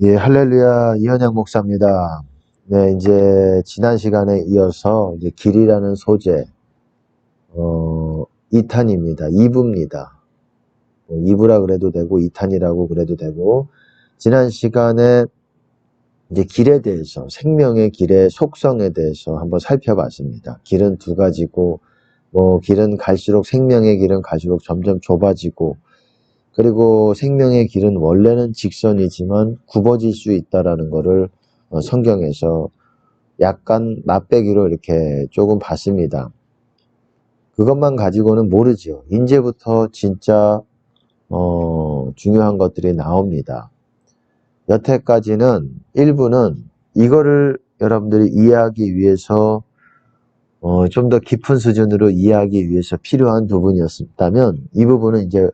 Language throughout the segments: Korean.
예, 할렐루야, 이현영 목사입니다. 네, 이제 지난 시간에 이어서 이제 길이라는 소재, 2탄입니다. 2부입니다. 2부라 그래도 되고, 2탄이라고 그래도 되고, 지난 시간에 이제 길에 대해서, 생명의 길의 속성에 대해서 한번 살펴봤습니다. 길은 두 가지고, 길은 갈수록, 생명의 길은 갈수록 점점 좁아지고, 그리고 생명의 길은 원래는 직선이지만 굽어질 수 있다라는 거를 성경에서 약간 맛배기로 이렇게 조금 봤습니다. 그것만 가지고는 모르죠. 이제부터 진짜 중요한 것들이 나옵니다. 여태까지는 일부는 이거를 여러분들이 이해하기 위해서 좀 더 깊은 수준으로 이해하기 위해서 필요한 부분이었다면 이 부분은 이제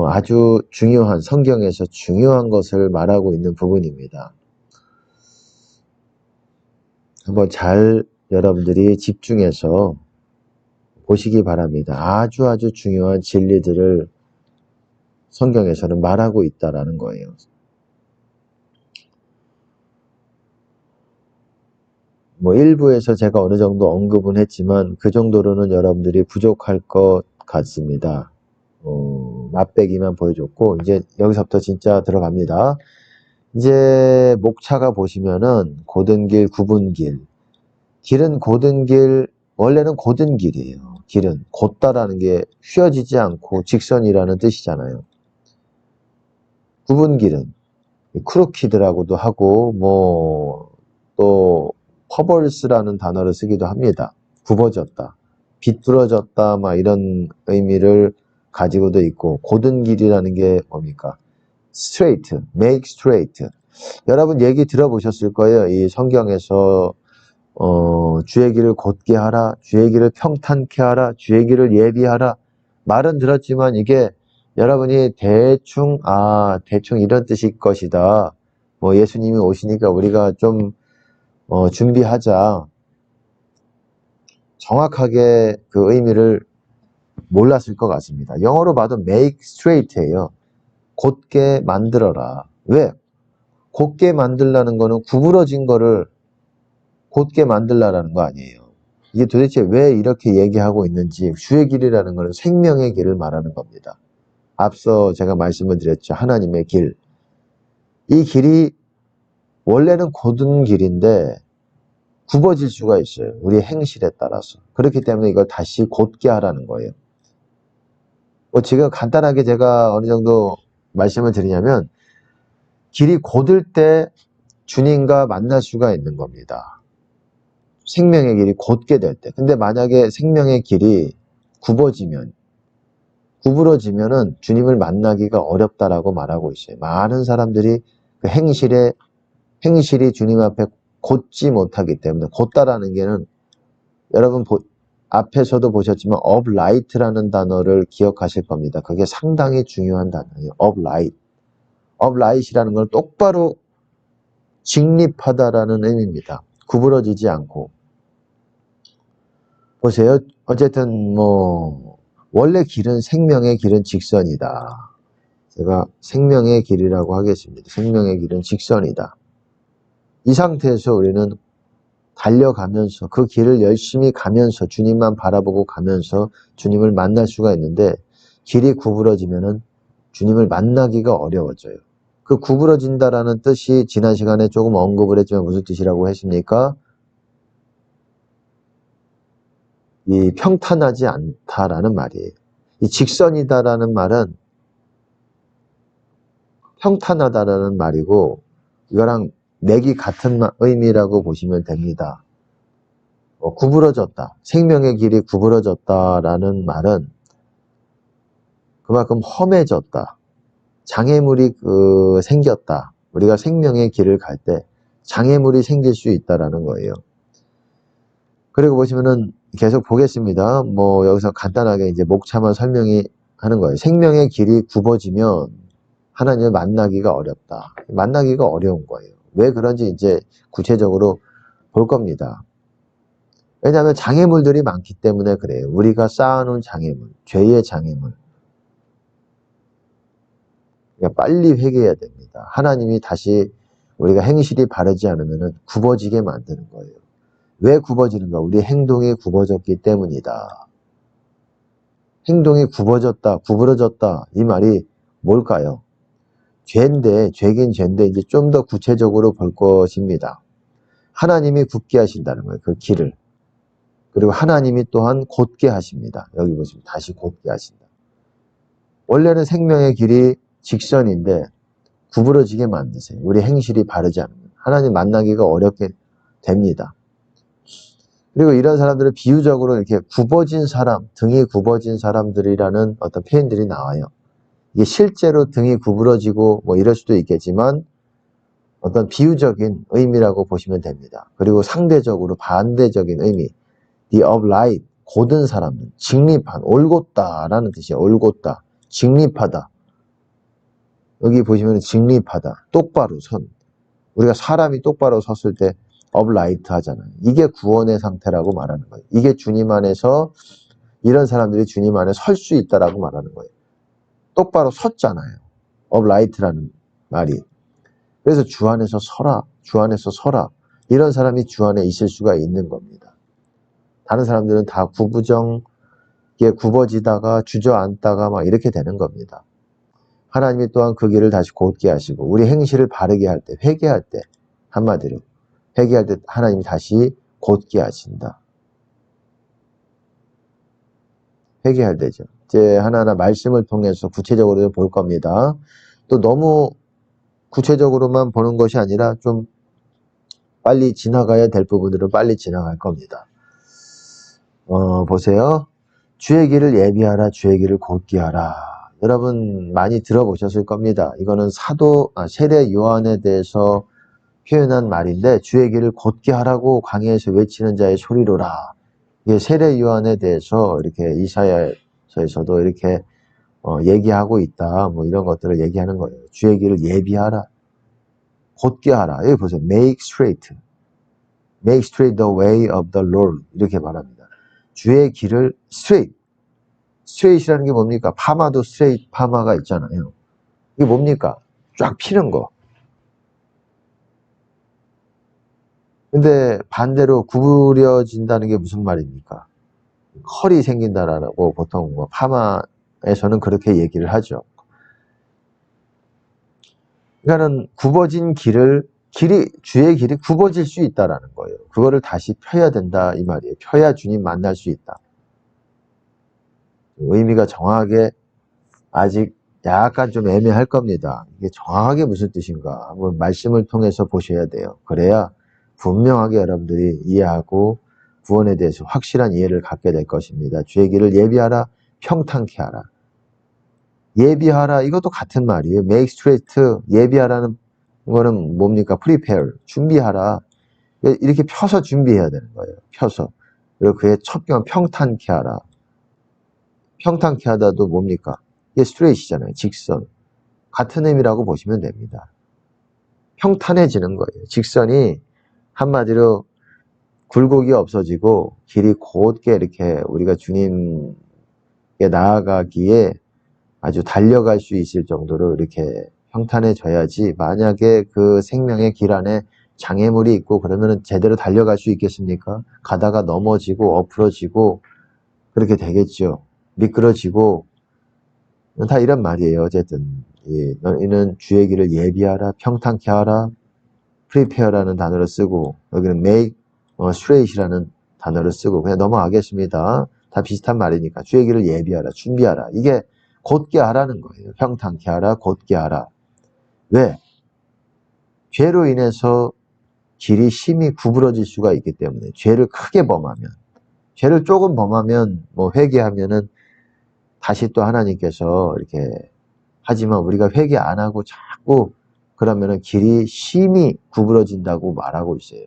아주 중요한, 성경에서 중요한 것을 말하고 있는 부분입니다. 한번 잘 여러분들이 집중해서 보시기 바랍니다. 아주 중요한 진리들을 성경에서는 말하고 있다라는 거예요. 일부에서 제가 어느 정도 언급은 했지만 그 정도로는 여러분들이 부족할 것 같습니다. 맛배기만 보여줬고 이제 여기서부터 진짜 들어갑니다. 이제 목차가 보시면은 고든 길, 굽은 길. 길은 고든 길, 원래는 고든 길이에요. 길은 곧다라는 게 휘어지지 않고 직선이라는 뜻이잖아요. 굽은 길은 크루키드라고도 하고 또 퍼벌스라는 단어를 쓰기도 합니다. 굽어졌다, 비뚤어졌다, 막 이런 의미를 가지고도 있고, 고든 길이라는 게 뭡니까? straight, make straight. 여러분 얘기 들어보셨을 거예요. 이 성경에서 주의 길을 곧게 하라, 주의 길을 평탄케 하라, 주의 길을 예비하라. 말은 들었지만 이게 여러분이 대충 이런 뜻일 것이다. 예수님이 오시니까 우리가 좀 준비하자. 정확하게 그 의미를 몰랐을 것 같습니다. 영어로 봐도 make straight예요. 곧게 만들어라. 왜? 곧게 만들라는 거는 구부러진 거를 곧게 만들라는 거 아니에요. 이게 도대체 왜 이렇게 얘기하고 있는지, 주의 길이라는 것은 생명의 길을 말하는 겁니다. 앞서 제가 말씀을 드렸죠. 하나님의 길. 이 길이 원래는 곧은 길인데 굽어질 수가 있어요. 우리의 행실에 따라서. 그렇기 때문에 이걸 다시 곧게 하라는 거예요. 지금 간단하게 제가 어느 정도 말씀을 드리냐면, 길이 곧을 때 주님과 만날 수가 있는 겁니다. 생명의 길이 곧게 될 때. 근데 만약에 생명의 길이 구부러지면은 주님을 만나기가 어렵다라고 말하고 있어요. 많은 사람들이 그 행실이 주님 앞에 곧지 못하기 때문에, 곧다라는 게는 여러분 앞에서도 보셨지만 uplight라는 단어를 기억하실 겁니다. 그게 상당히 중요한 단어예요. upright. uplight이라는 걸 똑바로 직립하다라는 의미입니다. 구부러지지 않고. 보세요. 어쨌든 원래 길은, 생명의 길은 직선이다. 제가 생명의 길이라고 하겠습니다. 생명의 길은 직선이다. 이 상태에서 우리는 달려가면서 그 길을 열심히 가면서 주님만 바라보고 가면서 주님을 만날 수가 있는데, 길이 구부러지면은 주님을 만나기가 어려워져요. 그 구부러진다라는 뜻이 지난 시간에 조금 언급을 했지만 무슨 뜻이라고 했습니까? 이 평탄하지 않다라는 말이에요. 이 직선이다라는 말은 평탄하다라는 말이고, 이거랑 맥이 같은 의미라고 보시면 됩니다. 구부러졌다, 생명의 길이 구부러졌다라는 말은 그만큼 험해졌다, 장애물이 생겼다. 우리가 생명의 길을 갈 때 장애물이 생길 수 있다라는 거예요. 그리고 보시면은 계속 보겠습니다. 여기서 간단하게 이제 목차만 설명이 하는 거예요. 생명의 길이 굽어지면 하나님을 만나기가 어렵다. 만나기가 어려운 거예요. 왜 그런지 이제 구체적으로 볼 겁니다. 왜냐하면 장애물들이 많기 때문에 그래요. 우리가 쌓아놓은 장애물, 죄의 장애물. 그러니까 빨리 회개해야 됩니다. 하나님이 다시 우리가 행실이 바르지 않으면 굽어지게 만드는 거예요. 왜 굽어지는가? 우리 행동이 굽어졌기 때문이다. 행동이 굽어졌다, 구부러졌다. 이 말이 뭘까요? 죄인데, 죄긴 죄인데 이제 좀 더 구체적으로 볼 것입니다. 하나님이 굽게 하신다는 거예요. 그 길을. 그리고 하나님이 또한 곧게 하십니다. 여기 보시면 다시 곧게 하신다. 원래는 생명의 길이 직선인데 구부러지게 만드세요. 우리 행실이 바르지 않으면. 하나님 만나기가 어렵게 됩니다. 그리고 이런 사람들을 비유적으로 이렇게 굽어진 사람, 등이 굽어진 사람들이라는 어떤 표현들이 나와요. 이게 실제로 등이 구부러지고 뭐 이럴 수도 있겠지만 어떤 비유적인 의미라고 보시면 됩니다. 그리고 상대적으로 반대적인 의미, the upright, 곧은 사람들, 직립한, 올곧다라는 뜻이에요. 올곧다, 직립하다. 여기 보시면 직립하다, 똑바로 선. 우리가 사람이 똑바로 섰을 때 upright 하잖아요. 이게 구원의 상태라고 말하는 거예요. 이게 주님 안에서 이런 사람들이 주님 안에 설 수 있다라고 말하는 거예요. 똑바로 섰잖아요. upright라는 말이. 그래서 주 안에서 서라, 주 안에서 서라. 이런 사람이 주 안에 있을 수가 있는 겁니다. 다른 사람들은 다 구부정에 굽어지다가 주저앉다가 막 이렇게 되는 겁니다. 하나님이 또한 그 길을 다시 곧게 하시고 우리 행실을 바르게 할 때, 회개할 때, 한마디로 회개할 때 하나님이 다시 곧게 하신다. 회개할 때죠. 이제 하나하나 말씀을 통해서 구체적으로 볼 겁니다. 또 너무 구체적으로만 보는 것이 아니라 좀 빨리 지나가야 될 부분들은 빨리 지나갈 겁니다. 보세요. 주의 길을 예비하라, 주의 길을 곧게 하라. 여러분 많이 들어보셨을 겁니다. 이거는 세례 요한에 대해서 표현한 말인데 주의 길을 곧게 하라고 광야에서 외치는 자의 소리로라. 이게 세례 요한에 대해서 이렇게 이사야서에서도 이렇게 얘기하고 있다. 뭐 이런 것들을 얘기하는 거예요. 주의 길을 예비하라. 곧게 하라. 여기 보세요. Make straight. Make straight the way of the Lord. 이렇게 말합니다. 주의 길을 straight. straight이라는 게 뭡니까? 파마도 straight 파마가 있잖아요. 이게 뭡니까? 쫙 피는 거. 근데 반대로 구부려진다는 게 무슨 말입니까? 컬이 생긴다라고 보통 뭐 파마에서는 그렇게 얘기를 하죠. 그러니까는 굽어진 주의 길이 굽어질 수 있다라는 거예요. 그거를 다시 펴야 된다 이 말이에요. 펴야 주님 만날 수 있다. 의미가 정확하게 아직 약간 좀 애매할 겁니다. 이게 정확하게 무슨 뜻인가 한번 말씀을 통해서 보셔야 돼요. 그래야 분명하게 여러분들이 이해하고 구원에 대해서 확실한 이해를 갖게 될 것입니다. 주의 길을 예비하라, 평탄케 하라. 예비하라 이것도 같은 말이에요. make straight 예비하라는 거는 뭡니까? prepare 준비하라. 이렇게 펴서 준비해야 되는 거예요. 펴서. 그리고 그의 첫 경은 평탄케 하라. 평탄케 하다도 뭡니까? 이게 straight이잖아요. 직선. 같은 의미라고 보시면 됩니다. 평탄해지는 거예요. 직선이 한마디로 굴곡이 없어지고 길이 곧게 이렇게 우리가 주님께 나아가기에 아주 달려갈 수 있을 정도로 이렇게 평탄해져야지 만약에 그 생명의 길 안에 장애물이 있고 그러면 제대로 달려갈 수 있겠습니까? 가다가 넘어지고 엎으러지고 그렇게 되겠죠. 미끄러지고 다 이런 말이에요. 어쨌든 너희는 주의 길을 예비하라, 평탄케 하라, prepare라는 단어를 쓰고 여기는 make straight이라는 단어를 쓰고 그냥 넘어가겠습니다. 다 비슷한 말이니까 주의 길을 예비하라, 준비하라. 이게 곧게 하라는 거예요. 평탄케 하라, 곧게 하라. 왜? 죄로 인해서 길이 심히 구부러질 수가 있기 때문에 죄를 크게 범하면 죄를 조금 범하면 뭐 회개하면은 다시 또 하나님께서 이렇게 하지만 우리가 회개 안 하고 자꾸 그러면은 길이 심히 구부러진다고 말하고 있어요.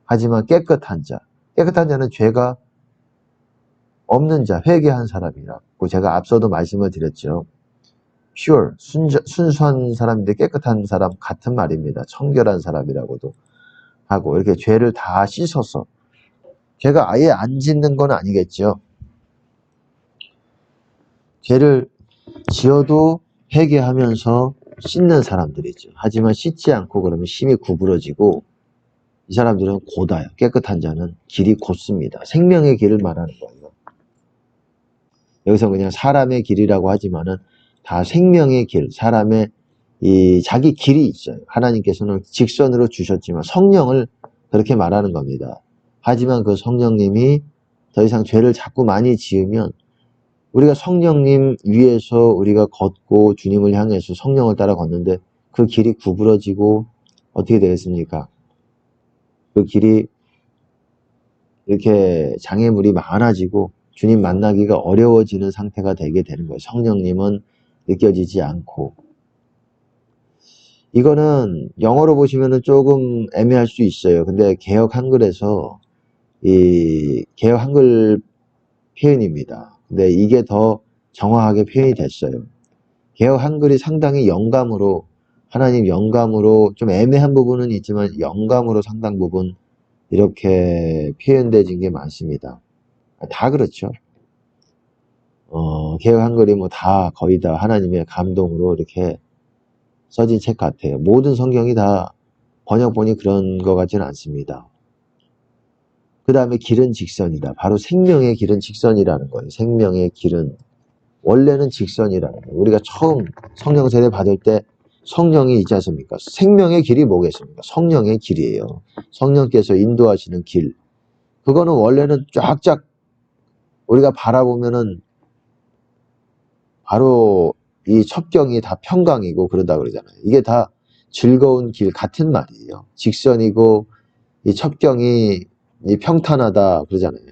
하지만 깨끗한 자는 죄가 없는 자, 회개한 사람이라고 제가 앞서도 말씀을 드렸죠. pure, 순수한 사람인데 깨끗한 사람 같은 말입니다. 청결한 사람이라고도 하고 이렇게 죄를 다 씻어서 죄가 아예 안 짓는 건 아니겠죠. 죄를 지어도 회개하면서 씻는 사람들이죠. 하지만 씻지 않고 그러면 심이 구부러지고 이 사람들은 곧아요. 깨끗한 자는 길이 곧습니다. 생명의 길을 말하는 거예요. 여기서 그냥 사람의 길이라고 하지만은 다 생명의 길, 사람의 이 자기 길이 있어요. 하나님께서는 직선으로 주셨지만 성령을 그렇게 말하는 겁니다. 하지만 그 성령님이 더 이상 죄를 자꾸 많이 지으면 우리가 성령님 위에서 우리가 걷고 주님을 향해서 성령을 따라 걷는데 그 길이 구부러지고 어떻게 되겠습니까? 그 길이 이렇게 장애물이 많아지고 주님 만나기가 어려워지는 상태가 되게 되는 거예요. 성령님은 느껴지지 않고. 이거는 영어로 보시면은 조금 애매할 수 있어요. 근데 개역 한글에서 이 개역 한글 표현입니다. 근데 이게 더 정확하게 표현이 됐어요. 개역 한글이 상당히 영감으로 하나님 영감으로 좀 애매한 부분은 있지만 영감으로 상당 부분 이렇게 표현되진 게 많습니다. 다 그렇죠. 개역 한글이 뭐 다 거의 다 하나님의 감동으로 이렇게 써진 책 같아요. 모든 성경이 다 번역본이 그런 것 같지는 않습니다. 그 다음에 길은 직선이다. 바로 생명의 길은 직선이라는 거예요. 생명의 길은 원래는 직선이라는 거예요. 우리가 처음 성령 세례 받을 때 성령이 있지 않습니까? 생명의 길이 뭐겠습니까? 성령의 길이에요. 성령께서 인도하시는 길. 그거는 원래는 쫙쫙 우리가 바라보면은 바로 이 첩경이 다 평강이고 그러다 그러잖아요. 이게 다 즐거운 길 같은 말이에요. 직선이고 이 첩경이 이 평탄하다 그러잖아요.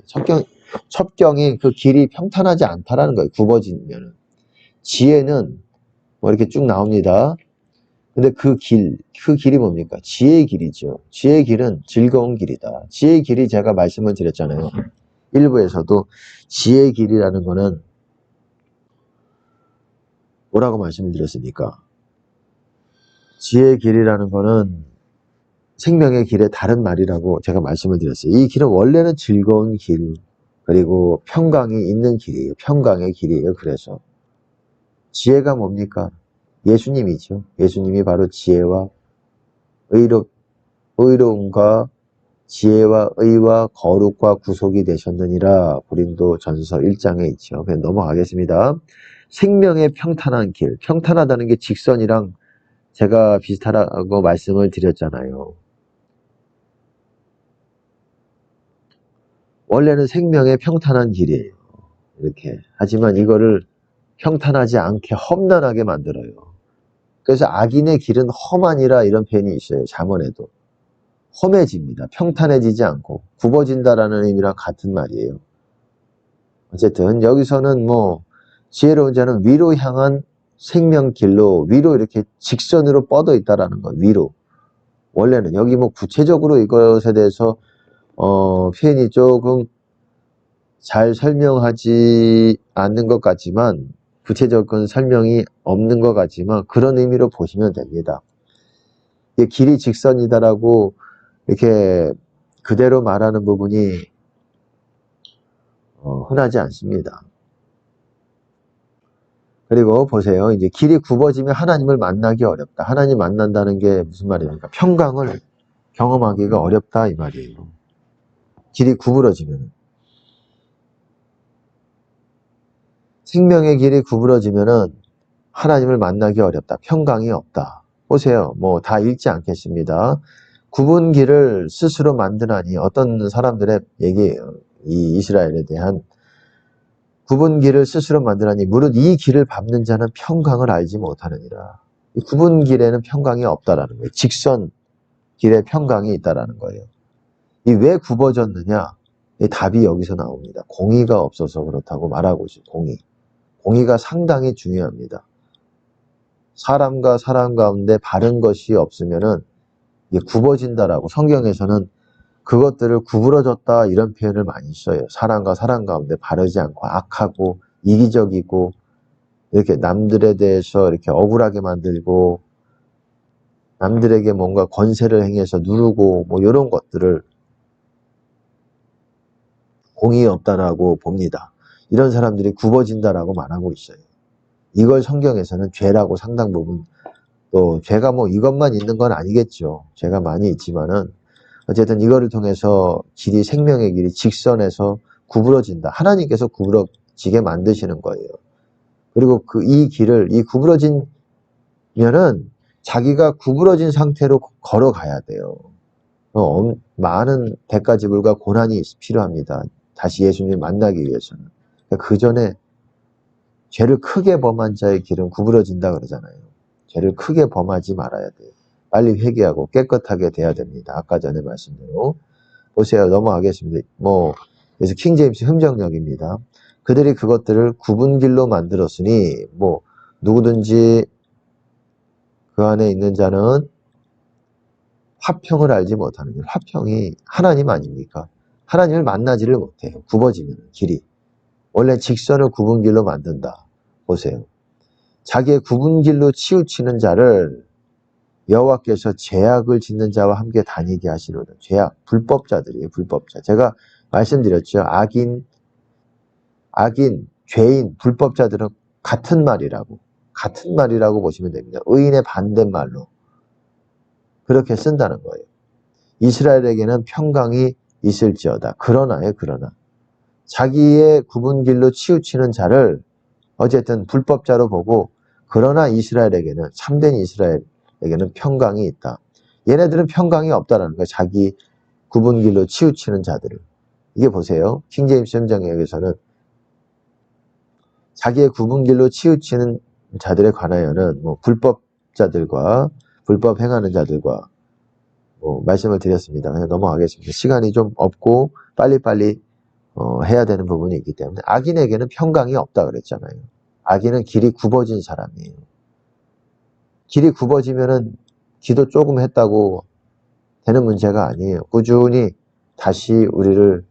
첩경이 그 길이 평탄하지 않다라는 거예요. 굽어지면은. 지혜는 뭐 이렇게 쭉 나옵니다. 근데 그 길이 뭡니까? 지혜의 길이죠. 지혜의 길은 즐거운 길이다. 지혜의 길이 제가 말씀을 드렸잖아요. 일부에서도 지혜의 길이라는 거는 뭐라고 말씀을 드렸습니까? 지혜의 길이라는 거는 생명의 길의 다른 말이라고 제가 말씀을 드렸어요. 이 길은 원래는 즐거운 길, 그리고 평강이 있는 길이에요. 평강의 길이에요. 그래서 지혜가 뭡니까? 예수님이죠. 예수님이 바로 지혜와 의로움과 지혜와 의와 거룩과 구속이 되셨느니라. 고린도전서 1장에 있죠. 그냥 넘어가겠습니다. 생명의 평탄한 길. 평탄하다는 게 직선이랑 제가 비슷하다고 말씀을 드렸잖아요. 원래는 생명의 평탄한 길이에요. 이렇게. 하지만 이거를 평탄하지 않게 험난하게 만들어요. 그래서 악인의 길은 험하니라 이런 표현이 있어요. 잠언에도. 험해집니다. 평탄해지지 않고 굽어진다라는 의미랑 같은 말이에요. 어쨌든 여기서는 뭐 지혜로운 자는 위로 향한 생명길로 위로 이렇게 직선으로 뻗어 있다라는 거. 위로. 원래는 여기 뭐 구체적으로 이것에 대해서 표현이 조금 잘 설명하지 않는 것 같지만 구체적인 설명이 없는 것 같지만 그런 의미로 보시면 됩니다. 이게 길이 직선이다라고 이렇게 그대로 말하는 부분이 흔하지 않습니다. 그리고 보세요. 이제 길이 굽어지면 하나님을 만나기 어렵다. 하나님 만난다는 게 무슨 말입니까? 평강을 경험하기가 어렵다 이 말이에요. 길이 구부러지면 생명의 길이 구부러지면은 하나님을 만나기 어렵다. 평강이 없다. 보세요. 뭐 다 읽지 않겠습니다. 굽은 길을 스스로 만드나니 어떤 사람들의 얘기예요. 이 이스라엘에 대한 굽은 길을 스스로 만드나니 무릇 이 길을 밟는 자는 평강을 알지 못하느니라. 이 굽은 길에는 평강이 없다라는 거예요. 직선 길에 평강이 있다라는 거예요. 이 왜 굽어졌느냐? 이 답이 여기서 나옵니다. 공의가 없어서 그렇다고 말하고 있어요. 공의가 상당히 중요합니다. 사람과 사람 가운데 바른 것이 없으면은 이게 굽어진다라고 성경에서는 그것들을 구부러졌다 이런 표현을 많이 써요. 사람과 사람 가운데 바르지 않고 악하고 이기적이고 이렇게 남들에 대해서 이렇게 억울하게 만들고 남들에게 뭔가 권세를 행해서 누르고 뭐 이런 것들을 공의 없다라고 봅니다. 이런 사람들이 굽어진다라고 말하고 있어요. 이걸 성경에서는 죄라고 상당 부분 또 죄가 뭐 이것만 있는 건 아니겠죠. 죄가 많이 있지만은 어쨌든 이거를 통해서 길이 생명의 길이 직선에서 구부러진다. 하나님께서 구부러지게 만드시는 거예요. 그리고 이 길을 이 구부러지면은 자기가 구부러진 상태로 걸어가야 돼요. 많은 대가 지불과 고난이 필요합니다. 다시 예수님을 만나기 위해서는. 그 전에 죄를 크게 범한 자의 길은 구부러진다 그러잖아요. 죄를 크게 범하지 말아야 돼요. 빨리 회개하고 깨끗하게 돼야 됩니다. 아까 전에 말씀대로. 보세요. 넘어가겠습니다. 그래서 킹제임스 흥정역입니다. 그들이 그것들을 굽은 길로 만들었으니 누구든지 그 안에 있는 자는 화평을 알지 못하는 길. 화평이 하나님 아닙니까? 하나님을 만나지를 못해요. 굽어지면 길이. 원래 직선을 굽은 길로 만든다. 보세요. 자기의 굽은 길로 치우치는 자를 여호와께서 죄악을 짓는 자와 함께 다니게 하시로다. 죄악, 불법자들이에요. 불법자. 제가 말씀드렸죠. 악인, 죄인, 불법자들은 같은 말이라고 보시면 됩니다. 의인의 반대말로 그렇게 쓴다는 거예요. 이스라엘에게는 평강이 있을지어다. 그러나 자기의 굽은 길로 치우치는 자를 어쨌든 불법자로 보고 그러나 이스라엘에게는 참된 이스라엘에게는 평강이 있다. 얘네들은 평강이 없다라는 거예요. 자기 굽은 길로 치우치는 자들을. 이게 보세요. 킹제임스 현장역에서는 자기의 굽은 길로 치우치는 자들에 관하여는 불법자들과 불법 행하는 자들과 말씀을 드렸습니다. 그냥 넘어가겠습니다. 시간이 좀 없고 빨리빨리 해야 되는 부분이 있기 때문에 악인에게는 평강이 없다 그랬잖아요. 악인은 길이 굽어진 사람이에요. 길이 굽어지면은 기도 조금 했다고 되는 문제가 아니에요. 꾸준히 다시 우리를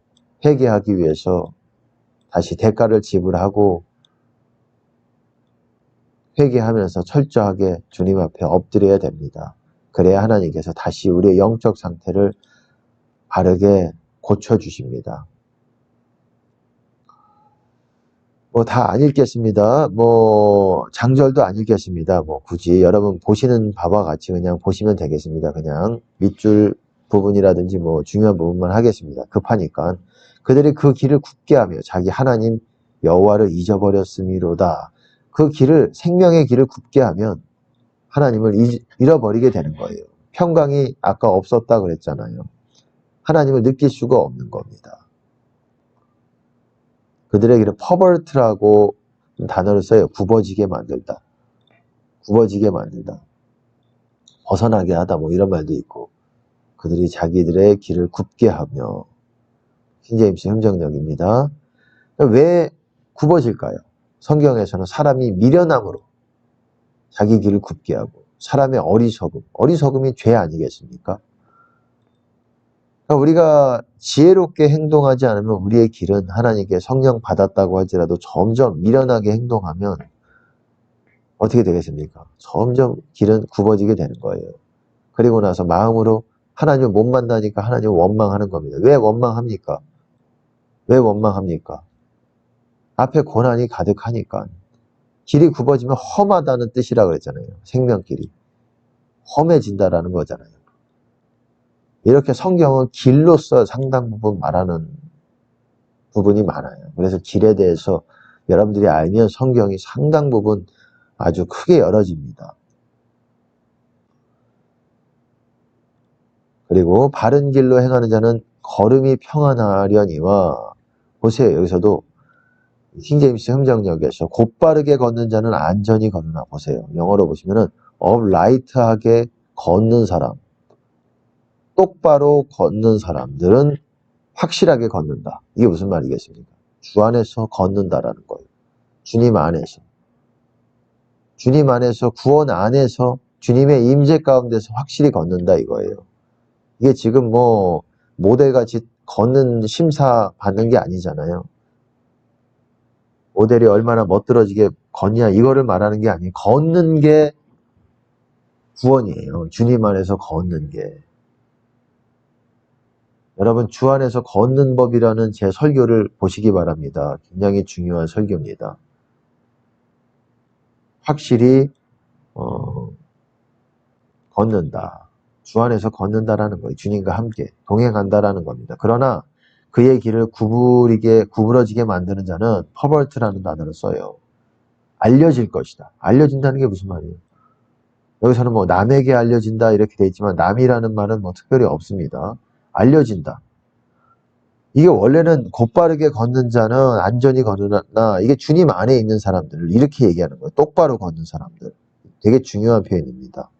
회개하기 위해서 다시 대가를 지불하고 회개하면서 철저하게 주님 앞에 엎드려야 됩니다. 그래야 하나님께서 다시 우리의 영적 상태를 바르게 고쳐주십니다. 다 안 읽겠습니다. 장절도 안 읽겠습니다. 굳이 여러분 보시는 바와 같이 그냥 보시면 되겠습니다. 그냥 밑줄 부분이라든지 중요한 부분만 하겠습니다. 급하니까. 그들이 그 길을 굳게 하며 자기 하나님 여호와를 잊어버렸음이로다. 그 길을, 생명의 길을 굳게 하면 하나님을 잃어버리게 되는 거예요. 평강이 아까 없었다 그랬잖아요. 하나님을 느낄 수가 없는 겁니다. 그들의 길은 퍼버트라고 단어를 써요. 굽어지게 만들다. 굽어지게 만들다. 벗어나게 하다 이런 말도 있고 그들이 자기들의 길을 굽게 하며 킹제임스 흥정역입니다. 왜 굽어질까요? 성경에서는 사람이 미련함으로 자기 길을 굽게 하고 사람의 어리석음이 죄 아니겠습니까? 우리가 지혜롭게 행동하지 않으면 우리의 길은 하나님께 성령 받았다고 할지라도 점점 미련하게 행동하면 어떻게 되겠습니까? 점점 길은 굽어지게 되는 거예요. 그리고 나서 마음으로 하나님을 못 만나니까 하나님을 원망하는 겁니다. 왜 원망합니까? 왜 원망합니까? 앞에 고난이 가득하니까. 길이 굽어지면 험하다는 뜻이라고 그랬잖아요. 생명길이. 험해진다라는 거잖아요. 이렇게 성경은 길로서 상당 부분 말하는 부분이 많아요. 그래서 길에 대해서 여러분들이 알면 성경이 상당 부분 아주 크게 열어집니다. 그리고 바른 길로 행하는 자는 걸음이 평안하려니와 보세요. 여기서도 킹제임스 흥정역에서 곧바르게 걷는 자는 안전히 걷나 보세요. 영어로 보시면은 upright하게 걷는 사람, 똑바로 걷는 사람들은 확실하게 걷는다. 이게 무슨 말이겠습니까? 주 안에서 걷는다라는 거예요. 주님 안에서. 주님 안에서, 구원 안에서, 주님의 임재 가운데서 확실히 걷는다 이거예요. 이게 지금 모델같이 걷는 심사 받는 게 아니잖아요. 모델이 얼마나 멋들어지게 걷냐 이거를 말하는 게 아니에요. 걷는 게 구원이에요. 주님 안에서 걷는 게. 여러분 주 안에서 걷는 법이라는 제 설교를 보시기 바랍니다. 굉장히 중요한 설교입니다. 확실히 걷는다. 주 안에서 걷는다라는 거예요. 주님과 함께 동행한다라는 겁니다. 그러나 그의 길을 구부러지게 만드는 자는 퍼벌트라는 단어를 써요. 알려질 것이다. 알려진다는 게 무슨 말이에요? 여기서는 뭐 남에게 알려진다 이렇게 돼 있지만 남이라는 말은 뭐 특별히 없습니다. 알려진다. 이게 원래는 곧바르게 걷는 자는 안전히 걷느나 이게 주님 안에 있는 사람들을 이렇게 얘기하는 거예요. 똑바로 걷는 사람들. 되게 중요한 표현입니다.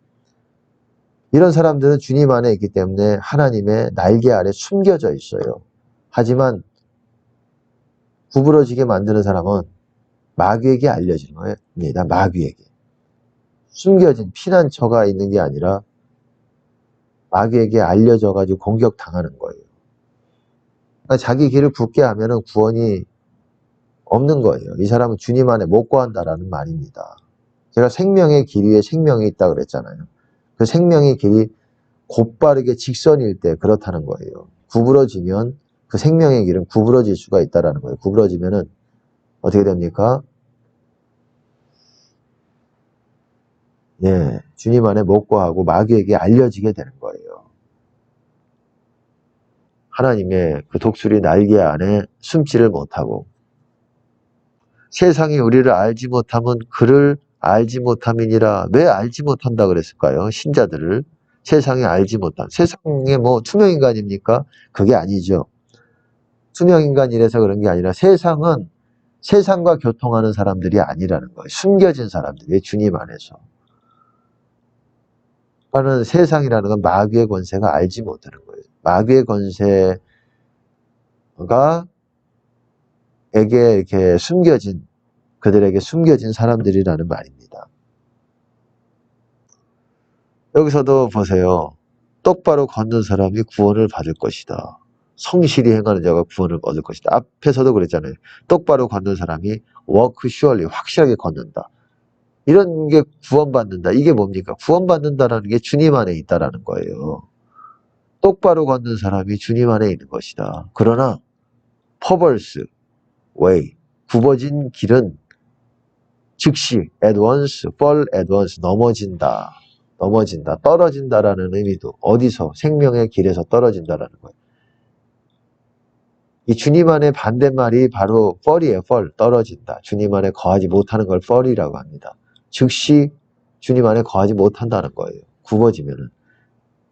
이런 사람들은 주님 안에 있기 때문에 하나님의 날개 아래 숨겨져 있어요. 하지만 구부러지게 만드는 사람은 마귀에게 알려지는 겁니다. 마귀에게. 숨겨진 피난처가 있는 게 아니라 마귀에게 알려져가지고 공격당하는 거예요. 그러니까 자기 길을 굳게 하면은 구원이 없는 거예요. 이 사람은 주님 안에 못 거한다라는 말입니다. 제가 생명의 길 위에 생명이 있다 그랬잖아요. 그 생명의 길이 곧바르게 직선일 때 그렇다는 거예요. 구부러지면 그 생명의 길은 구부러질 수가 있다라는 거예요. 구부러지면은 어떻게 됩니까? 예, 주님 안에 못 거하고 마귀에게 알려지게 되는 거예요. 하나님의 그 독수리 날개 안에 숨지를 못하고 세상이 우리를 알지 못하면 그를 알지 못함이니라. 왜 알지 못한다 그랬을까요? 신자들을 세상에 알지 못함. 세상에 뭐 투명인간입니까? 그게 아니죠. 투명인간이라서 그런 게 아니라 세상은 세상과 교통하는 사람들이 아니라는 거예요. 숨겨진 사람들이 주님 안에서. 그러니까 세상이라는 건 마귀의 권세가 알지 못하는 거예요. 마귀의 권세가 에게 이렇게 그들에게 숨겨진 사람들이라는 말입니다. 여기서도 보세요. 똑바로 걷는 사람이 구원을 받을 것이다. 성실히 행하는 자가 구원을 얻을 것이다. 앞에서도 그랬잖아요. 똑바로 걷는 사람이 walk surely, 확실하게 걷는다. 이런 게 구원받는다. 이게 뭡니까? 구원받는다라는 게 주님 안에 있다라는 거예요. 똑바로 걷는 사람이 주님 안에 있는 것이다. 그러나 perverse way, 굽어진 길은 즉시 at once, fall at once, 넘어진다, 떨어진다라는 의미도 어디서? 생명의 길에서 떨어진다라는 거예요. 이 주님 안에 반대말이 바로 fall이에요. fall, 떨어진다. 주님 안에 거하지 못하는 걸 fall이라고 합니다. 즉시 주님 안에 거하지 못한다는 거예요. 굽어지면은.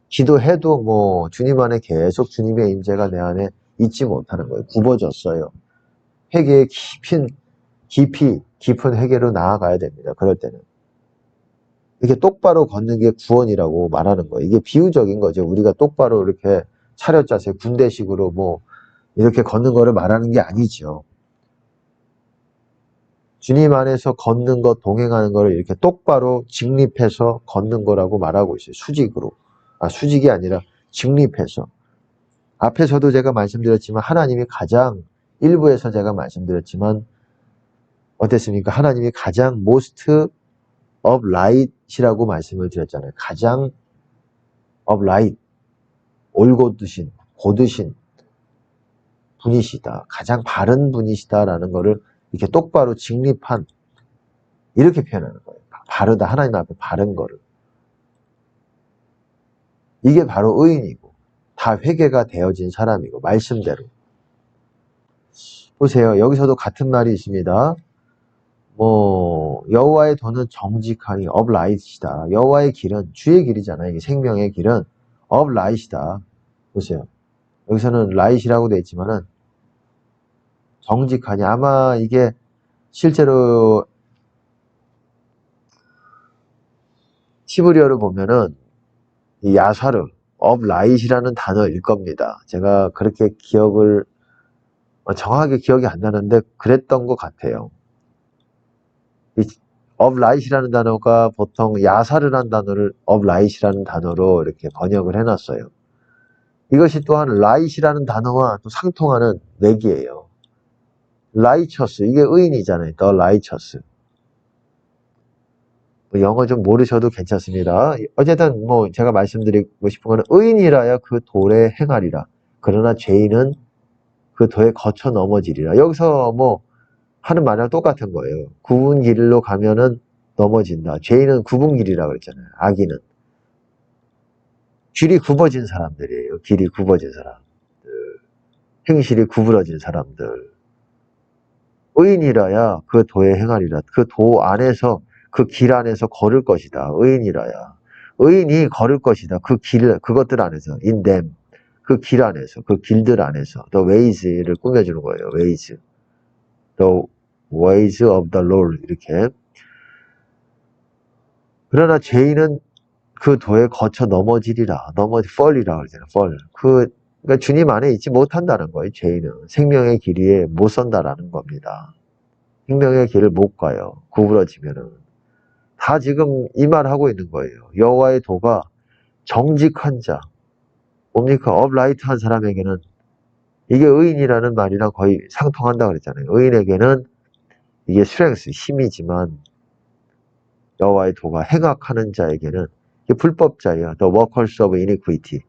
기도해도 뭐 주님 안에 계속 주님의 임재가 내 안에 있지 못하는 거예요. 굽어졌어요. 회개의 깊은 회개로 나아가야 됩니다. 그럴 때는. 이렇게 똑바로 걷는 게 구원이라고 말하는 거예요. 이게 비유적인 거죠. 우리가 똑바로 이렇게 차렷 자세, 군대식으로 뭐 이렇게 걷는 거를 말하는 게 아니죠. 주님 안에서 걷는 것, 동행하는 거를 이렇게 똑바로 직립해서 걷는 거라고 말하고 있어요. 수직으로. 수직이 아니라 직립해서. 앞에서도 제가 말씀드렸지만 하나님이 가장 일부에서 제가 말씀드렸지만 어땠습니까? 하나님이 가장 most of right이라고 말씀을 드렸잖아요. 가장 of right, 올곧으신, 곧으신 분이시다. 가장 바른 분이시다라는 거를 이렇게 똑바로 직립한, 이렇게 표현하는 거예요. 바르다. 하나님 앞에 바른 거를. 이게 바로 의인이고 다 회개가 되어진 사람이고 말씀대로. 보세요. 여기서도 같은 말이 있습니다. 여호와의 도는 정직하니 of right이다. 여호와의 길은 주의 길이잖아요. 이게 생명의 길은 of right이다. 보세요. 여기서는 right이라고 되어 있지만은 정직하니, 아마 이게 실제로 히브리어를 보면은 이 야사르 of right이라는 단어일 겁니다. 제가 그렇게 정확하게 기억이 안 나는데 그랬던 것 같아요. 이 of right이라는 단어가 보통 야사르라는 단어를 of right이라는 단어로 이렇게 번역을 해놨어요. 이것이 또한 right이라는 단어와 또 상통하는 맥이에요. righteous, 이게 의인이잖아요. the righteous. 영어 좀 모르셔도 괜찮습니다. 어쨌든 제가 말씀드리고 싶은 거는 의인이라야 그 도에 행하리라. 그러나 죄인은 그 도에 거쳐 넘어지리라. 여기서 하는 말이랑 똑같은 거예요. 굽은 길로 가면은 넘어진다. 죄인은 굽은 길이라 그랬잖아요. 악인은. 길이 굽어진 사람들이에요. 길이 굽어진 사람들. 행실이 구부러진 사람들. 의인이라야 그 도에 행하리라. 그 도 안에서, 그 길 안에서 걸을 것이다. 의인이라야. 의인이 걸을 것이다. 그 길, 그것들 안에서. in them. 그 길 안에서, 그 길들 안에서. the ways를 꾸며주는 거예요. ways. the ways of the Lord. 이렇게. 그러나 죄인은 그 도에 거쳐 넘어지리라. fall이라 그러잖아요. fall. 그러니까 주님 안에 있지 못한다는 거예요. 죄인은. 생명의 길 위에 못 선다라는 겁니다. 생명의 길을 못 가요. 구부러지면은. 다 지금 이 말 하고 있는 거예요. 여호와의 도가 정직한 자. 뭡니까? 업라이트한 사람에게는 이게 의인이라는 말이랑 거의 상통한다 그랬잖아요. 의인에게는 이게 strength, 힘이지만 여호와의 도가 행악하는 자에게는 이게 불법자예요. The workers of iniquity.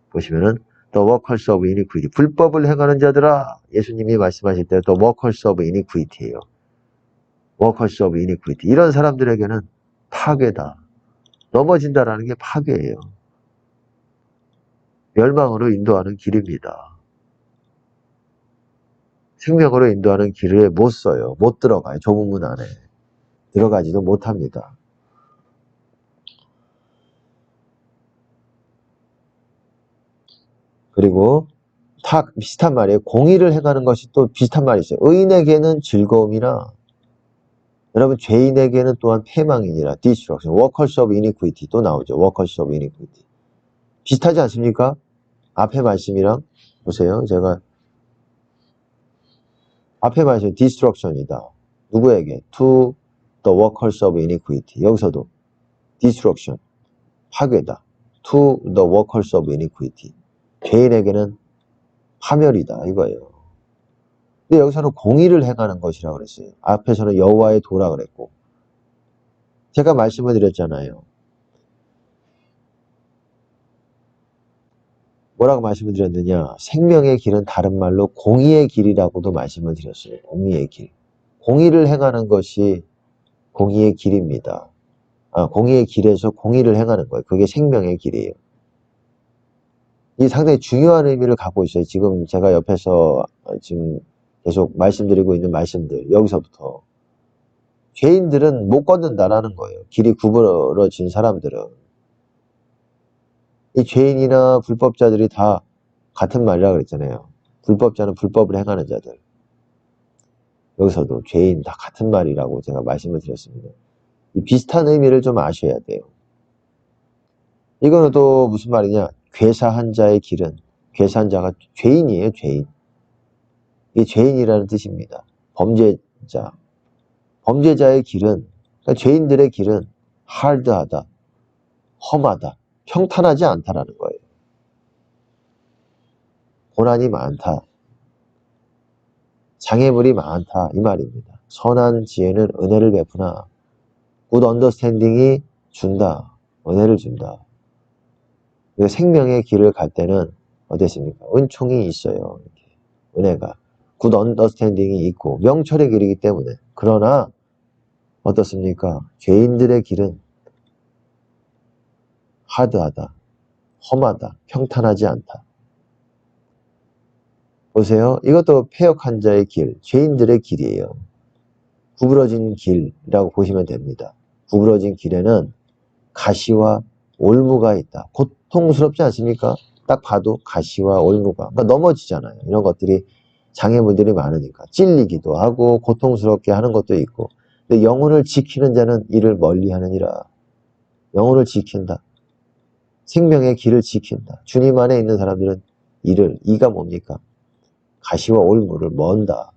보시면은 The workers of iniquity. 불법을 행하는 자들아. 예수님이 말씀하실 때 The workers of iniquity예요. workers of iniquity. 이런 사람들에게는 파괴다. 넘어진다라는 게 파괴예요. 멸망으로 인도하는 길입니다. 생명으로 인도하는 길에 못 써요. 못 들어가요. 좁은 문 안에. 들어가지도 못합니다. 그리고 다 비슷한 말이에요. 공의를 행하는 것이 또 비슷한 말이 있어요. 의인에게는 즐거움이나 여러분 죄인에게는 또한 패망이니라. destruction. workers of iniquity 또 나오죠. workers of iniquity. 비슷하지 않습니까? 앞에 말씀이랑 보세요. 제가 앞에 말씀 destruction이다. 누구에게? to the workers of iniquity. 여기서도 destruction. 파괴다. to the workers of iniquity. 죄인에게는 파멸이다. 이거예요. 근데 여기서는 공의를 행하는 것이라고 그랬어요. 앞에서는 여호와의 도라 그랬고. 제가 말씀을 드렸잖아요. 뭐라고 말씀을 드렸느냐? 생명의 길은 다른 말로 공의의 길이라고도 말씀을 드렸어요. 공의의 길. 공의를 행하는 것이 공의의 길입니다. 공의의 길에서 공의를 행하는 거예요. 그게 생명의 길이에요. 이 상당히 중요한 의미를 갖고 있어요. 지금 제가 옆에서 지금 계속 말씀드리고 있는 말씀들. 여기서부터. 죄인들은 못 걷는다라는 거예요. 길이 구부러진 사람들은. 이 죄인이나 불법자들이 다 같은 말이라고 그랬잖아요. 불법자는 불법을 행하는 자들. 여기서도 죄인 다 같은 말이라고 제가 말씀을 드렸습니다. 이 비슷한 의미를 좀 아셔야 돼요. 이거는 또 무슨 말이냐? 괴사한 자의 길은, 괴사한 자가 죄인이에요, 죄인. 이게 죄인이라는 뜻입니다. 범죄자. 범죄자의 길은, 그러니까 죄인들의 길은 하드하다, 험하다, 평탄하지 않다라는 거예요. 고난이 많다. 장애물이 많다. 이 말입니다. 선한 지혜는 은혜를 베푸나 굿 언더스탠딩이 준다. 은혜를 준다. 생명의 길을 갈 때는 어땠습니까? 은총이 있어요. 이렇게. 은혜가. 굿 언더스탠딩이 있고 명철의 길이기 때문에. 그러나 어떻습니까? 죄인들의 길은 하드하다. 험하다. 평탄하지 않다. 보세요. 이것도 패역한 자의 길, 죄인들의 길이에요. 구부러진 길이라고 보시면 됩니다. 구부러진 길에는 가시와 올무가 있다. 고통스럽지 않습니까? 딱 봐도 가시와 올무가. 그러니까 넘어지잖아요. 이런 것들이 장애물들이 많으니까. 찔리기도 하고 고통스럽게 하는 것도 있고. 근데 영혼을 지키는 자는 이를 멀리하느니라. 영혼을 지킨다. 생명의 길을 지킨다. 주님 안에 있는 사람들은 이가 뭡니까? 가시와 올무를 먼다.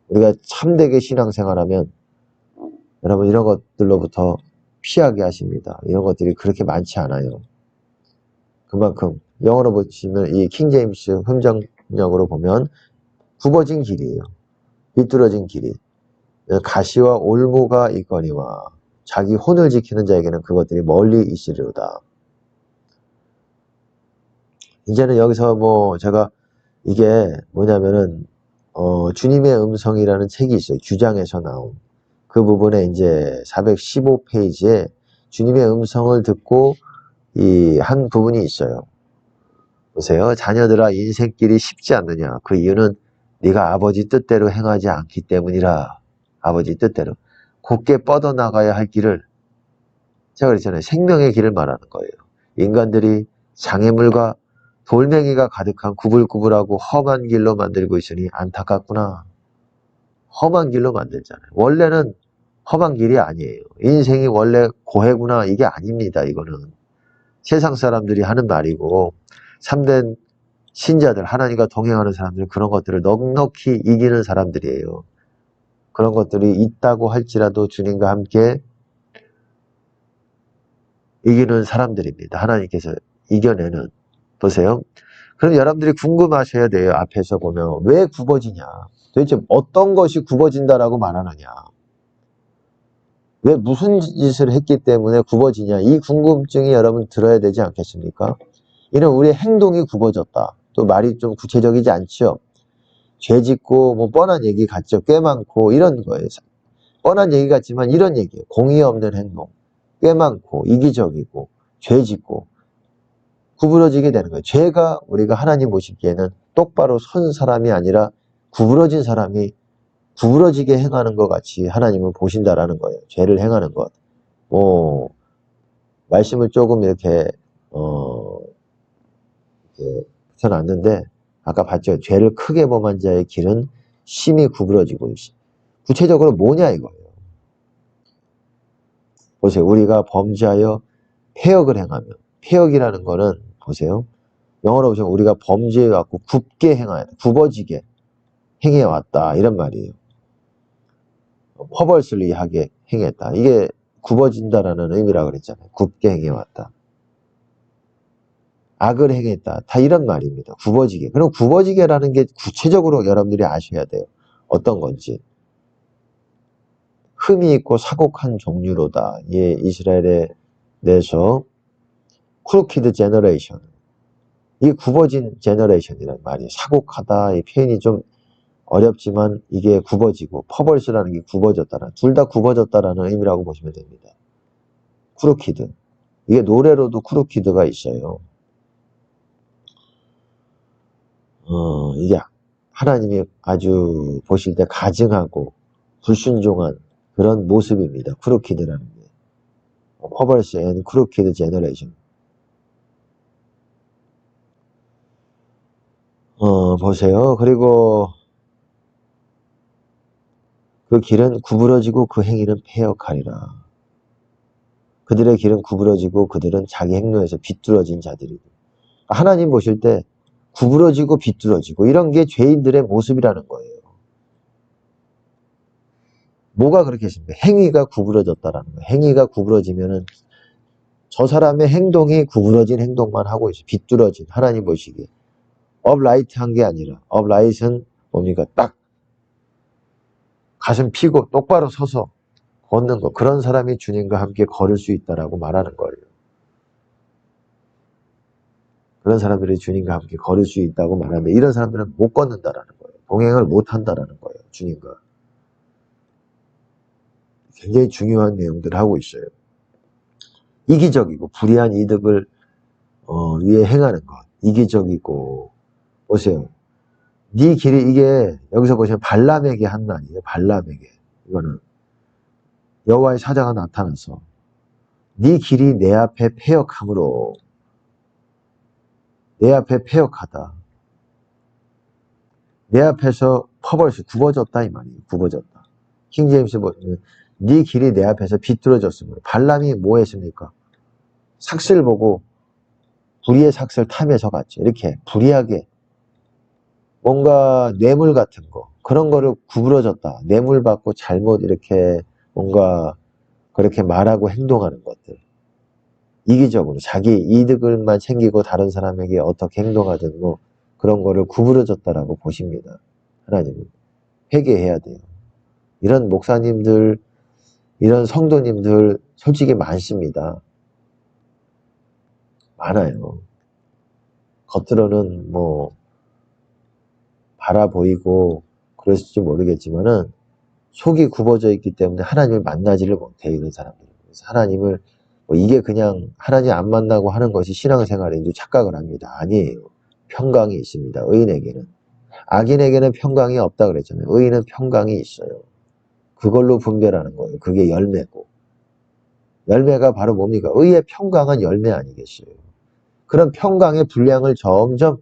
우리가 참되게 신앙생활하면 여러분 이런 것들로부터 피하게 하십니다. 이런 것들이 그렇게 많지 않아요. 그만큼 영어로 보시면 이 킹제임스 흥정역으로 보면 굽어진 길이에요. 비뚤어진 길이. 가시와 올무가 있거니와 자기 혼을 지키는 자에게는 그것들이 멀리 있으리로다. 이제는 여기서 뭐 제가 이게 뭐냐면은 주님의 음성이라는 책이 있어요. 규장에서 나온. 그 부분에 이제 415페이지에 주님의 음성을 듣고 이 한 부분이 있어요. 보세요. 자녀들아 인생길이 쉽지 않느냐. 그 이유는 네가 아버지 뜻대로 행하지 않기 때문이라. 아버지 뜻대로. 곧게 뻗어나가야 할 길을 제가 그랬잖아요. 생명의 길을 말하는 거예요. 인간들이 장애물과 돌멩이가 가득한 구불구불하고 험한 길로 만들고 있으니 안타깝구나. 험한 길로 만들잖아요. 원래는 험한 길이 아니에요. 인생이 원래 고해구나. 이게 아닙니다. 이거는. 세상 사람들이 하는 말이고 참된 신자들, 하나님과 동행하는 사람들은 그런 것들을 넉넉히 이기는 사람들이에요. 그런 것들이 있다고 할지라도 주님과 함께 이기는 사람들입니다. 하나님께서 이겨내는. 보세요. 그럼 여러분들이 궁금하셔야 돼요. 앞에서 보면 왜 굽어지냐. 도대체 어떤 것이 굽어진다라고 말하느냐. 왜 무슨 짓을 했기 때문에 굽어지냐. 이 궁금증이 여러분 들어야 되지 않겠습니까? 이는 우리의 행동이 굽어졌다. 또 말이 좀 구체적이지 않죠. 죄 짓고 뭐 뻔한 얘기 같죠. 꽤 많고 이런 거예요. 뻔한 얘기 같지만 이런 얘기예요. 공의 없는 행동. 꽤 많고 이기적이고 죄 짓고 구부러지게 되는 거예요. 죄가 우리가 하나님 보시기에는 똑바로 선 사람이 아니라 구부러진 사람이 구부러지게 행하는 것 같이 하나님은 보신다라는 거예요. 죄를 행하는 것. 뭐 말씀을 조금 이렇게 붙여놨는데 아까 봤죠. 죄를 크게 범한 자의 길은 심히 구부러지고 구체적으로 뭐냐 이거예요. 보세요. 우리가 범죄하여 폐역을 행하면 폐역이라는 거는 보세요. 영어로 보시면 우리가 범죄해갖고 굽게 행하여 굽어지게 행해왔다 이런 말이에요. 퍼벌슬리하게 행했다. 이게 굽어진다라는 의미라고 그랬잖아요. 굽게 행해왔다. 악을 행했다. 다 이런 말입니다. 굽어지게. 그럼 굽어지게라는 게 구체적으로 여러분들이 아셔야 돼요. 어떤 건지. 흠이 있고 사곡한 종류로다. 예, 이스라엘에 대해서 크루키드 제너레이션. 이게 굽어진 제너레이션이란 말이에요. 사곡하다. 이 표현이 좀 어렵지만 이게 굽어지고 퍼벌스라는 게 굽어졌다는 둘 다 굽어졌다라는 의미라고 보시면 됩니다. 크루키드. 이게 노래로도 크루키드가 있어요. 이게 하나님이 아주 보실 때 가증하고 불순종한 그런 모습입니다. 크루키드라는 게. 퍼벌스 앤 크루키드 제너레이션. 보세요. 그리고 그 길은 구부러지고 그 행위는 패역하리라. 그들의 길은 구부러지고 그들은 자기 행로에서 비뚤어진 자들이고. 하나님 보실 때 구부러지고 비뚤어지고 이런 게 죄인들의 모습이라는 거예요. 뭐가 그렇게 했습니까? 행위가 구부러졌다라는 거예요. 행위가 구부러지면은 저 사람의 행동이 구부러진 행동만 하고 있어요. 비뚤어진 하나님 보시기에. 업라이트한 게 아니라 업라이트는 뭡니까? 딱 가슴 피고 똑바로 서서 걷는 거. 그런 사람이 주님과 함께 걸을 수 있다라고 말하는 거예요. 그런 사람들이 주님과 함께 걸을 수 있다고 말하는데 이런 사람들은 못 걷는다라는 거예요. 동행을 못 한다라는 거예요. 주님과. 굉장히 중요한 내용들을 하고 있어요. 이기적이고 불의한 이득을 위해 행하는 것. 이기적이고 보세요. 네 길이 이게 여기서 보시면 발람에게 한 말이에요. 발람에게. 이거는 여호와의 사자가 나타나서 네 길이 내 앞에 패역함으로 내 앞에 패역하다. 내 앞에서 퍼벌스 굽어졌다 이 말이에요. 굽어졌다. 킹제임스 보면 네 길이 내 앞에서 비뚤어졌으므로 발람이 뭐 했습니까? 삭슬 보고 불의의 삭슬 탐해서 갔죠. 이렇게 불의하게 뭔가 뇌물 같은 거 그런 거를 구부러졌다. 뇌물 받고 잘못 이렇게 뭔가 그렇게 말하고 행동하는 것들. 이기적으로 자기 이득을만 챙기고 다른 사람에게 어떻게 행동하든 뭐 그런 거를 구부러졌다라고 보십니다. 하나님은. 회개해야 돼요. 이런 목사님들, 이런 성도님들 솔직히 많습니다. 많아요. 겉으로는 뭐 바라 보이고 그랬을지 모르겠지만은 속이 굽어져 있기 때문에 하나님을 만나지를 못해요. 이런 사람들은. 그래서 하나님을 뭐 이게 그냥 하나님 안 만나고 하는 것이 신앙생활인 줄 착각을 합니다. 아니에요. 평강이 있습니다. 의인에게는. 악인에게는 평강이 없다 그랬잖아요. 의인은 평강이 있어요. 그걸로 분별하는 거예요. 그게 열매고. 열매가 바로 뭡니까? 의의 평강은 열매 아니겠어요. 그런 평강의 분량을 점점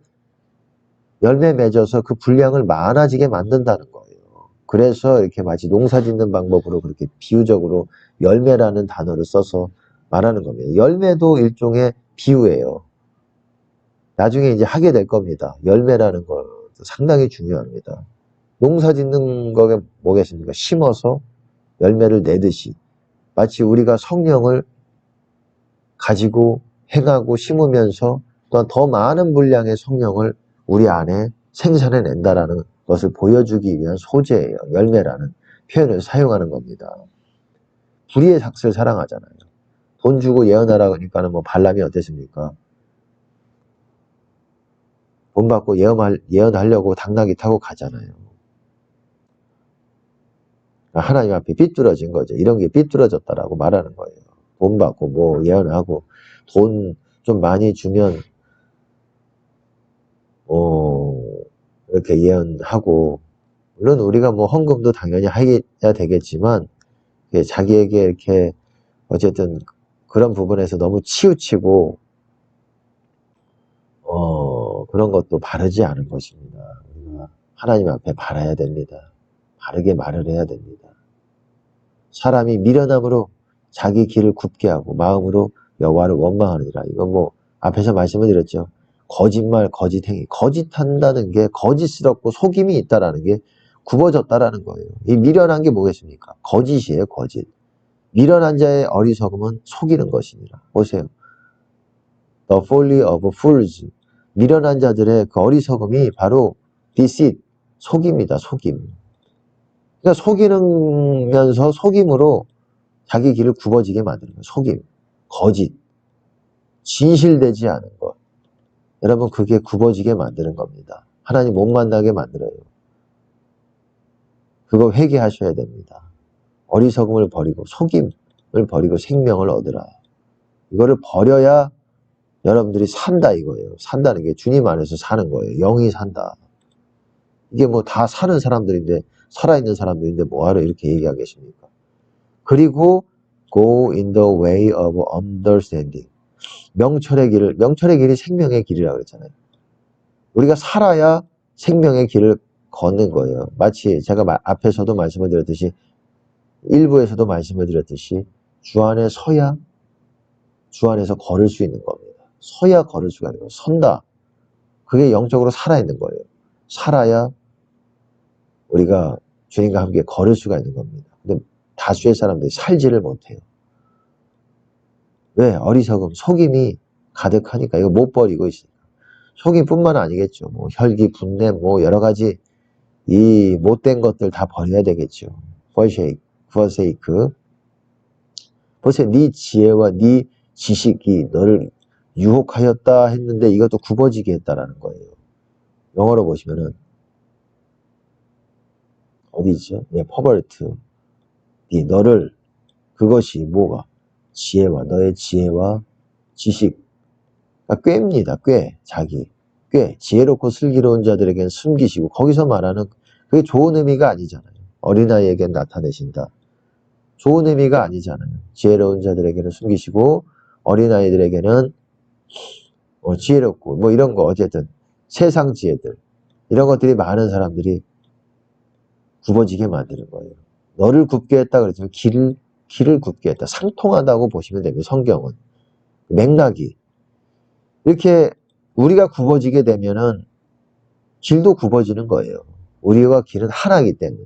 열매 맺어서 그 분량을 많아지게 만든다는 거예요. 그래서 이렇게 마치 농사 짓는 방법으로 그렇게 비유적으로 열매라는 단어를 써서 말하는 겁니다. 열매도 일종의 비유예요. 나중에 이제 하게 될 겁니다. 열매라는 거 상당히 중요합니다. 농사 짓는 거가 뭐겠습니까? 심어서 열매를 내듯이 마치 우리가 성령을 가지고 행하고 심으면서 또한 더 많은 분량의 성령을 우리 안에 생산해낸다라는 것을 보여주기 위한 소재예요. 열매라는 표현을 사용하는 겁니다. 불의의 삭슬 사랑하잖아요. 돈 주고 예언하라 그러니까는 뭐 발람이 어땠습니까? 돈 받고 예언하려고 당나귀 타고 가잖아요. 하나님 앞에 삐뚤어진 거죠. 이런 게 삐뚤어졌다라고 말하는 거예요. 돈 받고 뭐 예언하고 돈 좀 많이 주면 이렇게 예언하고 물론 우리가 뭐 헌금도 당연히 해야 되겠지만 자기에게 이렇게 어쨌든 그런 부분에서 너무 치우치고 그런 것도 바르지 않은 것입니다. 우리가 하나님 앞에 바라야 됩니다. 바르게 말을 해야 됩니다. 사람이 미련함으로 자기 길을 굽게 하고 마음으로 여호와를 원망하느니라. 이건 뭐 앞에서 말씀을 드렸죠. 거짓말, 거짓행위. 거짓한다는 게 거짓스럽고 속임이 있다라는 게 굽어졌다라는 거예요. 이 미련한 게 뭐겠습니까? 거짓이에요, 거짓. 미련한 자의 어리석음은 속이는 것이니라. 보세요. The folly of fools. 미련한 자들의 그 어리석음이 바로 deceit, 속임이다, 속임. 그러니까 속이면서 속임으로 자기 길을 굽어지게 만드는 거예요. 속임, 거짓, 진실되지 않은 것. 여러분 그게 굽어지게 만드는 겁니다. 하나님 못 만나게 만들어요. 그거 회개하셔야 됩니다. 어리석음을 버리고 속임을 버리고 생명을 얻으라. 이거를 버려야 여러분들이 산다 이거예요. 산다는 게 주님 안에서 사는 거예요. 영이 산다. 이게 뭐 다 사는 사람들인데 살아있는 사람들인데 뭐하러 이렇게 얘기하겠습니까? 그리고 go in the way of understanding. 명철의 길이 생명의 길이라고 그랬잖아요. 우리가 살아야 생명의 길을 걷는 거예요. 마치 제가 앞에서도 말씀을 드렸듯이 일부에서도 말씀을 드렸듯이 주 안에 서야 주 안에서 걸을 수 있는 겁니다. 서야 걸을 수가 있는 거예요. 선다. 그게 영적으로 살아있는 거예요. 살아야 우리가 주님과 함께 걸을 수가 있는 겁니다. 근데 다수의 사람들이 살지를 못해요. 왜? 어리석음, 속임이 가득하니까 이거 못 버리고 있어요. 속임뿐만 아니겠죠. 뭐 혈기, 분냄, 뭐 여러 가지 이 못된 것들 다 버려야 되겠죠. forsake. 보세요. 네 지혜와 네 지식이 너를 유혹하였다 했는데 이것도 굽어지게 했다라는 거예요. 영어로 보시면은 어디죠? 예, 퍼버트. 너를 그것이 뭐가? 지혜와 너의 지혜와 지식. 꾀입니다. 꽤 자기. 꽤 지혜롭고 슬기로운 자들에겐 숨기시고 거기서 말하는 그게 좋은 의미가 아니잖아요. 어린아이에겐 나타내신다. 좋은 의미가 아니잖아요. 지혜로운 자들에게는 숨기시고 어린아이들에게는 지혜롭고 뭐 이런 거 어쨌든 세상 지혜들 이런 것들이 많은 사람들이 굽어지게 만드는 거예요. 너를 굽게 했다 그랬지만 길을 굽게 했다. 상통하다고 보시면 됩니다. 성경은. 맥락이. 이렇게 우리가 굽어지게 되면은 길도 굽어지는 거예요. 우리와 길은 하나이기 때문에.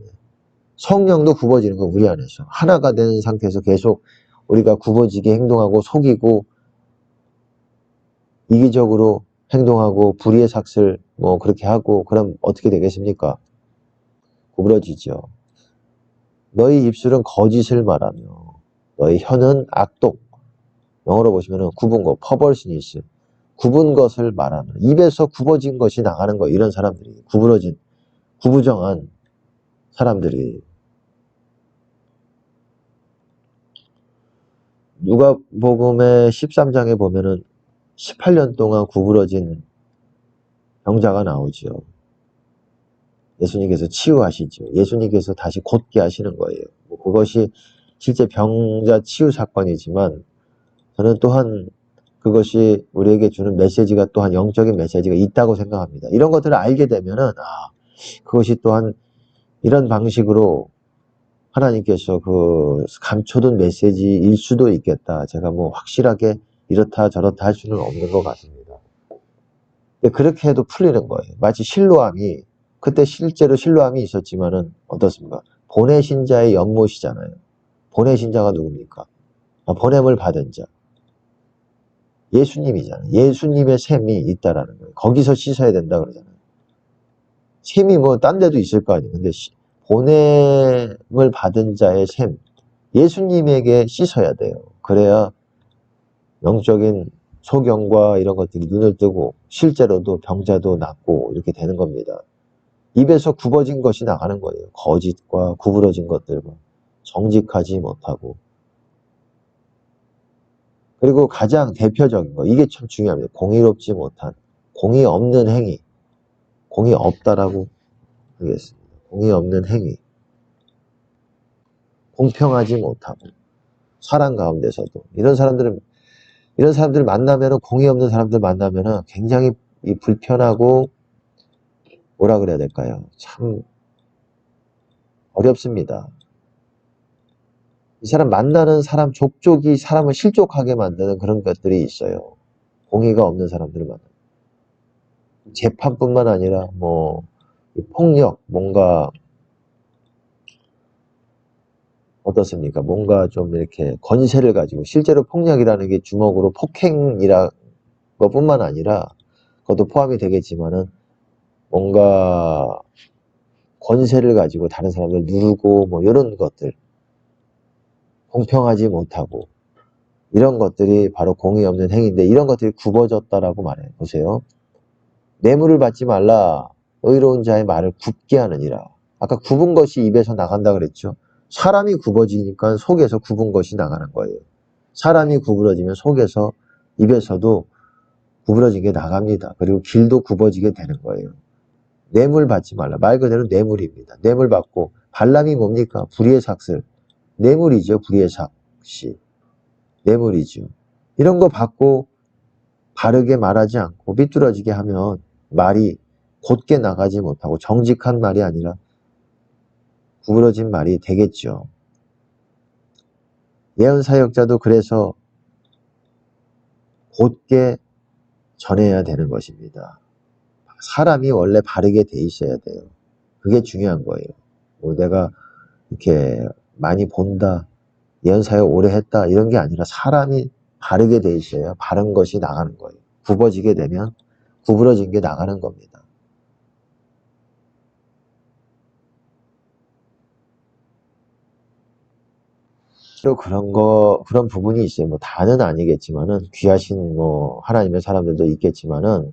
성령도 굽어지는 거 우리 안에서. 하나가 되는 상태에서 계속 우리가 굽어지게 행동하고 속이고 이기적으로 행동하고 불의의 삭슬 뭐 그렇게 하고 그럼 어떻게 되겠습니까? 구부러지죠. 너희 입술은 거짓을 말하며 너희 혀는 악독. 영어로 보시면은 굽은 거, 퍼버스니스. 굽은 것을 말하는 입에서 굽어진 것이 나가는 거 이런 사람들이 구부러진 구부정한 사람들이 누가복음의 13장에 보면은 18년 동안 구부러진 병자가 나오죠. 예수님께서 치유하시죠. 예수님께서 다시 곧게 하시는 거예요. 그것이 실제 병자 치유 사건이지만 저는 또한 그것이 우리에게 주는 메시지가 또한 영적인 메시지가 있다고 생각합니다. 이런 것들을 알게 되면은 그것이 또한 이런 방식으로 하나님께서 그 감춰둔 메시지일 수도 있겠다. 제가 뭐 확실하게 이렇다 저렇다 할 수는 없는 것 같습니다. 근데 그렇게 해도 풀리는 거예요. 마치 실로암이 그때 실제로 실로암이 있었지만은 어떻습니까? 보내신 자의 연못이잖아요. 보내신 자가 누굽니까? 보냄을 받은 자. 예수님이잖아요. 예수님의 셈이 있다라는 거예요. 거기서 씻어야 된다 그러잖아요. 셈이 뭐 딴 데도 있을 거 아니에요. 근데 보냄을 받은 자의 셈. 예수님에게 씻어야 돼요. 그래야 영적인 소경과 이런 것들이 눈을 뜨고 실제로도 병자도 낫고 이렇게 되는 겁니다. 입에서 굽어진 것이 나가는 거예요. 거짓과 구부러진 것들과 정직하지 못하고. 그리고 가장 대표적인 거, 이게 참 중요합니다. 공의롭지 못한, 공의 없는 행위. 공의 없다라고 하겠습니다. 공의 없는 행위. 공평하지 못하고. 사람 가운데서도. 이런 사람들 만나면은, 공의 없는 사람들 만나면은 굉장히 불편하고, 뭐라 그래야 될까요? 참 어렵습니다. 이 사람 만나는 사람 족족이 사람을 실족하게 만드는 그런 것들이 있어요. 공의가 없는 사람들을 만나는. 재판뿐만 아니라 뭐 폭력, 뭔가 어떻습니까? 뭔가 좀 이렇게 권세를 가지고 실제로 폭력이라는 게 주먹으로 폭행이라 것뿐만 아니라 그것도 포함이 되겠지만은 뭔가 권세를 가지고 다른 사람을 누르고 뭐 이런 것들 공평하지 못하고 이런 것들이 바로 공의 없는 행위인데 이런 것들이 굽어졌다라고 말해요. 보세요. 뇌물을 받지 말라. 의로운 자의 말을 굽게 하느니라. 아까 굽은 것이 입에서 나간다 그랬죠. 사람이 굽어지니까 속에서 굽은 것이 나가는 거예요. 사람이 구부러지면 속에서 입에서도 구부러진 게 나갑니다. 그리고 길도 굽어지게 되는 거예요. 뇌물 받지 말라. 말 그대로 뇌물입니다. 뇌물 받고 발람이 뭡니까? 불의의 삭슬. 뇌물이죠. 불의의 삭시. 뇌물이죠. 이런 거 받고 바르게 말하지 않고 삐뚤어지게 하면 말이 곧게 나가지 못하고 정직한 말이 아니라 구부러진 말이 되겠죠. 예언 사역자도 그래서 곧게 전해야 되는 것입니다. 사람이 원래 바르게 돼 있어야 돼요. 그게 중요한 거예요. 뭐 내가 이렇게 많이 본다, 예언 사역 오래 했다 이런 게 아니라 사람이 바르게 돼 있어야 바른 것이 나가는 거예요. 굽어지게 되면 구부러진 게 나가는 겁니다. 또 그런 부분이 있어요. 뭐 다는 아니겠지만은 귀하신 뭐 하나님의 사람들도 있겠지만은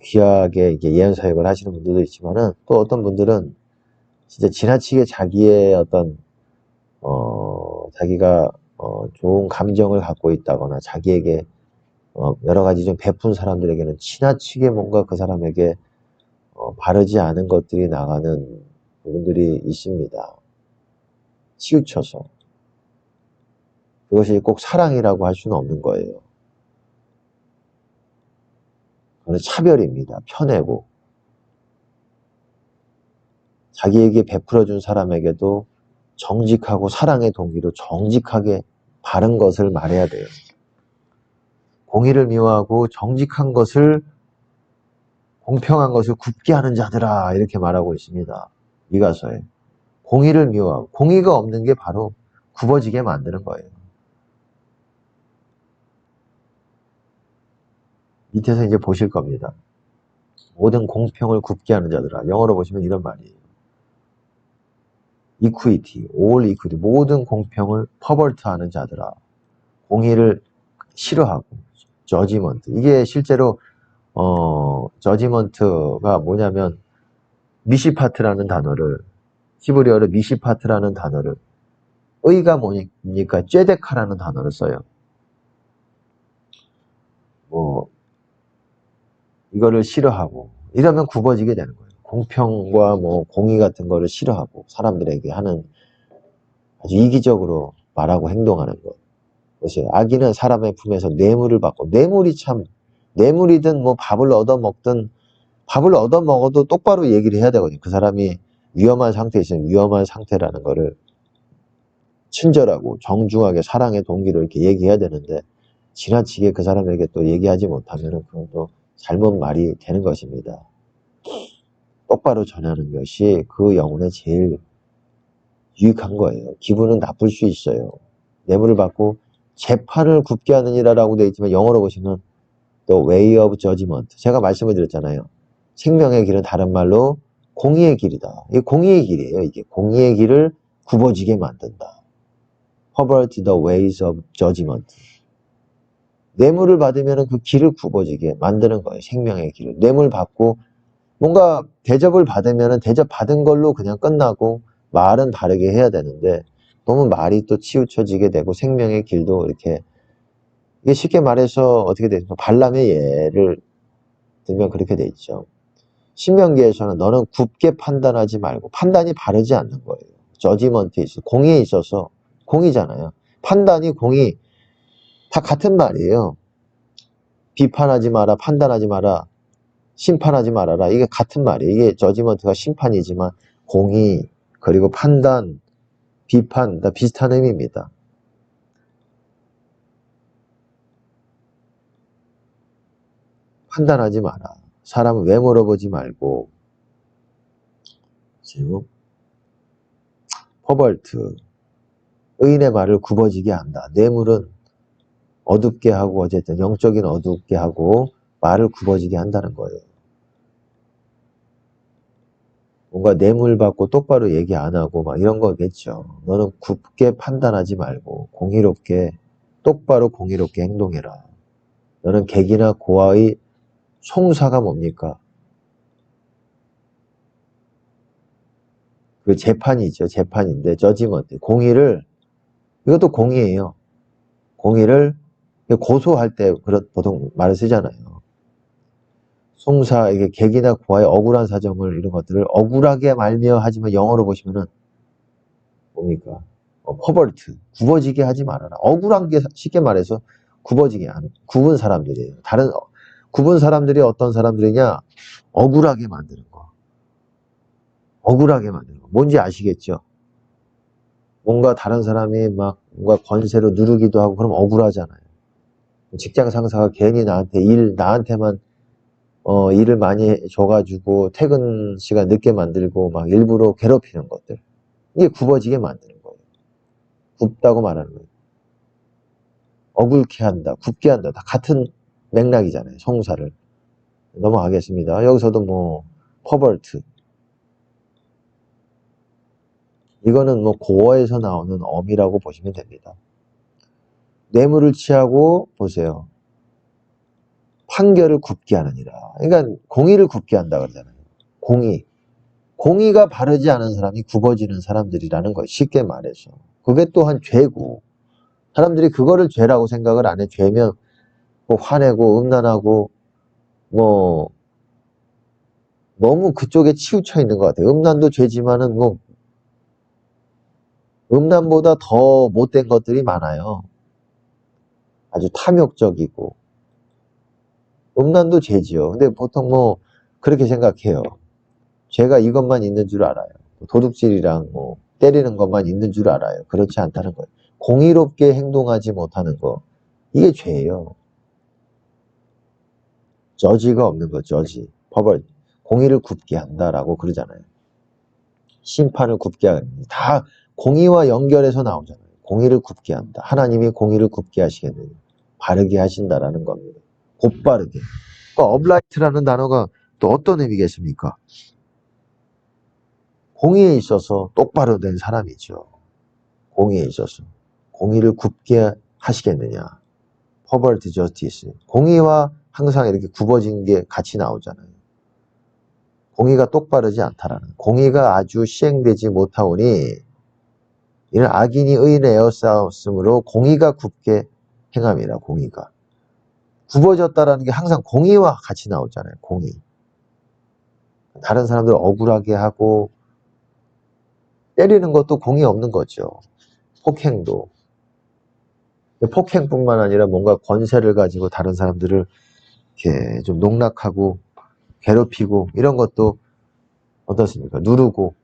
귀하게 이게 예언 사역을 하시는 분들도 있지만은 또 어떤 분들은 진짜 지나치게 자기의 어떤 자기가 좋은 감정을 갖고 있다거나 자기에게 여러 가지 좀 베푼 사람들에게는 지나치게 뭔가 그 사람에게 바르지 않은 것들이 나가는 부분들이 있습니다. 치우쳐서. 그것이 꼭 사랑이라고 할 수는 없는 거예요. 그건 차별입니다. 편애고. 자기에게 베풀어준 사람에게도 정직하고 사랑의 동기로 정직하게 바른 것을 말해야 돼요. 공의를 미워하고 정직한 것을 공평한 것을 굽게 하는 자들아 이렇게 말하고 있습니다. 미가서에. 공의를 미워하고 공의가 없는 게 바로 굽어지게 만드는 거예요. 밑에서 이제 보실 겁니다. 모든 공평을 굽게 하는 자들아. 영어로 보시면 이런 말이에요. equity, all equity, 모든 공평을 퍼벌트하는 자들아. 공의를 싫어하고 judgment. 이게 실제로 judgment가 뭐냐면 미시파트라는 단어를 히브리어로 미시파트라는 단어를 의가 뭡니까? 쬐데카라는 단어를 써요. 뭐 이거를 싫어하고 이러면 굽어지게 되는 거예요. 공평과 뭐 공의 같은 거를 싫어하고 사람들에게 하는 아주 이기적으로 말하고 행동하는 것. 보세요. 악인은 사람의 품에서 뇌물을 받고 뇌물이든 뭐 밥을 얻어먹든 밥을 얻어먹어도 똑바로 얘기를 해야 되거든요. 그 사람이 위험한 상태에 있으면 위험한 상태라는 거를 친절하고 정중하게 사랑의 동기로 이렇게 얘기해야 되는데 지나치게 그 사람에게 또 얘기하지 못하면 그건 또 잘못 말이 되는 것입니다. 똑바로 전하는 것이 그 영혼에 제일 유익한 거예요. 기분은 나쁠 수 있어요. 뇌물을 받고 재판을 굽게 하느니라라고 되어 있지만 영어로 보시면 The way of judgment. 제가 말씀을 드렸잖아요. 생명의 길은 다른 말로 공의의 길이다. 이게 공의의 길이에요. 이게 공의의 길을 굽어지게 만든다. Pervert the ways of judgment. 뇌물을 받으면 그 길을 굽어지게 만드는 거예요. 생명의 길을. 뇌물 받고 뭔가 대접을 받으면 대접받은 걸로 그냥 끝나고 말은 바르게 해야 되는데 너무 말이 또 치우쳐지게 되고 생명의 길도 이렇게 이게 쉽게 말해서 어떻게 되죠? 발람의 예를 들면 그렇게 돼 있죠. 신명기에서는 너는 굽게 판단하지 말고 판단이 바르지 않는 거예요. 저지먼트에 있어 공의에 있어서 공의잖아요. 판단이 공의 다 같은 말이에요. 비판하지 마라, 판단하지 마라, 심판하지 말아라. 이게 같은 말이에요. 이게 저지먼트가 심판이지만 공의 그리고 판단, 비판 다 비슷한 의미입니다. 판단하지 마라. 사람을 외모로 보지 말고 퍼벌트 의인의 말을 굽어지게 한다. 뇌물은 어둡게 하고 어쨌든 영적인 어둡게 하고 말을 굽어지게 한다는 거예요. 뭔가 뇌물 받고 똑바로 얘기 안 하고 막 이런 거겠죠. 너는 굽게 판단하지 말고 공의롭게 똑바로 공의롭게 행동해라. 너는 객이나 고아의 송사가 뭡니까? 그 재판이죠. 재판인데 저지먼트 공의를 이것도 공의예요. 공의를 고소할 때 보통 말을 쓰잖아요. 송사 이게 객이나 고아의 억울한 사정을 이런 것들을 억울하게 말며 하지만 영어로 보시면은 뭡니까? 퍼벌트 굽어지게 하지 말아라. 억울한 게 쉽게 말해서 굽어지게 하는 굽은 사람들이에요. 다른 굽은 사람들이 어떤 사람들이냐? 억울하게 만드는 거. 억울하게 만드는 거. 뭔지 아시겠죠? 뭔가 다른 사람이 막 뭔가 권세로 누르기도 하고 그럼 억울하잖아요. 직장 상사가 괜히 나한테만 일을 많이 줘가지고 퇴근 시간 늦게 만들고 막 일부러 괴롭히는 것들. 이게 굽어지게 만드는 거예요. 굽다고 말하는 거예요. 억울케 한다, 굽게 한다. 다 같은 맥락이잖아요. 송사를. 넘어가겠습니다. 여기서도 뭐 퍼벌트. 이거는 뭐 고어에서 나오는 어미라고 보시면 됩니다. 뇌물을 취하고 보세요. 판결을 굽게 하느니라. 그러니까 공의를 굽게 한다 그러잖아요. 공의. 공의가 바르지 않은 사람이 굽어지는 사람들이라는 거예요. 쉽게 말해서. 그게 또한 죄고 사람들이 그거를 죄라고 생각을 안 해. 죄면 뭐 화내고 음란하고 뭐 너무 그쪽에 치우쳐 있는 것 같아요. 음란도 죄지만은 뭐 음란보다 더 못된 것들이 많아요. 아주 탐욕적이고 음란도 죄지요. 근데 보통 뭐 그렇게 생각해요. 죄가 이것만 있는 줄 알아요. 도둑질이랑 뭐 때리는 것만 있는 줄 알아요. 그렇지 않다는 거예요. 공의롭게 행동하지 못하는 거 이게 죄예요. 저지가 없는 거 저지. 법을 공의를 굽게 한다라고 그러잖아요. 심판을 굽게 하는 다 공의와 연결해서 나오잖아요. 공의를 굽게 한다. 하나님이 공의를 굽게 하시겠느냐. 바르게 하신다라는 겁니다. 곧바르게. 그러니까 업라이트라는 단어가 또 어떤 의미겠습니까? 공의에 있어서 똑바로 된 사람이죠. 공의에 있어서. 공의를 굽게 하시겠느냐. 퍼벌트 저스티스. 공의와 항상 이렇게 굽어진 게 같이 나오잖아요. 공의가 똑바르지 않다라는. 공의가 아주 시행되지 못하오니 이는 악인이 의인을 에워싸움으로 공의가 굽게 행함이라. 공의가 굽어졌다라는 게 항상 공의와 같이 나오잖아요. 공의. 다른 사람들 억울하게 하고 때리는 것도 공의 없는 거죠. 폭행도. 폭행뿐만 아니라 뭔가 권세를 가지고 다른 사람들을 이렇게 좀 농락하고 괴롭히고 이런 것도 어떻습니까? 누르고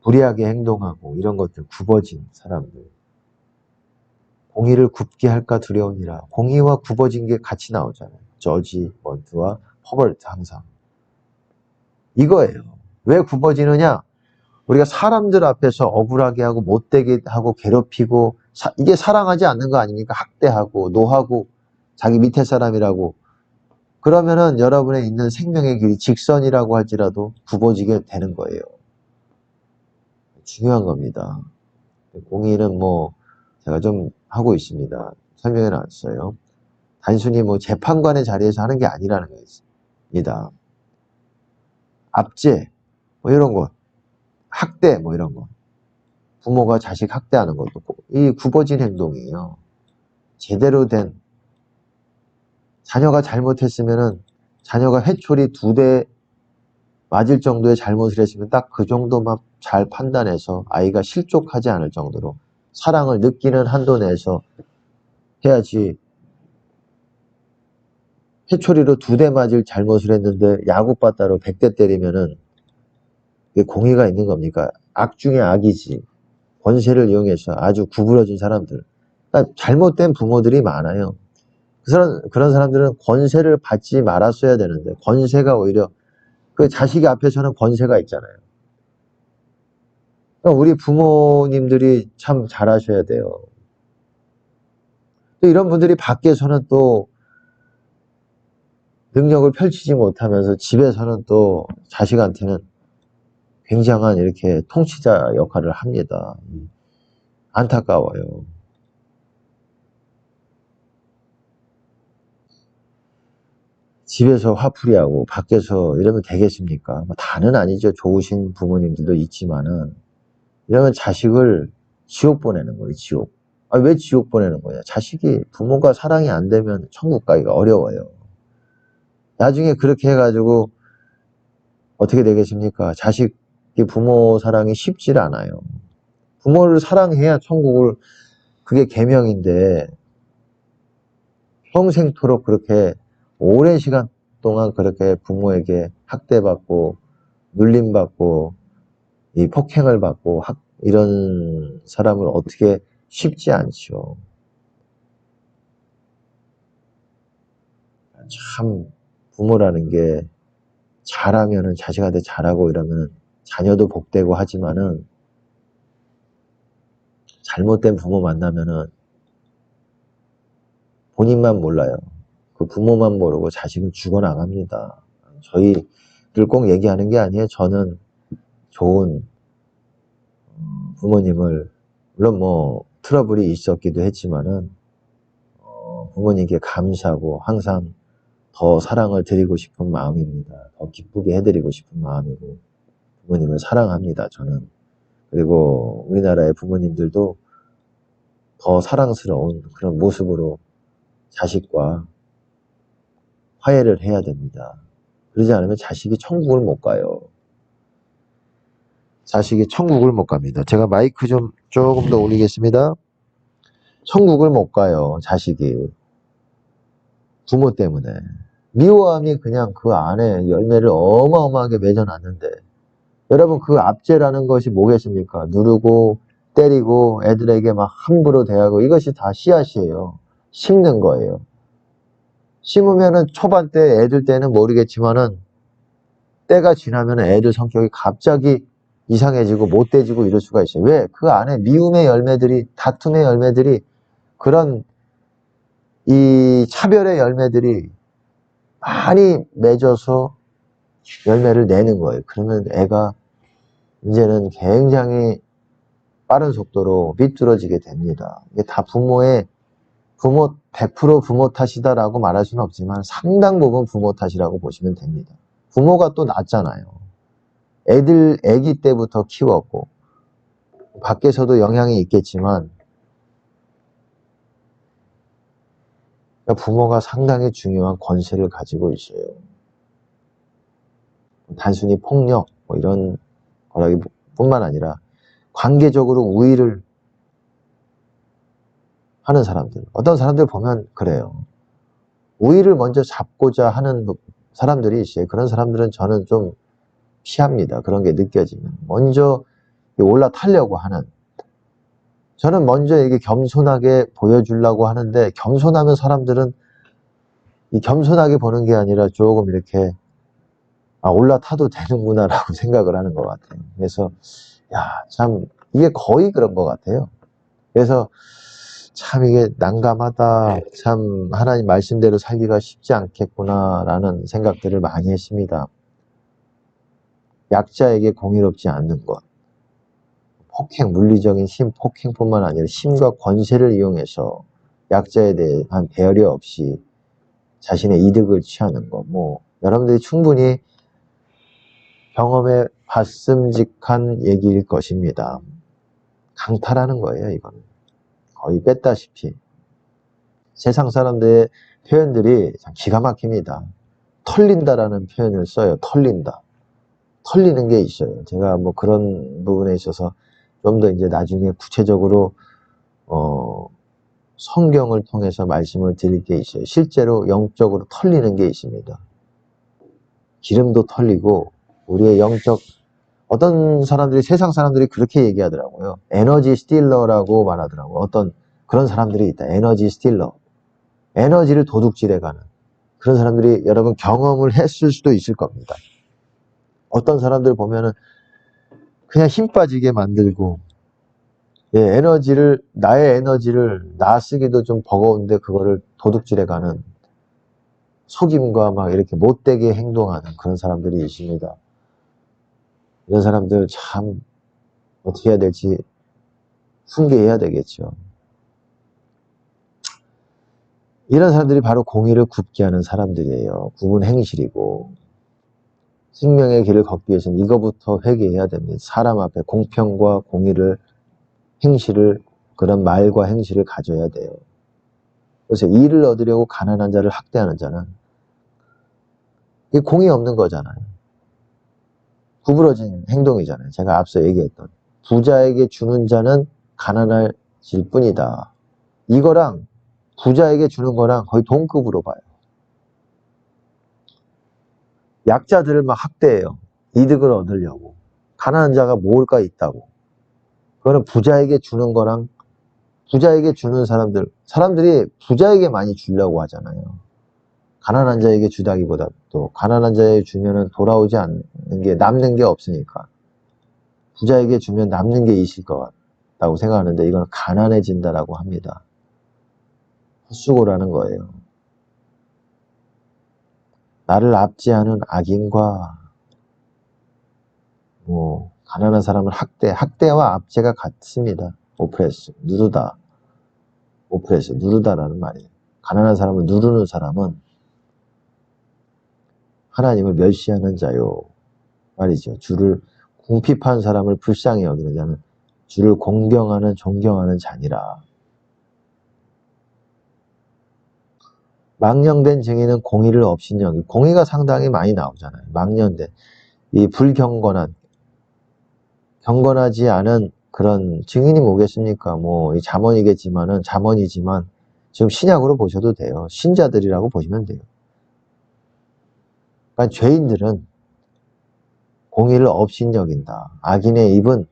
불의하게 행동하고 이런 것들, 굽어진 사람들. 공의를 굽게 할까 두려우니라. 공의와 굽어진 게 같이 나오잖아요. 저지먼트와 퍼벌트 항상. 이거예요. 왜 굽어지느냐? 우리가 사람들 앞에서 억울하게 하고 못되게 하고 괴롭히고 이게 사랑하지 않는 거 아닙니까? 학대하고 노하고 자기 밑에 사람이라고. 그러면은 여러분의 있는 생명의 길이 직선이라고 할지라도 굽어지게 되는 거예요. 중요한 겁니다. 공의는 뭐 제가 좀 하고 있습니다. 설명해 놨어요. 단순히 뭐 재판관의 자리에서 하는 게 아니라는 겁니다. 압제 뭐 이런 거, 학대 뭐 이런 거, 부모가 자식 학대하는 것도 이 굽어진 행동이에요. 제대로 된 자녀가 잘못했으면은 자녀가 회초리 2대 맞을 정도의 잘못을 했으면 딱 그 정도만 잘 판단해서 아이가 실족하지 않을 정도로 사랑을 느끼는 한도 내에서 해야지. 회초리로 2대 맞을 잘못을 했는데 야구바따로 100대 때리면은 이게 공의가 있는 겁니까? 악 중에 악이지. 권세를 이용해서 아주 구부러진 사람들. 그러니까 잘못된 부모들이 많아요. 그런 사람들은 권세를 받지 말았어야 되는데 권세가 오히려 그 자식이 앞에서는 권세가 있잖아요. 그러니까 우리 부모님들이 참 잘하셔야 돼요. 또 이런 분들이 밖에서는 또 능력을 펼치지 못하면서 집에서는 또 자식한테는 굉장한 이렇게 통치자 역할을 합니다. 안타까워요. 집에서 화풀이하고 밖에서 이러면 되겠습니까? 뭐 다는 아니죠. 좋으신 부모님들도 있지만은 이러면 자식을 지옥 보내는 거예요. 지옥. 아, 왜 지옥 보내는 거냐? 자식이 부모가 사랑이 안 되면 천국 가기가 어려워요. 나중에 그렇게 해가지고 어떻게 되겠습니까? 자식이 부모 사랑이 쉽질 않아요. 부모를 사랑해야 천국을, 그게 계명인데 평생토록 그렇게 오랜 시간 동안 그렇게 부모에게 학대받고 눌림받고 이 폭행을 받고 이런 사람을 어떻게 쉽지 않죠. 참 부모라는 게 잘하면은 자식한테 잘하고 이러면 자녀도 복되고 하지만은 잘못된 부모 만나면은 본인만 몰라요. 그 부모만 모르고 자식은 죽어나갑니다. 저희들 꼭 얘기하는 게 아니에요. 저는 좋은 부모님을, 물론 뭐 트러블이 있었기도 했지만은 부모님께 감사하고 항상 더 사랑을 드리고 싶은 마음입니다. 더 기쁘게 해드리고 싶은 마음이고 부모님을 사랑합니다. 저는. 그리고 우리나라의 부모님들도 더 사랑스러운 그런 모습으로 자식과 화해를 해야 됩니다. 그러지 않으면 자식이 천국을 못 가요. 자식이 천국을 못 갑니다. 제가 마이크 좀 조금 더 올리겠습니다. 천국을 못 가요. 자식이. 부모 때문에. 미워함이 그냥 그 안에 열매를 어마어마하게 맺어놨는데 여러분 그 압제라는 것이 뭐겠습니까? 누르고 때리고 애들에게 막 함부로 대하고 이것이 다 씨앗이에요. 심는 거예요. 심으면은 초반 때 애들 때는 모르겠지만은 때가 지나면 애들 성격이 갑자기 이상해지고 못돼지고 이럴 수가 있어요. 왜? 그 안에 미움의 열매들이, 다툼의 열매들이, 그런 이 차별의 열매들이 많이 맺어서 열매를 내는 거예요. 그러면 애가 이제는 굉장히 빠른 속도로 삐뚤어지게 됩니다. 이게 다 부모 100% 부모 탓이다라고 말할 수는 없지만 상당 부분 부모 탓이라고 보시면 됩니다. 부모가 또 낫잖아요. 아기 때부터 키웠고, 밖에서도 영향이 있겠지만, 부모가 상당히 중요한 권세를 가지고 있어요. 단순히 폭력, 뭐 이런 거라기 뿐만 아니라, 관계적으로 우위를 하는 사람들. 어떤 사람들 보면 그래요. 우위를 먼저 잡고자 하는 사람들이 있어요. 그런 사람들은 저는 좀 피합니다. 그런 게 느껴지면. 먼저 올라타려고 하는. 저는 먼저 이게 겸손하게 보여주려고 하는데, 겸손하면 사람들은 이 겸손하게 보는 게 아니라 조금 이렇게, 올라타도 되는구나라고 생각을 하는 것 같아요. 그래서, 참, 이게 거의 그런 것 같아요. 그래서, 참 이게 난감하다. 참, 하나님 말씀대로 살기가 쉽지 않겠구나라는 생각들을 많이 했습니다. 약자에게 공의롭지 않는 것. 폭행, 물리적인 힘, 폭행뿐만 아니라 힘과 권세를 이용해서 약자에 대한 배려 없이 자신의 이득을 취하는 것. 여러분들이 충분히 경험해 봤음직한 얘기일 것입니다. 강탈하는 거예요, 이거는. 거의 뺐다시피. 세상 사람들의 표현들이 참 기가 막힙니다. 털린다라는 표현을 써요. 털린다. 털리는 게 있어요. 제가 그런 부분에 있어서 좀 더 이제 나중에 구체적으로 성경을 통해서 말씀을 드릴 게 있어요. 실제로 영적으로 털리는 게 있습니다. 기름도 털리고 우리의 영적 어떤 사람들이 세상 사람들이 그렇게 얘기하더라고요. 에너지 스틸러라고 말하더라고요. 어떤 그런 사람들이 있다. 에너지 스틸러. 에너지를 도둑질해가는 그런 사람들이 여러분 경험을 했을 수도 있을 겁니다. 어떤 사람들 보면은 그냥 힘 빠지게 만들고 나의 에너지를 나 쓰기도 좀 버거운데 그거를 도둑질해가는 속임과 막 이렇게 못되게 행동하는 그런 사람들이 있습니다. 이런 사람들 참 어떻게 해야 될지 훈계해야 되겠죠. 이런 사람들이 바로 공의를 굽게 하는 사람들이에요. 굽은 행실이고 생명의 길을 걷기 위해서는 이거부터 회개해야 됩니다. 사람 앞에 공평과 공의를 행실을 그런 말과 행실을 가져야 돼요. 그래서 이를 얻으려고 가난한 자를 학대하는 자는 이게 공의 없는 거잖아요. 구부러진 행동이잖아요. 제가 앞서 얘기했던 부자에게 주는 자는 가난해질 뿐이다. 이거랑 부자에게 주는 거랑 거의 동급으로 봐요. 약자들을 막 학대해요. 이득을 얻으려고. 가난한 자가 모을까 있다고. 그거는 부자에게 주는 거랑 부자에게 주는 사람들이 부자에게 많이 주려고 하잖아요. 가난한 자에게 주다기보다 또 가난한 자에게 주면은 돌아오지 않는 게 남는 게 없으니까 부자에게 주면 남는 게 있을 것 같다고 생각하는데 이건 가난해진다라고 합니다. 헛수고라는 거예요. 나를 압제하는 악인과 가난한 사람을 학대와 압제가 같습니다. 오프레스, 누르다. 오프레스, 누르다라는 말이에요. 가난한 사람을 누르는 사람은 하나님을 멸시하는 자요. 말이죠. 주를 궁핍한 사람을 불쌍히 여기는 자는 주를 공경하는, 존경하는 자니라. 망령된 증인은 공의를 업신여기. 공의가 상당히 많이 나오잖아요. 망령된. 이 경건하지 않은 그런 증인이 뭐겠습니까? 이 잠언이지만 지금 신약으로 보셔도 돼요. 신자들이라고 보시면 돼요. 그러니까 죄인들은 공의를 업신여긴다. 악인의 입은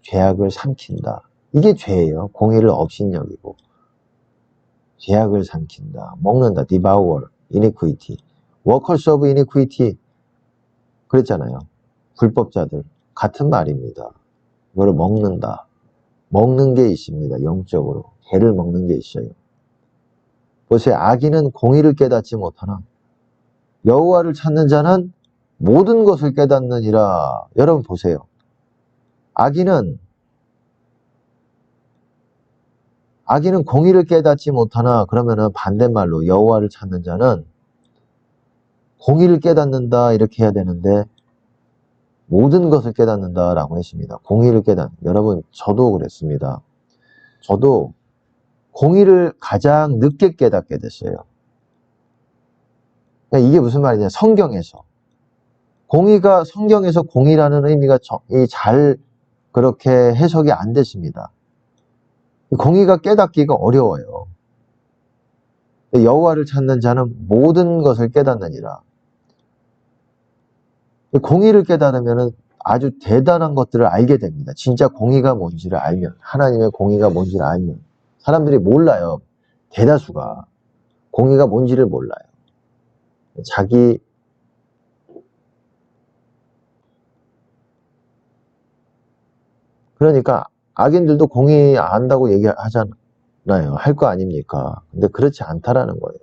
죄악을 삼킨다. 이게 죄예요. 공의를 업신여기고 죄악을 삼킨다. 먹는다. devour, iniquity. workers of iniquity 그랬잖아요. 불법자들 같은 말입니다. 이거를 먹는다. 먹는 게 있습니다. 영적으로 개를 먹는 게 있어요. 보세요. 악인은 공의를 깨닫지 못하나 여호와를 찾는 자는 모든 것을 깨닫느니라. 여러분 보세요. 악인은 공의를 깨닫지 못하나 그러면은 반대말로 여호와를 찾는 자는 공의를 깨닫는다 이렇게 해야 되는데 모든 것을 깨닫는다라고 했습니다. 공의를 여러분 저도 그랬습니다. 저도 공의를 가장 늦게 깨닫게 됐어요. 그러니까 이게 무슨 말이냐, 성경에서 공의가, 성경에서 공의라는 의미가 잘 그렇게 해석이 안 됐습니다. 공의가 깨닫기가 어려워요. 여호와를 찾는 자는 모든 것을 깨닫느니라. 공의를 깨달으면 아주 대단한 것들을 알게 됩니다. 진짜 공의가 뭔지를 알면, 하나님의 공의가 뭔지를 알면. 사람들이 몰라요. 대다수가 공의가 뭔지를 몰라요. 그러니까 악인들도 공의 안다고 얘기하잖아요. 할 거 아닙니까? 근데 그렇지 않다라는 거예요.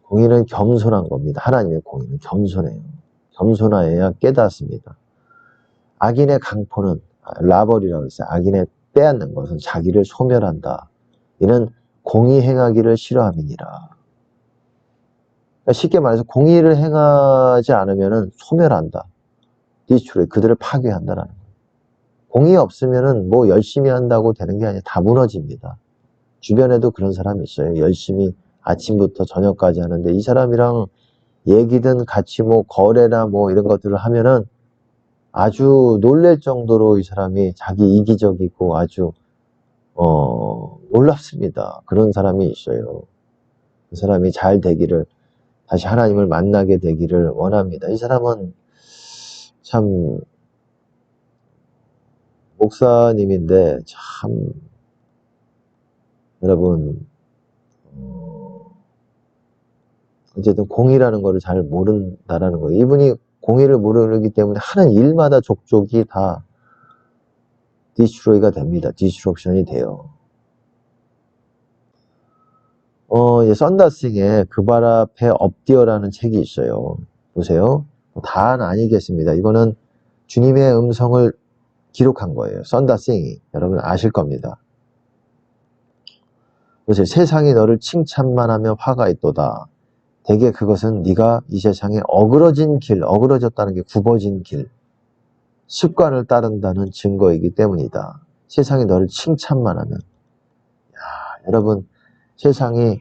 공의는 겸손한 겁니다. 하나님의 공의는 겸손해요. 겸손하여야 깨닫습니다. 악인의 강포는 라벌이라고 했어요. 악인의 빼앗는 것은 자기를 소멸한다. 이는 공의 행하기를 싫어함이니라. 그러니까 쉽게 말해서 공의를 행하지 않으면 소멸한다. 디스트로이, 그들을 파괴한다라는 거예요. 공의 없으면 뭐 열심히 한다고 되는 게 아니라 다 무너집니다. 주변에도 그런 사람이 있어요. 열심히 아침부터 저녁까지 하는데 이 사람이랑 얘기든 같이 뭐 거래나 뭐 이런 것들을 하면은 아주 놀랄 정도로 이 사람이 자기 이기적이고 아주 놀랍습니다. 그런 사람이 있어요. 그 사람이 잘 되기를, 다시 하나님을 만나게 되기를 원합니다. 이 사람은 참 목사님인데 참 여러분 어쨌든 공의라는 거를 잘 모른다라는 거예요. 이분이 공의를 모르기 때문에 하는 일마다 족족이 다 디스트로이가 됩니다. 디스트럭션이 돼요. 썬더싱의 그 발 앞에 엎드려라는 책이 있어요. 보세요. 다는 아니겠습니다. 이거는 주님의 음성을 기록한 거예요. 썬더싱이. 여러분 아실 겁니다. 보세요. 세상이 너를 칭찬만 하면 화가 있도다. 대개 그것은 네가 이 세상에 어그러진 길, 어그러졌다는 게 굽어진 길, 습관을 따른다는 증거이기 때문이다. 세상이 너를 칭찬만 하면. 여러분, 세상이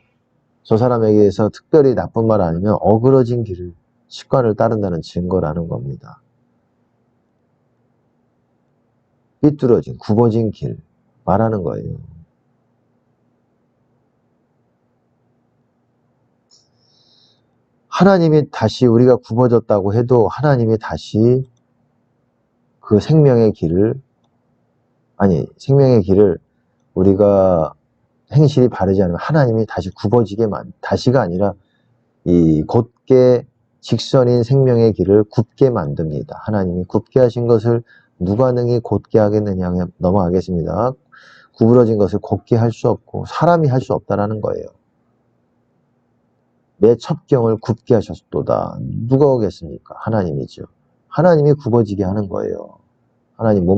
저 사람에게 대해서 특별히 나쁜 말 아니면 어그러진 길을, 습관을 따른다는 증거라는 겁니다. 삐뚤어진, 굽어진 길 말하는 거예요. 하나님이 다시, 우리가 굽어졌다고 해도 하나님이 다시 그 생명의 길을 우리가 행실이 바르지 않으면 하나님이 다시 다시가 아니라 이 곧게 직선인 생명의 길을 굽게 만듭니다. 하나님이 굽게 하신 것을 누가 능히 곧게 하겠느냐, 넘어가겠습니다. 구부러진 것을 곧게 할 수 없고 사람이 할 수 없다라는 거예요. 내 첩경을 굽게 하셨도다. 누가 오겠습니까? 하나님이죠. 하나님이 굽어지게 하는 거예요. 하나님 못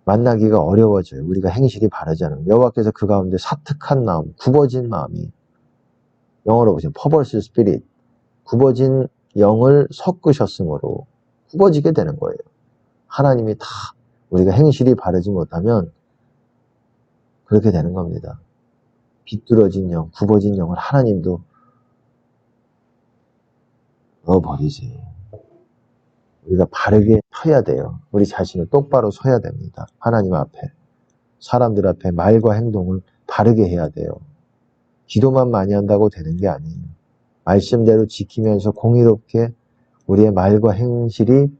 만나기가 어려워져요. 우리가 행실이 바르지 않으면. 여호와께서 그 가운데 사특한 마음, 굽어진 마음이, 영어로 보시면 퍼버스 스피릿, 굽어진 영을 섞으셨으므로 굽어지게 되는 거예요. 하나님이 다 우리가 행실이 바르지 못하면 그렇게 되는 겁니다. 비뚤어진 영, 굽어진 영을 하나님도 넣어버리세요. 우리가 바르게 서야 돼요. 우리 자신을 똑바로 서야 됩니다. 하나님 앞에, 사람들 앞에 말과 행동을 바르게 해야 돼요. 기도만 많이 한다고 되는 게 아니에요. 말씀대로 지키면서 공의롭게 우리의 말과 행실이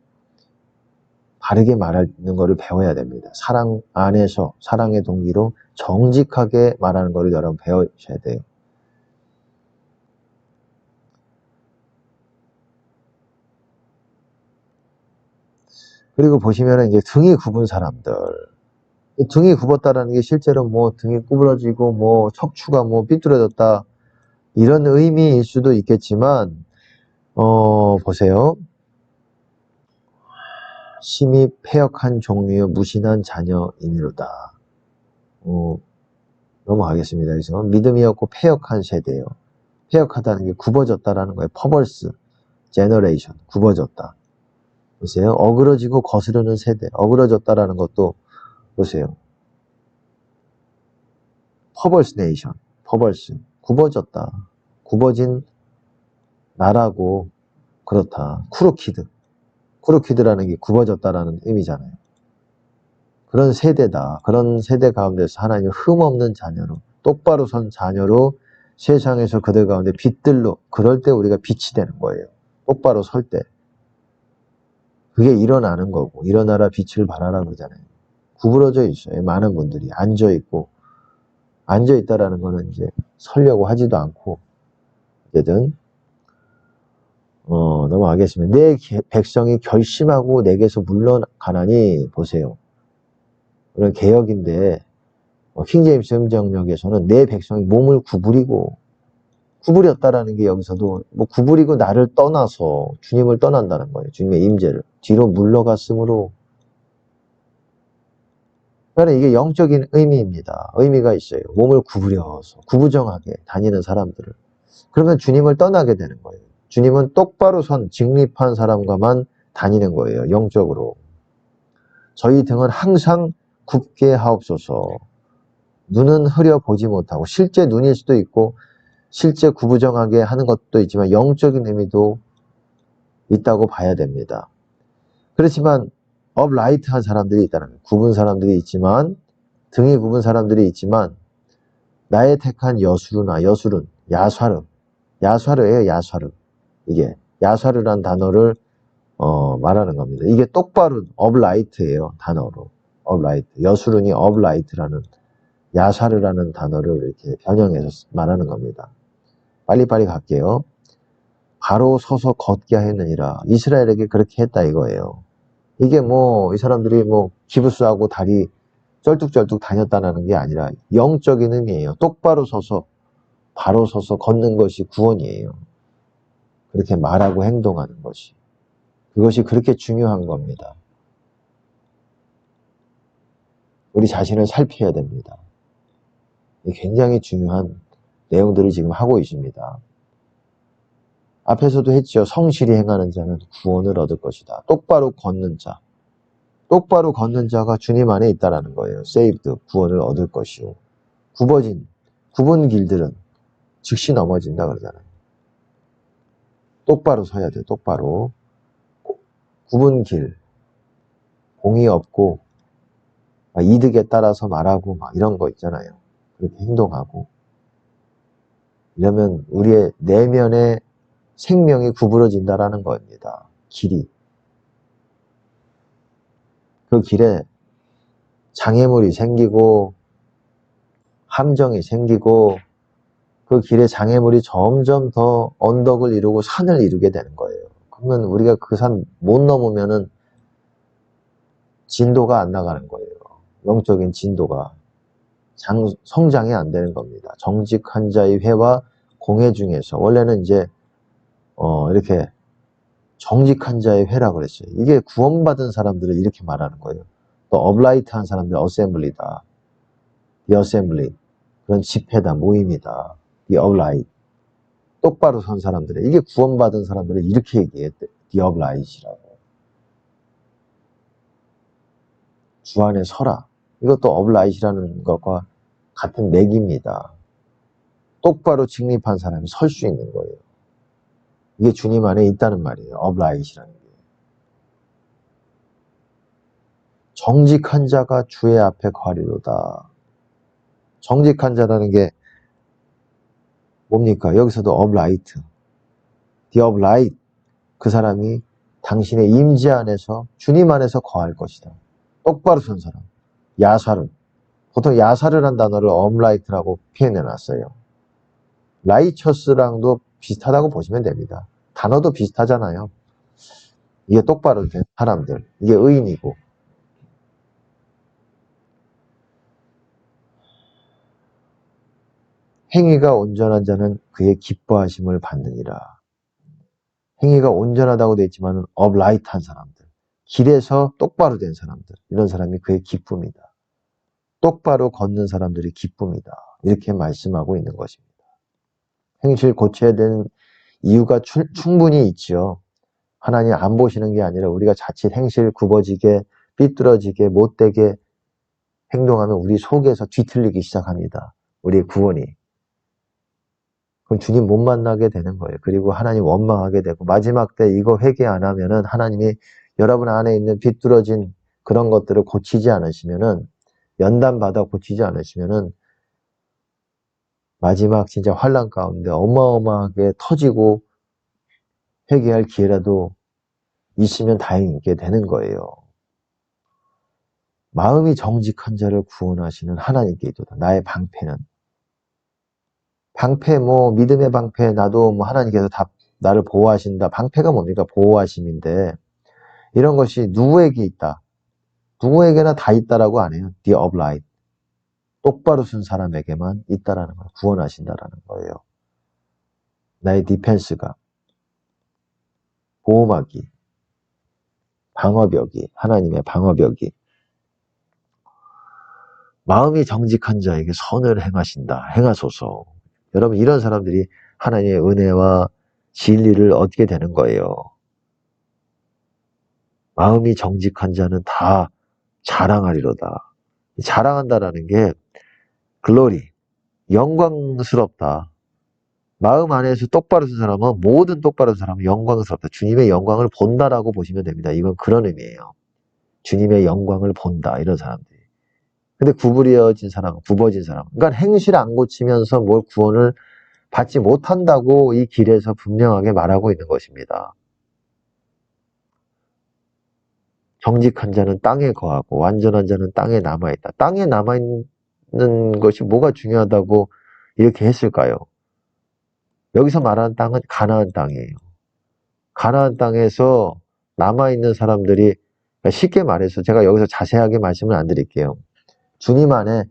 바르게 말하는 것을 배워야 됩니다. 사랑 안에서 사랑의 동기로 정직하게 말하는 것을 여러분 배우셔야 돼요. 그리고 보시면은 이제 등이 굽은 사람들, 등이 굽었다라는 게 실제로 뭐 등이 구부러지고 뭐 척추가 뭐 삐뚤어졌다 이런 의미일 수도 있겠지만, 보세요. 심히 패역한 종류의 무신한 자녀이니로다. 넘어가겠습니다. 그래서 믿음이 없고 패역한 세대예요. 패역하다는 게 굽어졌다라는 거예요. 퍼벌스 제너레이션, 굽어졌다. 보세요. 어그러지고 거스르는 세대, 어그러졌다라는 것도 보세요. 퍼벌스 네이션, 퍼벌스, 굽어졌다. 굽어진 나라고 그렇다. 쿠르키드, 쿠르키드라는 게 굽어졌다라는 의미잖아요. 그런 세대다. 그런 세대 가운데서 하나님의 흠없는 자녀로, 똑바로 선 자녀로 세상에서 그들 가운데 빛들로, 그럴 때 우리가 빛이 되는 거예요. 똑바로 설 때. 그게 일어나는 거고, 일어나라 빛을 발하라 그러잖아요. 구부러져 있어요. 많은 분들이 앉아있고, 앉아있다라는 거는 이제 서려고 하지도 않고, 어쨌든, 넘어가겠습니다. 내 백성이 결심하고 내게서 물러가나니, 보세요. 그런 개혁인데, 킹제임스 성경역에서는 내 백성이 몸을 구부렸다라는 게 여기서도 뭐 구부리고 나를 떠나서 주님을 떠난다는 거예요. 주님의 임재를. 뒤로 물러갔으므로. 그러니까 이게 영적인 의미입니다. 의미가 있어요. 몸을 구부려서 구부정하게 다니는 사람들을. 그러면 주님을 떠나게 되는 거예요. 주님은 똑바로 선 직립한 사람과만 다니는 거예요. 영적으로. 저희 등은 항상 굽게 하옵소서. 눈은 흐려보지 못하고 실제 눈일 수도 있고 실제 구부정하게 하는 것도 있지만 영적인 의미도 있다고 봐야 됩니다. 그렇지만 업라이트한 사람들이 있다는 거예요. 굽은 사람들이 있지만 등이 굽은 사람들이 있지만 나의 택한 여술은 야사르예요. 야사르. 이게 야사르란 단어를 말하는 겁니다. 이게 똑바로 업라이트예요. 단어로. 업라이트. 여술은이 업라이트라는 야사르라는 단어를 이렇게 변형해서 말하는 겁니다. 빨리빨리 갈게요. 바로 서서 걷게 하였느니라. 이스라엘에게 그렇게 했다 이거예요. 이게 뭐 이 사람들이 뭐 기부스하고 다리 쩔뚝쩔뚝 다녔다는 게 아니라 영적인 의미예요. 똑바로 서서 바로 서서 걷는 것이 구원이에요. 그렇게 말하고 행동하는 것이. 그것이 그렇게 중요한 겁니다. 우리 자신을 살펴야 됩니다. 굉장히 중요한 내용들을 지금 하고 있습니다. 앞에서도 했죠. 성실히 행하는 자는 구원을 얻을 것이다. 똑바로 걷는 자. 똑바로 걷는 자가 주님 안에 있다는 거예요. saved, 구원을 얻을 것이요. 굽은 길들은 즉시 넘어진다 그러잖아요. 똑바로 서야 돼요. 똑바로. 굽은 길, 공이 없고 이득에 따라서 말하고 막 이런 거 있잖아요. 그렇게 행동하고 이러면 우리의 내면의 생명이 구부러진다라는 겁니다. 길이. 그 길에 장애물이 생기고 함정이 생기고 그 길에 장애물이 점점 더 언덕을 이루고 산을 이루게 되는 거예요. 그러면 우리가 그 산 못 넘으면은 진도가 안 나가는 거예요. 영적인 진도가. 성장이 안 되는 겁니다. 정직한 자의 회와 공회 중에서 원래는 이제 이렇게 정직한 자의 회라고 그랬어요. 이게 구원받은 사람들을 이렇게 말하는 거예요. 또 업라이트한 사람들 어셈블리다. 이 어셈블리 그런 집회다 모임이다. 이 업라이트 똑바로 선 사람들의 이게 구원받은 사람들을 이렇게 얘기했대. 이 업라이트라고. 주 안에 서라. 이것도 업라이트라는 것과 같은 맥입니다. 똑바로 직립한 사람이 설 수 있는 거예요. 이게 주님 안에 있다는 말이에요. 업라이트라는 게. 정직한 자가 주의 앞에 거하리로다. 정직한 자라는 게 뭡니까? 여기서도 업라이트. The upright. 그 사람이 당신의 임재 안에서 주님 안에서 거할 것이다. 똑바로 선 사람. 야사르. 보통 야사르란 단어를 업라이트라고 표현해 놨어요. 라이처스랑도 비슷하다고 보시면 됩니다. 단어도 비슷하잖아요. 이게 똑바로 된 사람들. 이게 의인이고. 행위가 온전한 자는 그의 기뻐하심을 받느니라. 행위가 온전하다고 되어 있지만 업라이트한 사람들. 길에서 똑바로 된 사람들. 이런 사람이 그의 기쁨이다. 똑바로 걷는 사람들이 기쁨이다. 이렇게 말씀하고 있는 것입니다. 행실 고쳐야 되는 이유가 충분히 있죠. 하나님 안 보시는 게 아니라 우리가 자칫 행실 굽어지게 삐뚤어지게 못되게 행동하면 우리 속에서 뒤틀리기 시작합니다. 우리의 구원이. 그럼 주님 못 만나게 되는 거예요. 그리고 하나님 원망하게 되고 마지막 때 이거 회개 안 하면은 하나님이 여러분 안에 있는 비뚤어진 그런 것들을 고치지 않으시면은 연단 받아 고치지 않으시면은 마지막 진짜 환난 가운데 어마어마하게 터지고 회개할 기회라도 있으면 다행이게 되는 거예요. 마음이 정직한 자를 구원하시는 하나님께 있도다. 나의 방패는. 방패, 믿음의 방패, 나도 하나님께서 다 나를 보호하신다. 방패가 뭡니까? 보호하심인데, 이런 것이 누구에게 있다? 누구에게나 다 있다라고 안 해요. The upright. 똑바로 쓴 사람에게만 있다라는 거예요. 구원하신다라는 거예요. 나의 디펜스가, 보호막이, 방어벽이, 하나님의 방어벽이, 마음이 정직한 자에게 선을 행하소서. 여러분, 이런 사람들이 하나님의 은혜와 진리를 얻게 되는 거예요. 마음이 정직한 자는 다 자랑하리로다. 자랑한다라는 게 글로리, 영광스럽다. 마음 안에서 똑바로 쓴 사람은 모든 똑바로 쓴 사람은 영광스럽다. 주님의 영광을 본다라고 보시면 됩니다. 이건 그런 의미예요. 주님의 영광을 본다. 이런 사람들이. 근데 굽어진 사람. 그러니까 행실 안 고치면서 뭘 구원을 받지 못한다고 이 길에서 분명하게 말하고 있는 것입니다. 정직한 자는 땅에 거하고 완전한 자는 땅에 남아있다. 땅에 남아있는 것이 뭐가 중요하다고 이렇게 했을까요? 여기서 말하는 땅은 가나안 땅이에요. 가나안 땅에서 남아있는 사람들이 쉽게 말해서 제가 여기서 자세하게 말씀을 안 드릴게요. 주님 안에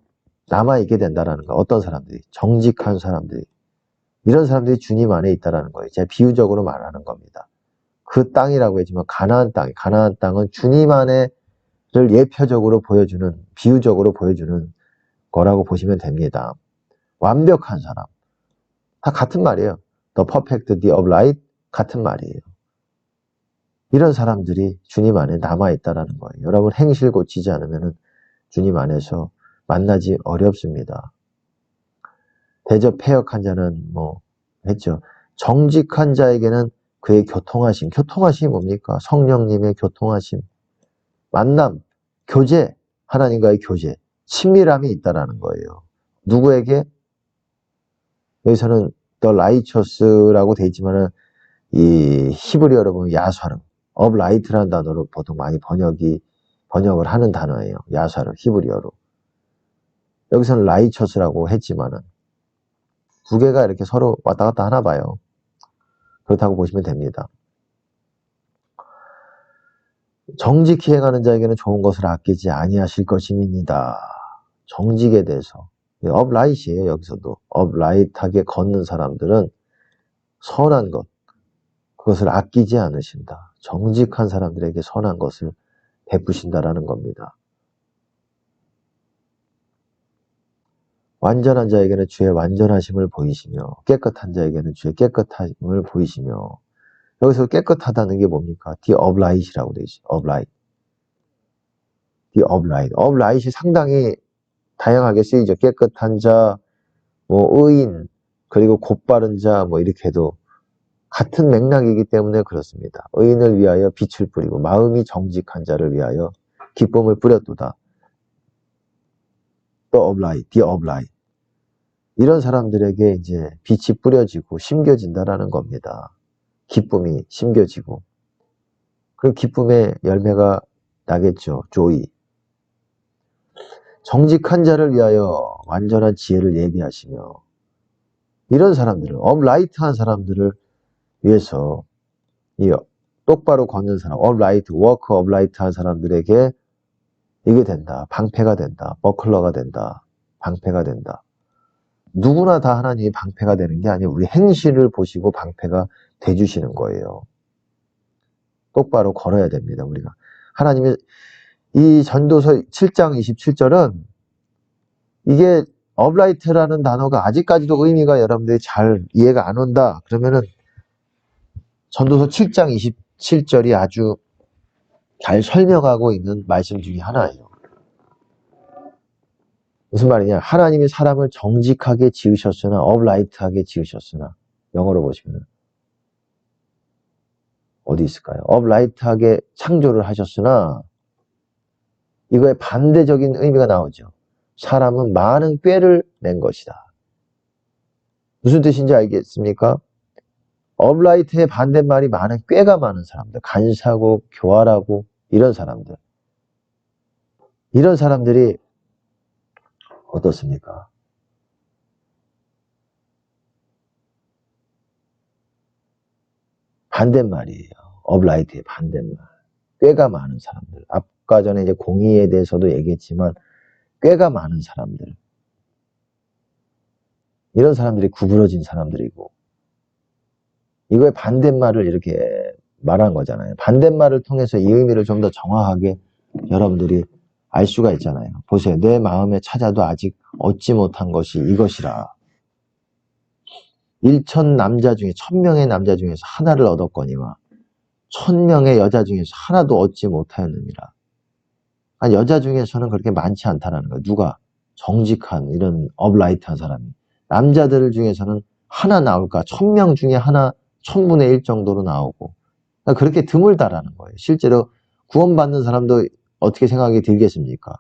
남아있게 된다는 거. 어떤 사람들이? 정직한 사람들이. 이런 사람들이 주님 안에 있다는 거예요. 제가 비유적으로 말하는 겁니다. 그 땅이라고 했지만 가나안 땅은 주님 안에를 예표적으로 보여주는, 비유적으로 보여주는 거라고 보시면 됩니다. 완벽한 사람. 다 같은 말이에요. The perfect, the upright 같은 말이에요. 이런 사람들이 주님 안에 남아있다라는 거예요. 여러분 행실 고치지 않으면 주님 안에서 만나지 어렵습니다. 대접 패역한 자는 했죠. 정직한 자에게는 그의 교통하심이 뭡니까? 성령님의 교통하심, 만남, 교제, 하나님과의 교제, 친밀함이 있다라는 거예요. 누구에게? 여기서는 The righteous라고 돼 있지만은 이 히브리어로 보면 야사르, of light라는 단어로 보통 많이 번역을 하는 단어예요. 야사르, 히브리어로. 여기서는 righteous라고 했지만은 두 개가 이렇게 서로 왔다 갔다 하나 봐요. 그렇다고 보시면 됩니다. 정직히 행하는 자에게는 좋은 것을 아끼지 아니하실 것임이니이다. 정직에 대해서. 업라이트예요. 여기서도. 업라이트하게 걷는 사람들은 선한 것, 그것을 아끼지 않으신다. 정직한 사람들에게 선한 것을 베푸신다라는 겁니다. 완전한 자에게는 주의 완전하심을 보이시며 깨끗한 자에게는 주의 깨끗함을 보이시며 여기서 깨끗하다는 게 뭡니까? The upright이라고 되어 있어요. upright. The upright. uplight이 상당히 다양하게 쓰이죠. 깨끗한 자, 의인, 그리고 곧바른 자, 이렇게 해도 같은 맥락이기 때문에 그렇습니다. 의인을 위하여 빛을 뿌리고 마음이 정직한 자를 위하여 기쁨을 뿌렸도다. The upright. 이런 사람들에게 이제 빛이 뿌려지고 심겨진다라는 겁니다. 기쁨이 심겨지고. 그 기쁨의 열매가 나겠죠. joy. 정직한 자를 위하여 완전한 지혜를 예비하시며 이런 사람들을, upright한 사람들을 위해서 이 똑바로 걷는 사람, upright, walk upright한 사람들에게 이게 된다. 방패가 된다. 버클러가 된다. 방패가 된다. 누구나 다 하나님이 방패가 되는 게 아니고 우리 행실을 보시고 방패가 돼주시는 거예요. 똑바로 걸어야 됩니다. 우리가. 하나님이 이 전도서 7장 27절은 이게 업라이트라는 단어가 아직까지도 의미가 여러분들이 잘 이해가 안 온다. 그러면은 전도서 7장 27절이 아주 잘 설명하고 있는 말씀 중에 하나예요. 무슨 말이냐? 하나님이 사람을 정직하게 지으셨으나 업라이트하게 지으셨으나 영어로 보시면 어디 있을까요? 업라이트하게 창조를 하셨으나 이거에 반대적인 의미가 나오죠. 사람은 많은 꾀를 낸 것이다. 무슨 뜻인지 알겠습니까? 업라이트의 반대말이 많은 꾀가 많은 사람들, 간사하고 교활하고 이런 사람들. 이런 사람들이 어떻습니까? 반대말이에요. 업라이트의 반대말. 꾀가 많은 사람들. 아까 전에 이제 공의에 대해서도 얘기했지만 꾀가 많은 사람들. 이런 사람들이 구부러진 사람들이고 이거의 반대말을 이렇게 말한 거잖아요. 반대말을 통해서 이 의미를 좀 더 정확하게 여러분들이 알 수가 있잖아요. 보세요. 내 마음에 찾아도 아직 얻지 못한 것이 이것이라. 1000남자 중에 1000명의 남자 중에서 하나를 얻었거니와 1000명의 여자 중에서 하나도 얻지 못하였느니라. 아니, 여자 중에서는 그렇게 많지 않다라는 거예요. 누가? 정직한 이런 업라이트한 사람이. 남자들 중에서는 하나 나올까? 1000명 중에 하나 1000분의 1 정도로 나오고. 그러니까 그렇게 드물다라는 거예요. 실제로 구원받는 사람도 어떻게 생각이 들겠습니까?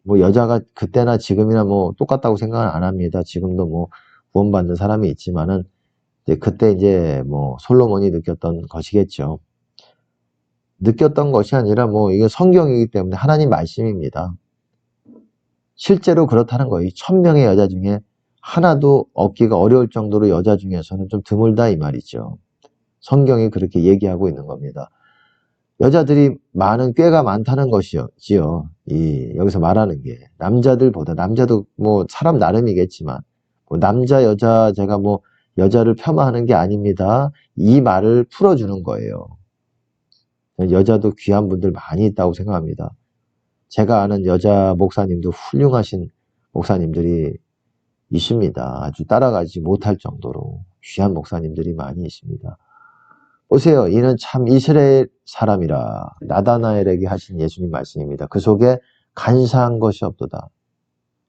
뭐 여자가 그때나 지금이나 뭐 똑같다고 생각은 안 합니다. 지금도 뭐 구원받는 사람이 있지만은 이제 그때 이제 뭐 솔로몬이 느꼈던 것이겠죠. 느꼈던 것이 아니라 뭐 이게 성경이기 때문에 하나님 말씀입니다. 실제로 그렇다는 거예요. 1000명의 여자 중에 하나도 얻기가 어려울 정도로 여자 중에서는 좀 드물다 이 말이죠. 성경이 그렇게 얘기하고 있는 겁니다. 여자들이 많은 꾀가 많다는 것이지요. 여기서 말하는 게 남자들보다 남자도 뭐 사람 나름이겠지만 뭐 남자 여자 제가 뭐 여자를 폄하하는 게 아닙니다. 이 말을 풀어주는 거예요. 여자도 귀한 분들 많이 있다고 생각합니다. 제가 아는 여자 목사님도 훌륭하신 목사님들이 있습니다. 아주 따라가지 못할 정도로 귀한 목사님들이 많이 있습니다. 보세요. 이는 참 이스라엘 사람이라. 나다나엘에게 하신 예수님 말씀입니다. 그 속에 간사한 것이 없도다.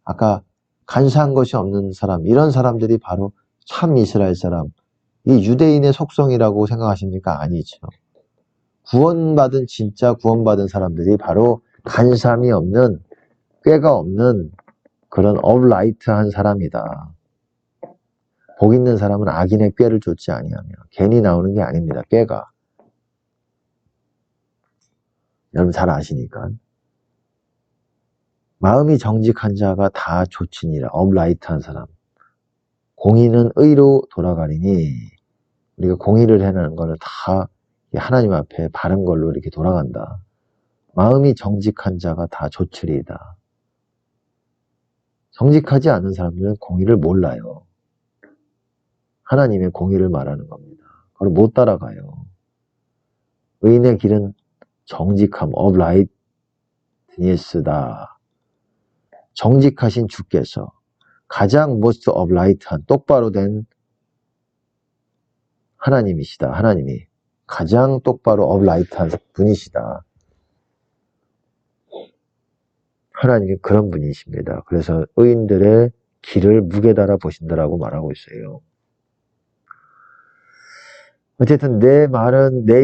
아까 간사한 것이 없는 사람, 이런 사람들이 바로 참 이스라엘 사람. 이 유대인의 속성이라고 생각하십니까? 아니죠. 구원받은 진짜 구원받은 사람들이 바로 간사함이 없는, 꾀가 없는 그런 업라이트한 사람이다. 복 있는 사람은 악인의 꾀를 좇지 아니하며. 괜히 나오는 게 아닙니다. 꾀가. 여러분 잘 아시니까. 마음이 정직한 자가 다 좋지니라. 업라이트한 사람. 공의는 의로 돌아가리니. 우리가 공의를 해내는 거는 다 하나님 앞에 바른 걸로 이렇게 돌아간다. 마음이 정직한 자가 다 좋으리이다. 정직하지 않은 사람들은 공의를 몰라요. 하나님의 공의를 말하는 겁니다. 그걸 못 따라가요. 의인의 길은 정직함, uprightness다. 정직하신 주께서 가장 most upright한, 똑바로 된 하나님이시다. 하나님이 가장 똑바로 upright한 분이시다. 하나님이 그런 분이십니다. 그래서 의인들의 길을 무게 달아 보신다라고 말하고 있어요. 어쨌든 내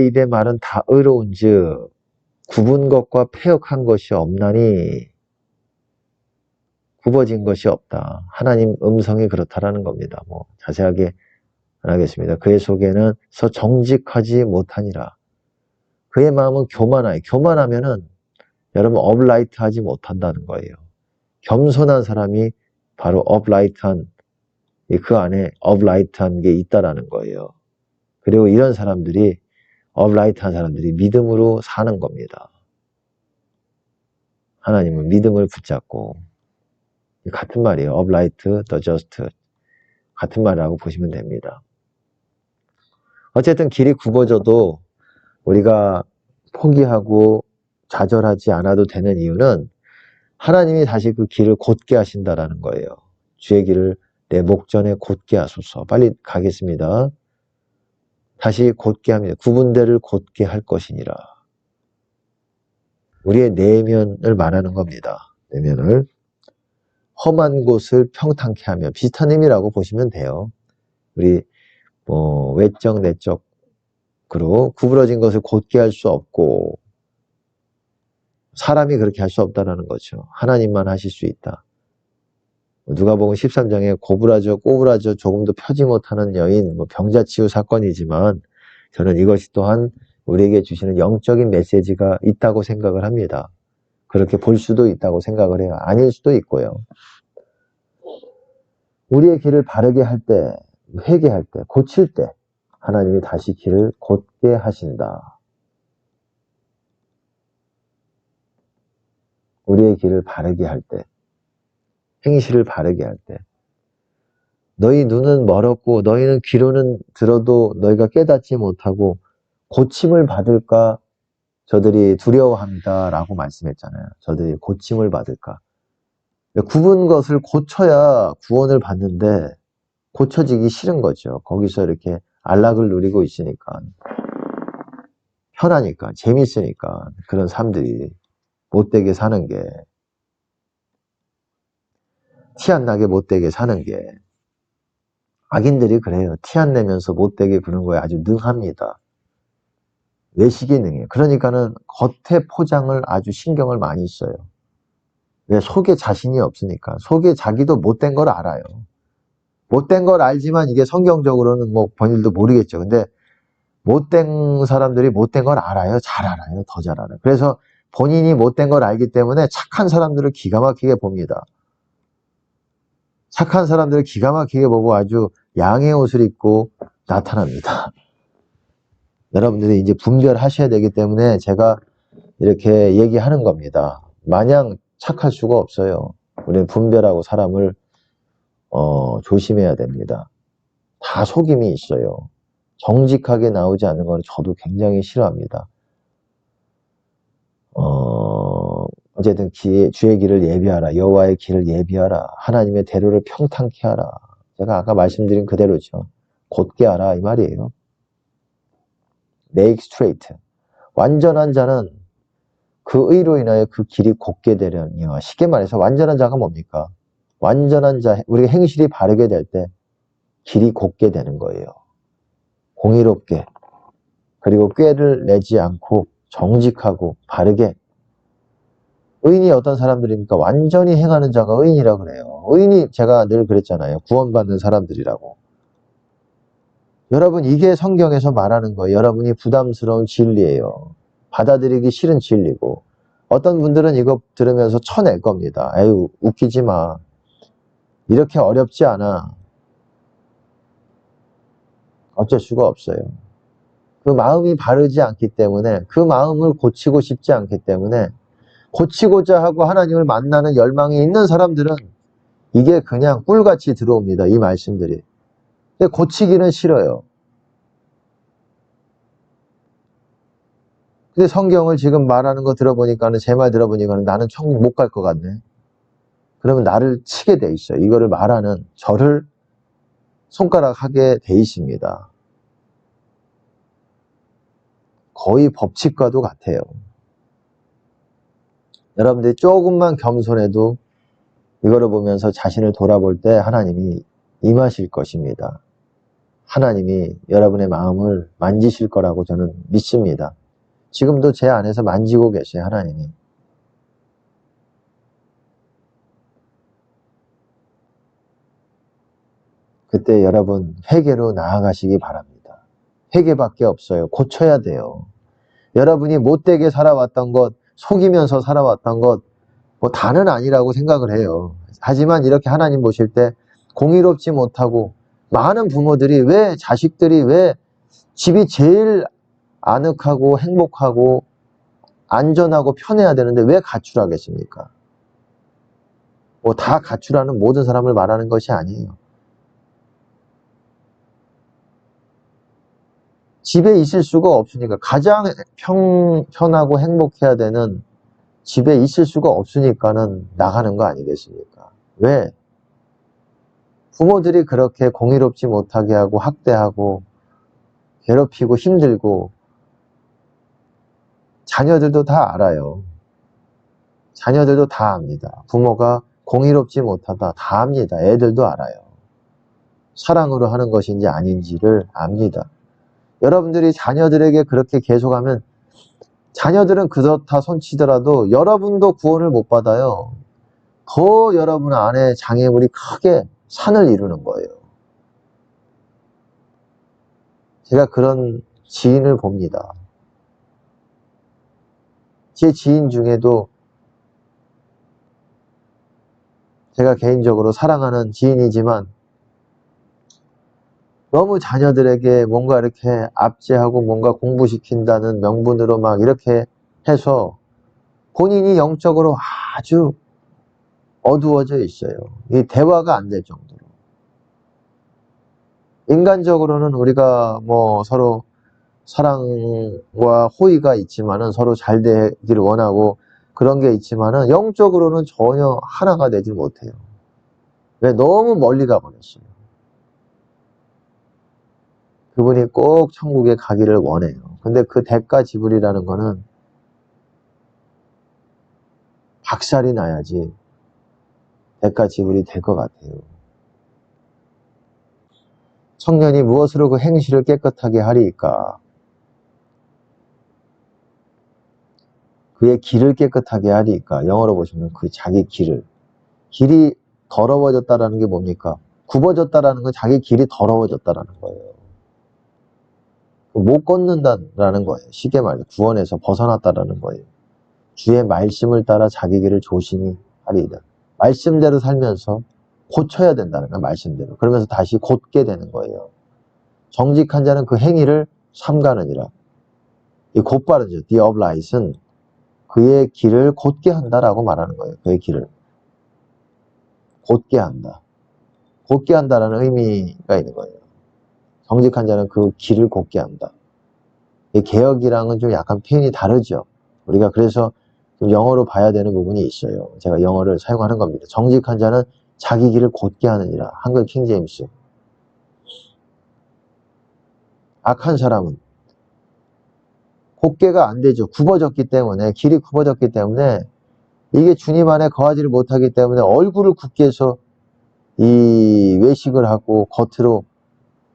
입의 말은 다 의로운즉 굽은 것과 패역한 것이 없나니 굽어진 것이 없다. 하나님 음성이 그렇다라는 겁니다. 뭐 자세하게 안 하겠습니다. 그의 속에는 정직하지 못하니라. 그의 마음은 교만하여. 교만하면은 여러분 업라이트하지 못한다는 거예요. 겸손한 사람이 바로 업라이트한, 그 안에 업라이트한 게 있다라는 거예요. 그리고 이런 사람들이 업라이트한 사람들이 믿음으로 사는 겁니다. 하나님은 믿음을 붙잡고 같은 말이에요. upright, the just 같은 말이라고 보시면 됩니다. 어쨌든 길이 굽어져도 우리가 포기하고 좌절하지 않아도 되는 이유는 하나님이 다시 그 길을 곧게 하신다라는 거예요. 주의 길을 내 목전에 곧게 하소서. 빨리 가겠습니다. 다시 곧게 합니다. 구분대를 곧게 할 것이니라. 우리의 내면을 말하는 겁니다. 내면을. 험한 곳을 평탄케 하며, 비슷한 의미라고 보시면 돼요. 우리 외적 내적으로 구부러진 것을 곧게 할 수 없고, 사람이 그렇게 할 수 없다는 거죠. 하나님만 하실 수 있다. 누가복음 13장에 꼬부라져 조금도 펴지 못하는 여인, 병자치유 사건이지만 저는 이것이 또한 우리에게 주시는 영적인 메시지가 있다고 생각을 합니다. 그렇게 볼 수도 있다고 생각을 해요. 아닐 수도 있고요. 우리의 길을 바르게 할 때, 회개할 때, 고칠 때 하나님이 다시 길을 곧게 하신다. 우리의 길을 바르게 할 때, 행실을 바르게 할 때, 너희 눈은 멀었고 너희는 귀로는 들어도 너희가 깨닫지 못하고 고침을 받을까 저들이 두려워합니다 라고 말씀했잖아요. 저들이 고침을 받을까. 굽은 것을 고쳐야 구원을 받는데 고쳐지기 싫은 거죠. 거기서 이렇게 안락을 누리고 있으니까, 편하니까, 재밌으니까 그런 삶들이 못되게 사는 게, 티 안 나게 못되게 사는 게, 악인들이 그래요. 티 안 내면서 못되게 구는 거에 아주 능합니다. 외식이 능해요. 그러니까는 겉에 포장을 아주 신경을 많이 써요. 왜? 속에 자신이 없으니까. 속에 자기도 못된 걸 알아요. 못된 걸 알지만 이게 성경적으로는 본인도 모르겠죠. 근데 못된 사람들이 못된 걸 알아요. 잘 알아요. 더 잘 알아요. 그래서 본인이 못된 걸 알기 때문에 착한 사람들을 기가 막히게 봅니다. 착한 사람들을 기가 막히게 보고 아주 양의 옷을 입고 나타납니다. 여러분들이 이제 분별하셔야 되기 때문에 제가 이렇게 얘기하는 겁니다. 마냥 착할 수가 없어요. 우리는 분별하고 사람을 조심해야 됩니다. 다 속임이 있어요. 정직하게 나오지 않는 건 저도 굉장히 싫어합니다. 어쨌든 주의 길을 예비하라. 여호와의 길을 예비하라. 하나님의 대로를 평탄케 하라. 제가 아까 말씀드린 그대로죠. 곧게 하라 이 말이에요. Make straight. 완전한 자는 그 의로 인하여 그 길이 곧게 되려니와. 쉽게 말해서 완전한 자가 뭡니까? 완전한 자, 우리가 행실이 바르게 될 때 길이 곧게 되는 거예요. 공의롭게, 그리고 꾀를 내지 않고 정직하고 바르게. 의인이 어떤 사람들입니까? 완전히 행하는 자가 의인이라고 그래요. 의인이, 제가 늘 그랬잖아요. 구원받는 사람들이라고. 여러분, 이게 성경에서 말하는 거예요. 여러분이 부담스러운 진리예요. 받아들이기 싫은 진리고, 어떤 분들은 이거 들으면서 쳐낼 겁니다. 에휴, 웃기지 마. 이렇게 어렵지 않아. 어쩔 수가 없어요. 그 마음이 바르지 않기 때문에, 그 마음을 고치고 싶지 않기 때문에, 고치고자 하고 하나님을 만나는 열망이 있는 사람들은 이게 그냥 꿀같이 들어옵니다. 이 말씀들이. 근데 고치기는 싫어요. 근데 성경을 지금 말하는 거 들어보니까는, 제 말 들어보니까는 나는 천국 못 갈 것 같네. 그러면 나를 치게 돼 있어요. 이거를 말하는 저를 손가락하게 돼 있습니다. 거의 법칙과도 같아요. 여러분들이 조금만 겸손해도 이거를 보면서 자신을 돌아볼 때 하나님이 임하실 것입니다. 하나님이 여러분의 마음을 만지실 거라고 저는 믿습니다. 지금도 제 안에서 만지고 계세요, 하나님이. 그때 여러분 회개로 나아가시기 바랍니다. 회개밖에 없어요. 고쳐야 돼요. 여러분이 못되게 살아왔던 것, 속이면서 살아왔던 것, 다는 아니라고 생각을 해요. 하지만 이렇게 하나님 보실 때 공의롭지 못하고, 많은 부모들이 왜 자식들이 왜 집이 제일 아늑하고 행복하고 안전하고 편해야 되는데 왜 가출하겠습니까? 다 가출하는 모든 사람을 말하는 것이 아니에요. 집에 있을 수가 없으니까 가장 편하고 행복해야 되는 집에 있을 수가 없으니까는 나가는 거 아니겠습니까? 왜? 부모들이 그렇게 공의롭지 못하게 하고 학대하고 괴롭히고 힘들고 자녀들도 다 알아요. 자녀들도 다 압니다. 부모가 공의롭지 못하다 다 압니다. 애들도 알아요. 사랑으로 하는 것인지 아닌지를 압니다. 여러분들이 자녀들에게 그렇게 계속하면 자녀들은 그렇다 손치더라도 여러분도 구원을 못 받아요. 더 여러분 안에 장애물이 크게 산을 이루는 거예요. 제가 그런 지인을 봅니다. 제 지인 중에도 제가 개인적으로 사랑하는 지인이지만 너무 자녀들에게 뭔가 이렇게 압제하고 뭔가 공부시킨다는 명분으로 막 이렇게 해서 본인이 영적으로 아주 어두워져 있어요. 이 대화가 안 될 정도로. 인간적으로는 우리가 뭐 서로 사랑과 호의가 있지만은 서로 잘 되기를 원하고 그런 게 있지만은 영적으로는 전혀 하나가 되지 못해요. 왜? 너무 멀리 가버렸어요. 그분이 꼭 천국에 가기를 원해요. 근데 그 대가 지불이라는 거는 박살이 나야지 대가 지불이 될 것 같아요. 청년이 무엇으로 그 행실을 깨끗하게 하리이까? 그의 길을 깨끗하게 하리이까? 영어로 보시면 그 자기 길을. 길이 더러워졌다라는 게 뭡니까? 굽어졌다라는 건 자기 길이 더러워졌다라는 거예요. 못 걷는다라는 거예요. 쉽게 말해 구원에서 벗어났다라는 거예요. 주의 말씀을 따라 자기 길을 조심히 하리이다. 말씀대로 살면서 고쳐야 된다는 거예요. 말씀대로. 그러면서 다시 곧게 되는 거예요. 정직한 자는 그 행위를 삼가느니라. 이 곧바르죠. The uplight은 그의 길을 곧게 한다라고 말하는 거예요. 그의 길을 곧게 한다. 곧게 한다라는 의미가 있는 거예요. 정직한 자는 그 길을 곧게 한다. 이 개혁이랑은 좀 약간 표현이 다르죠. 우리가 그래서 좀 영어로 봐야 되는 부분이 있어요. 제가 영어를 사용하는 겁니다. 정직한 자는 자기 길을 곧게 하느니라. 한글 킹제임스. 악한 사람은 곧게가 안 되죠. 굽어졌기 때문에, 길이 굽어졌기 때문에 이게 주님 안에 거하지를 못하기 때문에 얼굴을 굳게 해서 이 외식을 하고 겉으로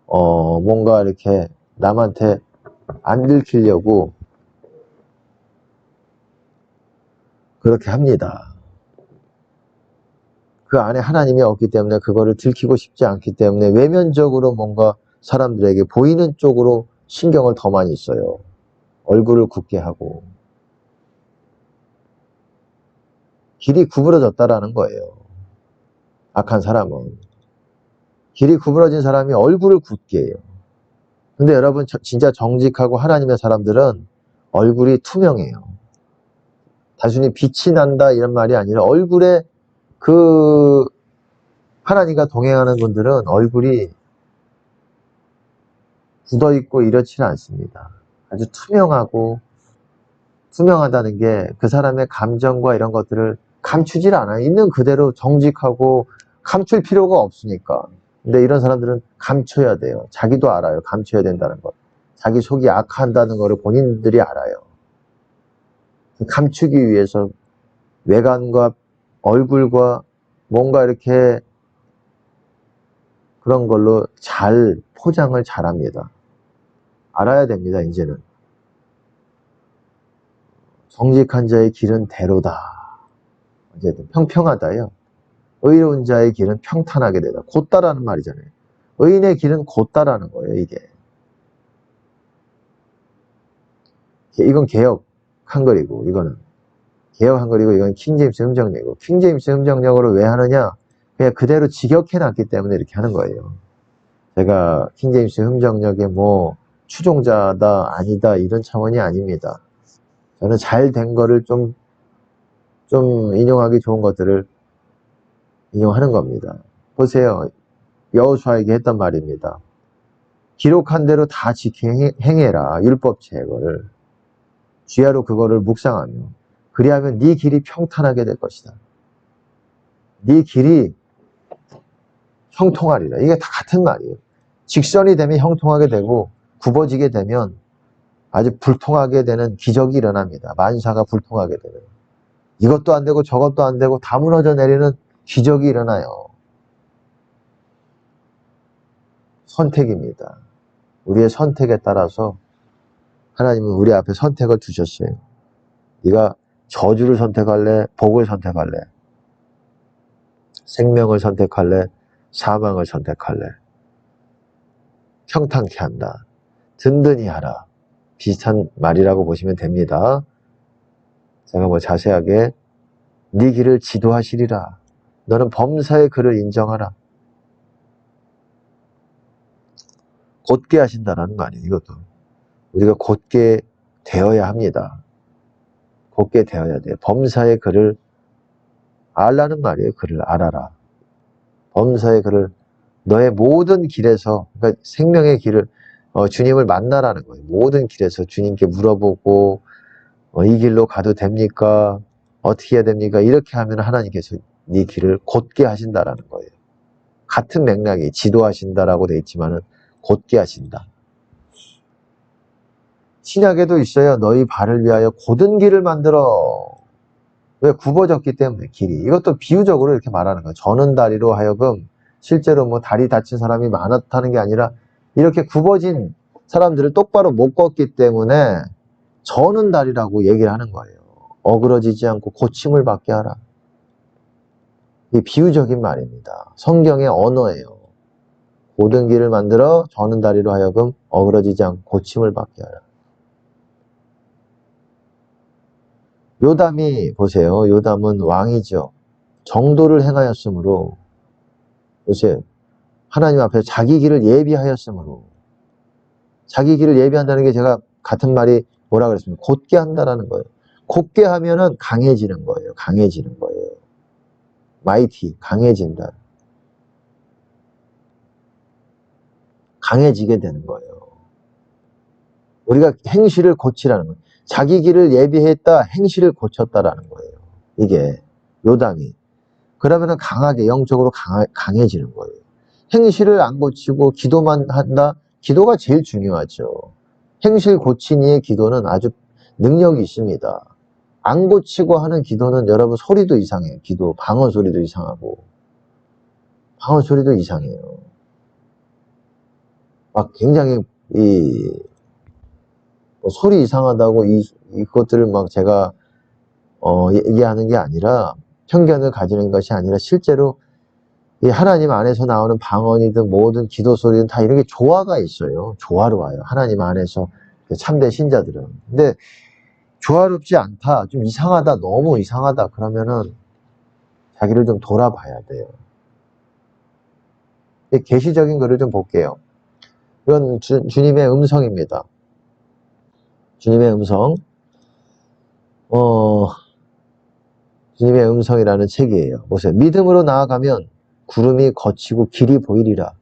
뭔가 이렇게 남한테 안 들키려고 그렇게 합니다. 그 안에 하나님이 없기 때문에 그거를 들키고 싶지 않기 때문에 외면적으로 뭔가 사람들에게 보이는 쪽으로 신경을 더 많이 써요. 얼굴을 굳게 하고. 길이 구부러졌다라는 거예요. 악한 사람은. 길이 구부러진 사람이 얼굴을 굳게 해요. 근데 여러분 진짜 정직하고 하나님의 사람들은 얼굴이 투명해요. 단순히 빛이 난다 이런 말이 아니라 얼굴에 그 하나님과 동행하는 분들은 얼굴이 굳어있고 이렇지는 않습니다. 아주 투명하다는 게 그 사람의 감정과 이런 것들을 감추질 않아요. 있는 그대로 정직하고 감출 필요가 없으니까. 근데 이런 사람들은 감춰야 돼요. 자기도 알아요. 감춰야 된다는 것. 자기 속이 악한다는 것을 본인들이 알아요. 감추기 위해서 외관과 얼굴과 뭔가 이렇게 그런 걸로 잘 포장을 잘합니다. 알아야 됩니다. 이제는. 정직한 자의 길은 대로다. 어쨌든 평평하다요. 의로운 자의 길은 평탄하게 되다. 곧다라는 말이잖아요. 의인의 길은 곧다라는 거예요. 이게. 이건 개혁 한글이고 이거는 개혁 한글이고 이건 킹제임스 음정역이고 킹제임스 음정역으로 왜 하느냐? 그냥 그대로 직역해놨기 때문에 이렇게 하는 거예요. 제가 킹제임스 음정역의 뭐 추종자다 아니다 이런 차원이 아닙니다. 저는 잘 된 거를 좀 인용하기 좋은 것들을 인용하는 겁니다. 보세요. 여호수아에게 했단 말입니다. 기록한 대로 다 지켜 행해라. 율법 제거를. 주야로 그거를 묵상하며 그리하면 네 길이 평탄하게 될 것이다. 네 길이 형통하리라. 이게 다 같은 말이에요. 직선이 되면 형통하게 되고 굽어지게 되면 아주 불통하게 되는 기적이 일어납니다. 만사가 불통하게 되는. 이것도 안 되고 저것도 안 되고 다 무너져 내리는 기적이 일어나요. 선택입니다. 우리의 선택에 따라서 하나님은 우리 앞에 선택을 두셨어요. 네가 저주를 선택할래? 복을 선택할래? 생명을 선택할래? 사망을 선택할래? 평탄케 한다. 든든히 하라. 비슷한 말이라고 보시면 됩니다. 제가 뭐 자세하게 네 길을 지도하시리라. 너는 범사의 그를 인정하라. 곧게 하신다라는 거 아니에요. 이것도 우리가 곧게 되어야 합니다. 곧게 되어야 돼요. 범사의 그를 알라는 말이에요. 그를 알아라. 범사의 그를 너의 모든 길에서, 그러니까 생명의 길을 주님을 만나라는 거예요. 모든 길에서 주님께 물어보고 이 길로 가도 됩니까? 어떻게 해야 됩니까? 이렇게 하면 하나님께서 네 길을 곧게 하신다라는 거예요. 같은 맥락이 지도하신다라고 되어 있지만은 곧게 하신다. 신약에도 있어요. 너희 발을 위하여 곧은 길을 만들어. 왜? 굽어졌기 때문에 길이. 이것도 비유적으로 이렇게 말하는 거예요. 저는 다리로 하여금 실제로 뭐 다리 다친 사람이 많았다는 게 아니라 이렇게 굽어진 사람들을 똑바로 못 걷기 때문에 저는 다리라고 얘기를 하는 거예요. 어그러지지 않고 고침을 받게 하라. 이게 비유적인 말입니다. 성경의 언어예요. 곧은 길을 만들어 저는 다리로 하여금 어그러지지 않고 고침을 받게 하라. 요담이 보세요. 요담은 왕이죠. 정도를 행하였으므로 보세요. 하나님 앞에 자기 길을 예비하였으므로 자기 길을 예비한다는 게 제가 같은 말이 뭐라 그랬습니까? 곧게 한다라는 거예요. 곧게 하면은 강해지는 거예요. 강해지는 거예요. 마이티, 강해진다. 강해지게 되는 거예요. 우리가 행실을 고치라는 거예요. 자기 길을 예비했다, 행실을 고쳤다라는 거예요. 이게 요담이. 그러면은 강하게, 영적으로 강해지는 거예요. 행실을 안 고치고 기도만 한다? 기도가 제일 중요하죠. 행실 고친 이의 기도는 아주 능력이 있습니다. 안 고치고 하는 기도는 여러분 소리도 이상해요. 기도, 방언 소리도 이상하고. 방언 소리도 이상해요. 막 굉장히 뭐 소리 이상하다고 이것들을 막 제가 얘기하는 게 아니라 편견을 가지는 것이 아니라 실제로 이 하나님 안에서 나오는 방언이든 뭐든 기도 소리든 다 이런 게 조화가 있어요. 조화로워요. 하나님 안에서 참된 신자들은. 근데 조화롭지 않다, 좀 이상하다, 너무 이상하다 그러면은 자기를 좀 돌아봐야 돼요. 계시적인 거를 좀 볼게요. 이건 주님의 음성입니다. 주님의 음성. 주님의 음성이라는 책이에요. 보세요. 믿음으로 나아가면 구름이 걷히고 길이 보이리라.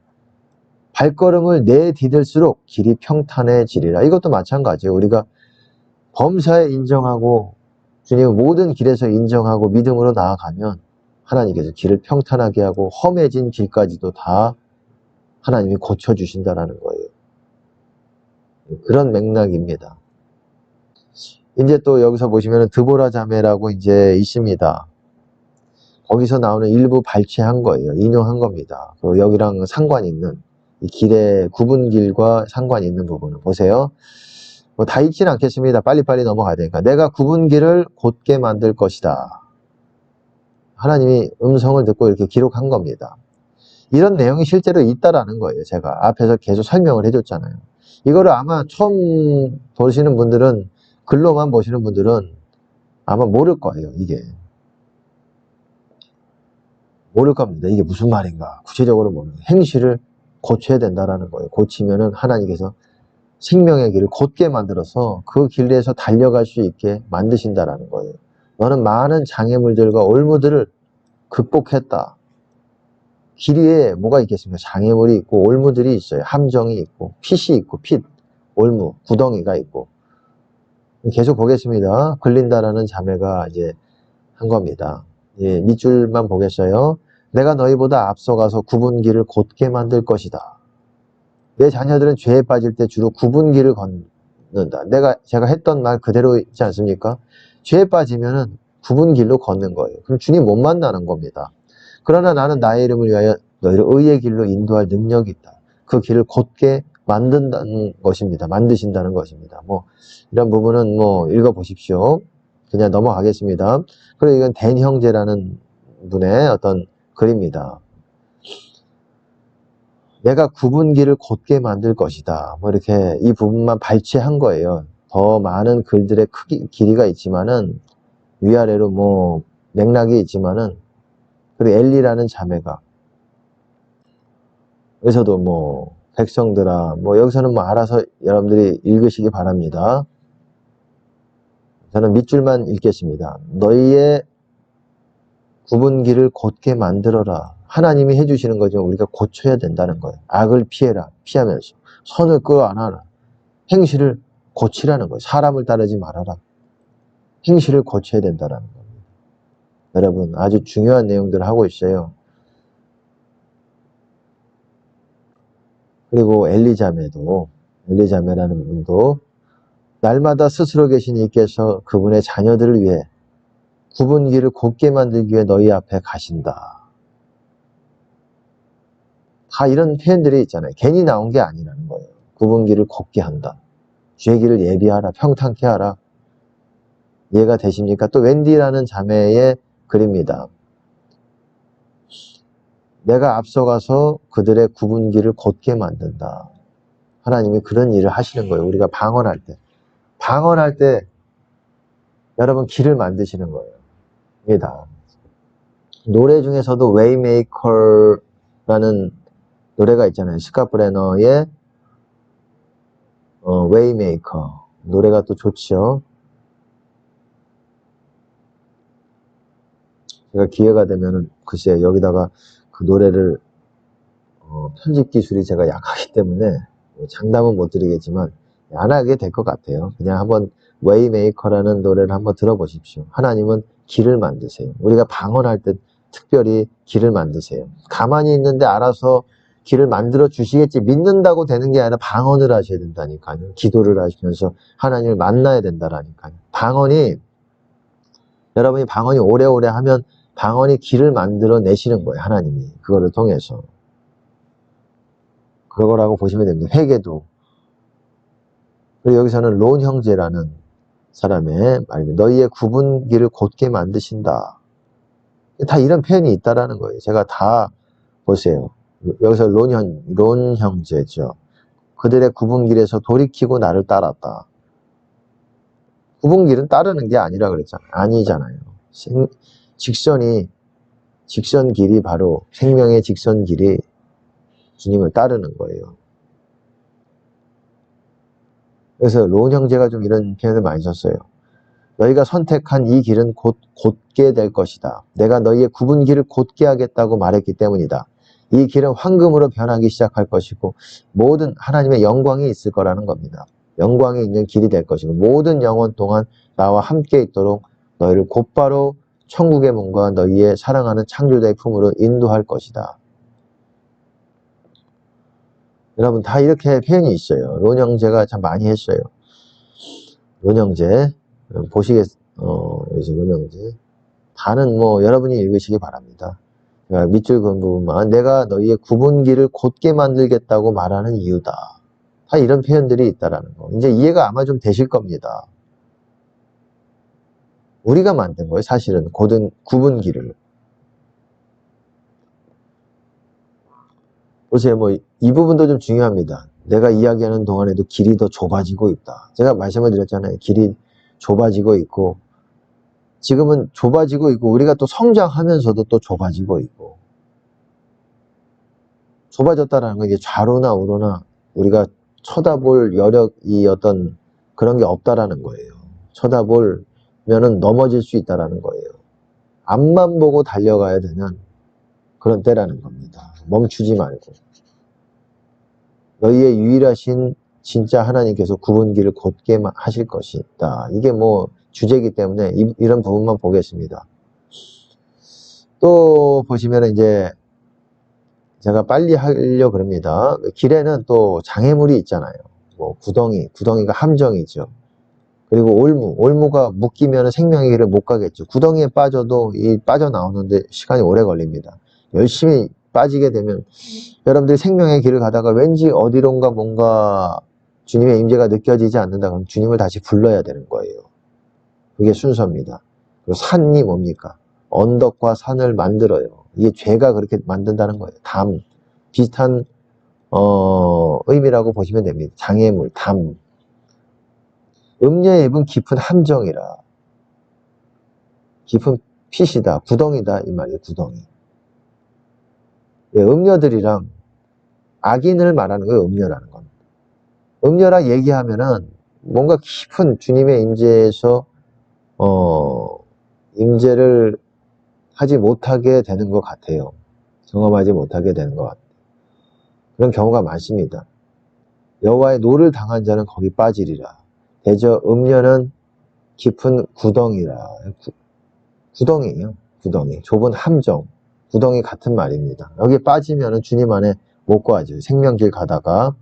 발걸음을 내디딜수록 길이 평탄해지리라. 이것도 마찬가지예요. 우리가 범사에 인정하고 주님의 모든 길에서 인정하고 믿음으로 나아가면 하나님께서 길을 평탄하게 하고 험해진 길까지도 다 하나님이 고쳐주신다라는 거예요. 그런 맥락입니다. 이제 또 여기서 보시면 드보라 자매라고 이제 있습니다. 거기서 나오는 일부 발췌한 거예요. 인용한 겁니다. 여기랑 상관 있는 이 길의 굽은 길과 상관이 있는 부분을 보세요. 뭐 다 읽지는 않겠습니다. 빨리빨리 넘어가야 되니까. 내가 굽은 길을 곧게 만들 것이다. 하나님이 음성을 듣고 이렇게 기록한 겁니다. 이런 내용이 실제로 있다라는 거예요. 제가 앞에서 계속 설명을 해줬잖아요. 이거를 아마 처음 보시는 분들은, 글로만 보시는 분들은 아마 모를 거예요. 이게 모를 겁니다. 이게 무슨 말인가 구체적으로 모르는, 행실을 고쳐야 된다라는 거예요. 고치면은 하나님께서 생명의 길을 곧게 만들어서 그 길에서 달려갈 수 있게 만드신다라는 거예요. 너는 많은 장애물들과 올무들을 극복했다. 길 위에 뭐가 있겠습니까? 장애물이 있고 올무들이 있어요. 함정이 있고 핏이 있고, 핏, 올무, 구덩이가 있고. 계속 보겠습니다. 걸린다라는 자매가 이제 한 겁니다. 예, 밑줄만 보겠어요. 내가 너희보다 앞서가서 구분기를 곧게 만들 것이다. 내 자녀들은 죄에 빠질 때 주로 구분기를 걷는다. 제가 했던 말 그대로 있지 않습니까? 죄에 빠지면은 구분길로 걷는 거예요. 그럼 주님 못 만나는 겁니다. 그러나 나는 나의 이름을 위하여 너희를 의의 길로 인도할 능력이 있다. 그 길을 곧게 만든다는 것입니다. 만드신다는 것입니다. 뭐 이런 부분은 뭐 읽어보십시오. 그냥 넘어가겠습니다. 그리고 이건 댄 형제라는 분의 어떤 글입니다. 내가 구분기를 곧게 만들 것이다. 뭐 이렇게 이 부분만 발췌한 거예요. 더 많은 글들의 길이가 있지만은 위아래로 뭐 맥락이 있지만은 그리고 엘리라는 자매가 여기서도 뭐 백성들아 뭐 여기서는 뭐 알아서 여러분들이 읽으시기 바랍니다. 저는 밑줄만 읽겠습니다. 너희의 구분기를 곧게 만들어라. 하나님이 해주시는 거죠. 우리가 고쳐야 된다는 거예요. 악을 피하면서 선을 끄어 안하라. 행실을 고치라는 거예요. 사람을 따르지 말아라. 행실을 고쳐야 된다는 겁니다. 여러분 아주 중요한 내용들을 하고 있어요. 그리고 엘리자매라는 분도 날마다 스스로 계신 이께서 그분의 자녀들을 위해 구분기를 곧게 만들기 위해 너희 앞에 가신다. 다 이런 표현들이 있잖아요. 괜히 나온 게 아니라는 거예요. 구분기를 곧게 한다. 주의 길을 예비하라. 평탄케 하라. 이해가 되십니까? 또 웬디라는 자매의 글입니다. 내가 앞서가서 그들의 구분기를 곧게 만든다. 하나님이 그런 일을 하시는 거예요. 우리가 방언할 때 여러분 길을 만드시는 거예요. 이게 다. 노래 중에서도 웨이메이커라는 노래가 있잖아요. 스캇 브레너의 웨이메이커 노래가 또 좋죠. 제가 기회가 되면은 글쎄 여기다가 그 노래를 편집 기술이 제가 약하기 때문에 장담은 못 드리겠지만 안 하게 될 것 같아요. 그냥 한번 웨이메이커라는 노래를 한번 들어보십시오. 하나님은 길을 만드세요. 우리가 방언할 때 특별히 길을 만드세요. 가만히 있는데 알아서 길을 만들어 주시겠지 믿는다고 되는 게 아니라 방언을 하셔야 된다니까요. 기도를 하시면서 하나님을 만나야 된다라니까요. 여러분이 방언이 오래오래 하면 방언이 길을 만들어 내시는 거예요. 하나님이 그거를 통해서. 그거라고 보시면 됩니다. 회개도. 그리고 여기서는 론 형제라는 사람의 말입니다. 너희의 구분기를 곧게 만드신다. 다 이런 표현이 있다라는 거예요. 제가 다 보세요. 여기서 론 형제죠. 그들의 구분길에서 돌이키고 나를 따랐다. 구분길은 따르는 게 아니라 그랬잖아요. 아니잖아요. 직선 길이 바로 생명의 직선 길이 주님을 따르는 거예요. 그래서 론 형제가 좀 이런 표현을 많이 썼어요. 너희가 선택한 이 길은 곧게 될 것이다. 내가 너희의 구분길을 곧게 하겠다고 말했기 때문이다. 이 길은 황금으로 변하기 시작할 것이고 모든 하나님의 영광이 있을 거라는 겁니다. 영광이 있는 길이 될 것이고 모든 영원 동안 나와 함께 있도록 너희를 곧바로 천국의 문과 너희의 사랑하는 창조자의 품으로 인도할 것이다. 여러분 다 이렇게 표현이 있어요. 론 형제가 참 많이 했어요. 론 형제 여기서 론 형제 다는 뭐 여러분이 읽으시기 바랍니다. 밑줄 그은 부분만 내가 너희의 구분기를 곧게 만들겠다고 말하는 이유다. 다 이런 표현들이 있다라는 거. 이제 이해가 아마 좀 되실 겁니다. 우리가 만든 거예요. 사실은 구분기를. 보세요. 뭐 이 부분도 좀 중요합니다. 내가 이야기하는 동안에도 길이 더 좁아지고 있다. 제가 말씀을 드렸잖아요. 길이 좁아지고 있고 지금은 좁아지고 있고 우리가 또 성장하면서도 또 좁아지고 있고 좁아졌다라는 건 이게 좌로나 우로나 우리가 쳐다볼 여력이 어떤 그런 게 없다라는 거예요. 쳐다보면은 넘어질 수 있다라는 거예요. 앞만 보고 달려가야 되는 그런 때라는 겁니다. 멈추지 말고. 너희의 유일하신 진짜 하나님께서 굽은 길을 곧게 하실 것이다. 이게 뭐 주제이기 때문에 이런 부분만 보겠습니다. 또 보시면 이제 제가 빨리 하려고 그럽니다. 길에는 또 장애물이 있잖아요. 뭐 구덩이가 함정이죠. 그리고 올무가 묶이면 생명의 길을 못 가겠죠. 구덩이에 빠져도 빠져나오는데 시간이 오래 걸립니다. 열심히 빠지게 되면 여러분들이 생명의 길을 가다가 왠지 어디론가 뭔가 주님의 임재가 느껴지지 않는다 그러면 주님을 다시 불러야 되는 거예요. 그게 순서입니다. 그리고 산이 뭡니까? 언덕과 산을 만들어요. 이게 죄가 그렇게 만든다는 거예요. 담. 비슷한 의미라고 보시면 됩니다. 장애물, 담. 음녀의 입은 깊은 함정이라. 깊은 핏이다. 구덩이다. 이 말이에요. 구덩이. 예, 음녀들이랑 악인을 말하는 거예요. 음녀라는 건. 음녀라 얘기하면은 뭔가 깊은 주님의 임재에서 임재를 하지 못하게 되는 것 같아요. 경험하지 못하게 되는 것 같아요. 그런 경우가 많습니다. 여호와의 노를 당한 자는 거기 빠지리라. 대저 음녀는 깊은 구덩이라. 구덩이에요. 구덩이. 좁은 함정. 구덩이 같은 말입니다. 여기에 빠지면은 주님 안에 못 구하죠. 생명길 가다가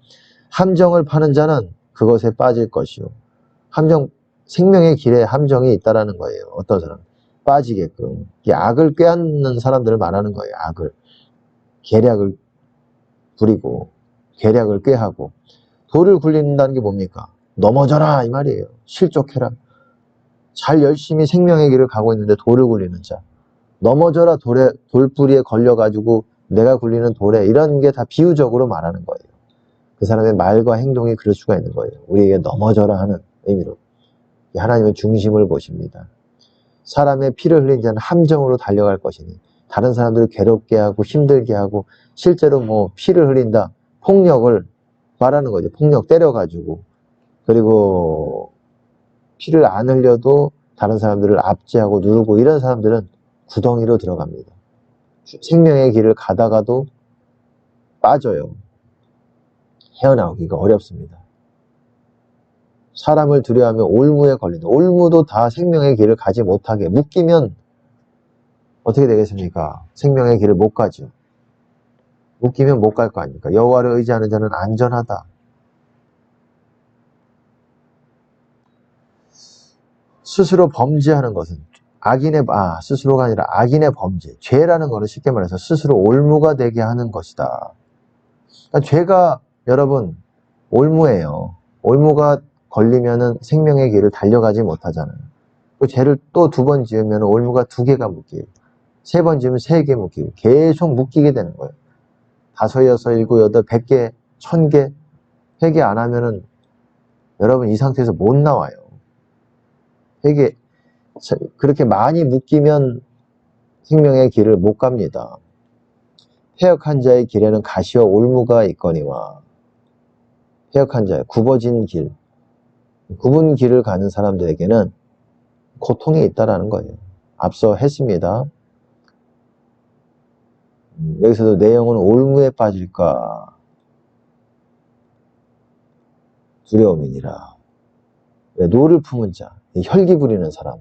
함정을 파는 자는 그것에 빠질 것이요. 생명의 길에 함정이 있다라는 거예요. 어떤 사람? 빠지게끔. 이 악을 꾀하는 사람들을 말하는 거예요. 악을. 계략을 부리고, 계략을 꾀하고. 돌을 굴린다는 게 뭡니까? 넘어져라! 이 말이에요. 실족해라. 잘 열심히 생명의 길을 가고 있는데 돌을 굴리는 자. 넘어져라 돌뿌리에 걸려가지고 내가 굴리는 돌에 이런 게 다 비유적으로 말하는 거예요. 그 사람의 말과 행동이 그럴 수가 있는 거예요. 우리에게 넘어져라 하는 의미로. 하나님은 중심을 보십니다. 사람의 피를 흘린 자는 함정으로 달려갈 것이니 다른 사람들을 괴롭게 하고 힘들게 하고 실제로 뭐 피를 흘린다. 폭력을 말하는 거죠. 폭력 때려가지고 그리고 피를 안 흘려도 다른 사람들을 압제하고 누르고 이런 사람들은 구덩이로 들어갑니다. 생명의 길을 가다가도 빠져요. 헤어나오기가 어렵습니다. 사람을 두려워하면 올무에 걸린다. 올무도 다 생명의 길을 가지 못하게 묶이면 어떻게 되겠습니까? 생명의 길을 못 가죠. 묶이면 못 갈 거 아닙니까? 여호와를 의지하는 자는 안전하다. 스스로 범죄하는 것은 스스로가 아니라 악인의 범죄, 죄라는 것은 쉽게 말해서 스스로 올무가 되게 하는 것이다. 그러니까 죄가 여러분 올무예요. 올무가 걸리면은 생명의 길을 달려가지 못하잖아요. 그 죄를 또 2번 지으면 올무가 2개가 묶이고 3번 지으면 3개 묶이고 계속 묶이게 되는 거예요. 5, 6, 7, 8, 100개, 1000개 회개 안 하면은 여러분 이 상태에서 못 나와요. 회개 그렇게 많이 묶이면 생명의 길을 못 갑니다. 패역한 자의 길에는 가시와 올무가 있거니와 패역한 자의 굽어진 길, 굽은 길을 가는 사람들에게는 고통이 있다라는 거예요. 앞서 했습니다. 여기서도 내 영혼은 올무에 빠질까 두려움이니라. 노를 품은 자, 혈기 부리는 사람,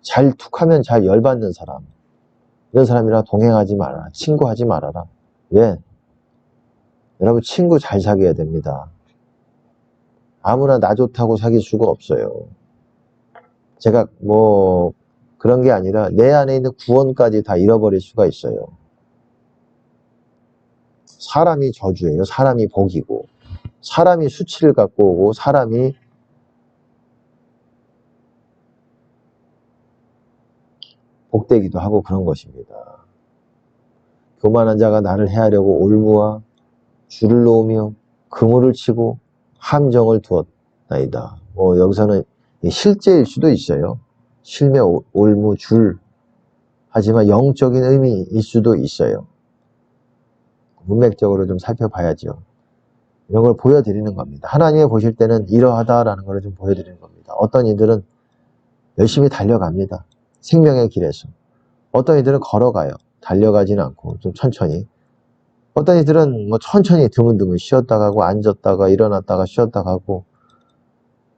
잘 툭하면 잘 열받는 사람, 이런 사람이랑 동행하지 말아라. 친구하지 말아라. 왜? 여러분 친구 잘 사귀어야 됩니다. 아무나 나 좋다고 사귈 수가 없어요. 제가 뭐 그런 게 아니라 내 안에 있는 구원까지 다 잃어버릴 수가 있어요. 사람이 저주예요. 사람이 복이고 사람이 수치를 갖고 오고 사람이 복되기도 하고 그런 것입니다. 교만한 자가 나를 해하려고 올무와 줄을 놓으며 그물을 치고 함정을 두었나이다. 뭐 여기서는 실제일 수도 있어요. 실매, 올무, 줄. 하지만 영적인 의미일 수도 있어요. 문맥적으로 좀 살펴봐야죠. 이런 걸 보여드리는 겁니다. 하나님이 보실 때는 이러하다라는 걸 좀 보여드리는 겁니다. 어떤 이들은 열심히 달려갑니다. 생명의 길에서. 어떤 이들은 걸어가요. 달려가지는 않고 좀 천천히. 어떤 이들은 뭐 천천히 드문드문 쉬었다 가고 앉았다가 일어났다가 쉬었다 가고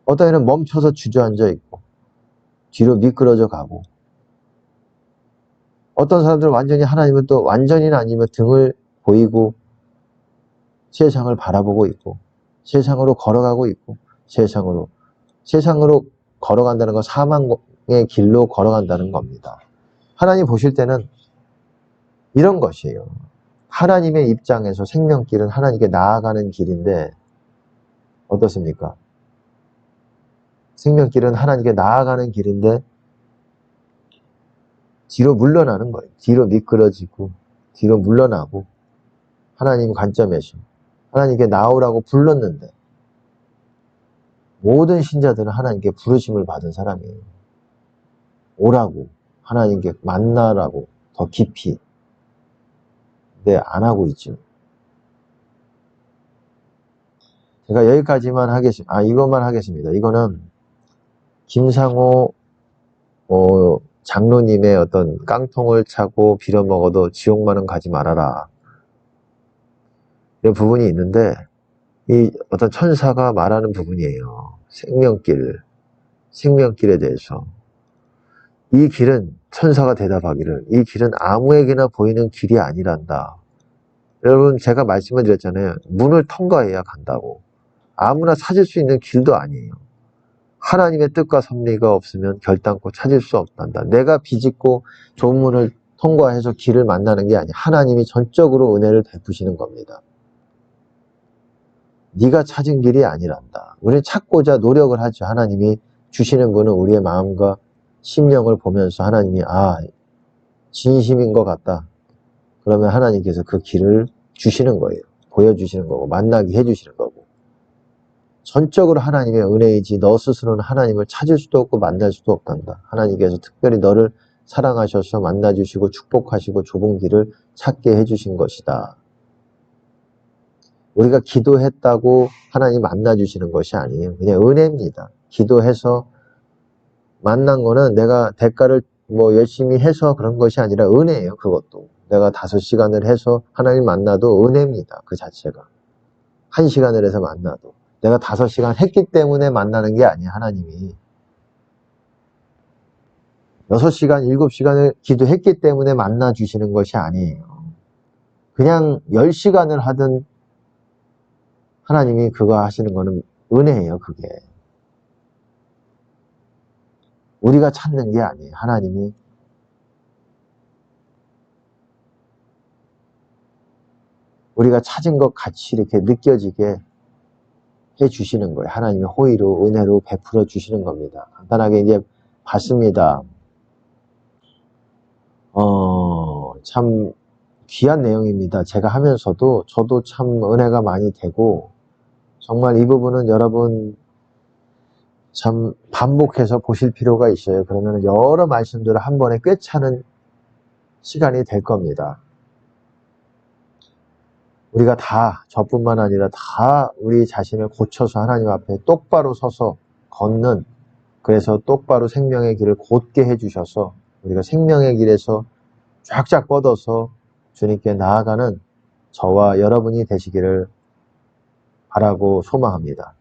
어떤 이는 멈춰서 주저앉아 있고 뒤로 미끄러져 가고 어떤 사람들은 완전히 하나님은 또 완전히는 아니면 등을 보이고 세상을 바라보고 있고 세상으로 걸어가고 있고 세상으로 걸어간다는 건 사망의 길로 걸어간다는 겁니다. 하나님 보실 때는 이런 것이에요. 하나님의 입장에서 생명길은 하나님께 나아가는 길인데 어떻습니까? 생명길은 하나님께 나아가는 길인데 뒤로 물러나는 거예요. 뒤로 미끄러지고 뒤로 물러나고 하나님 관점에서 하나님께 나오라고 불렀는데 모든 신자들은 하나님께 부르심을 받은 사람이에요. 오라고 하나님께 만나라고 더 깊이 근데 안 하고 있죠. 제가 여기까지만 하겠습니다. 이것만 하겠습니다. 이거는 김상호 장로님의 어떤 깡통을 차고 빌어먹어도 지옥만은 가지 말아라. 이런 부분이 있는데 이 어떤 천사가 말하는 부분이에요. 생명길에 대해서. 이 길은 천사가 대답하기를 이 길은 아무에게나 보이는 길이 아니란다. 여러분 제가 말씀을 드렸잖아요. 문을 통과해야 간다고. 아무나 찾을 수 있는 길도 아니에요. 하나님의 뜻과 섭리가 없으면 결단코 찾을 수 없단다. 내가 비집고 좁은 문을 통과해서 길을 만나는 게 아니야. 하나님이 전적으로 은혜를 베푸시는 겁니다. 네가 찾은 길이 아니란다. 우리는 찾고자 노력을 하죠. 하나님이 주시는 분은 우리의 마음과 심령을 보면서 하나님이 진심인 것 같다. 그러면 하나님께서 그 길을 주시는 거예요. 보여주시는 거고 만나게 해주시는 거고. 전적으로 하나님의 은혜이지 너 스스로는 하나님을 찾을 수도 없고 만날 수도 없단다. 하나님께서 특별히 너를 사랑하셔서 만나주시고 축복하시고 좁은 길을 찾게 해주신 것이다. 우리가 기도했다고 하나님 만나주시는 것이 아니에요. 그냥 은혜입니다. 기도해서 만난 거는 내가 대가를 열심히 해서 그런 것이 아니라 은혜예요. 그것도. 내가 5시간을 해서 하나님 만나도 은혜입니다. 그 자체가. 1시간을 해서 만나도. 내가 5시간 했기 때문에 만나는 게 아니야, 하나님이. 6시간, 7시간을 기도했기 때문에 만나주시는 것이 아니에요. 그냥 10시간을 하든 하나님이 그거 하시는 거는 은혜예요, 그게. 우리가 찾는 게 아니에요, 하나님이. 우리가 찾은 것 같이 이렇게 느껴지게 해주시는 거예요. 하나님이 호의로, 은혜로 베풀어 주시는 겁니다. 간단하게 이제 봤습니다. 참 귀한 내용입니다. 제가 하면서도 저도 참 은혜가 많이 되고 정말 이 부분은 여러분 참 반복해서 보실 필요가 있어요. 그러면 여러 말씀들을 한 번에 꿰차는 시간이 될 겁니다. 우리가 다 저뿐만 아니라 다 우리 자신을 고쳐서 하나님 앞에 똑바로 서서 걷는 그래서 똑바로 생명의 길을 곧게 해주셔서 우리가 생명의 길에서 쫙쫙 뻗어서 주님께 나아가는 저와 여러분이 되시기를 바라고 소망합니다.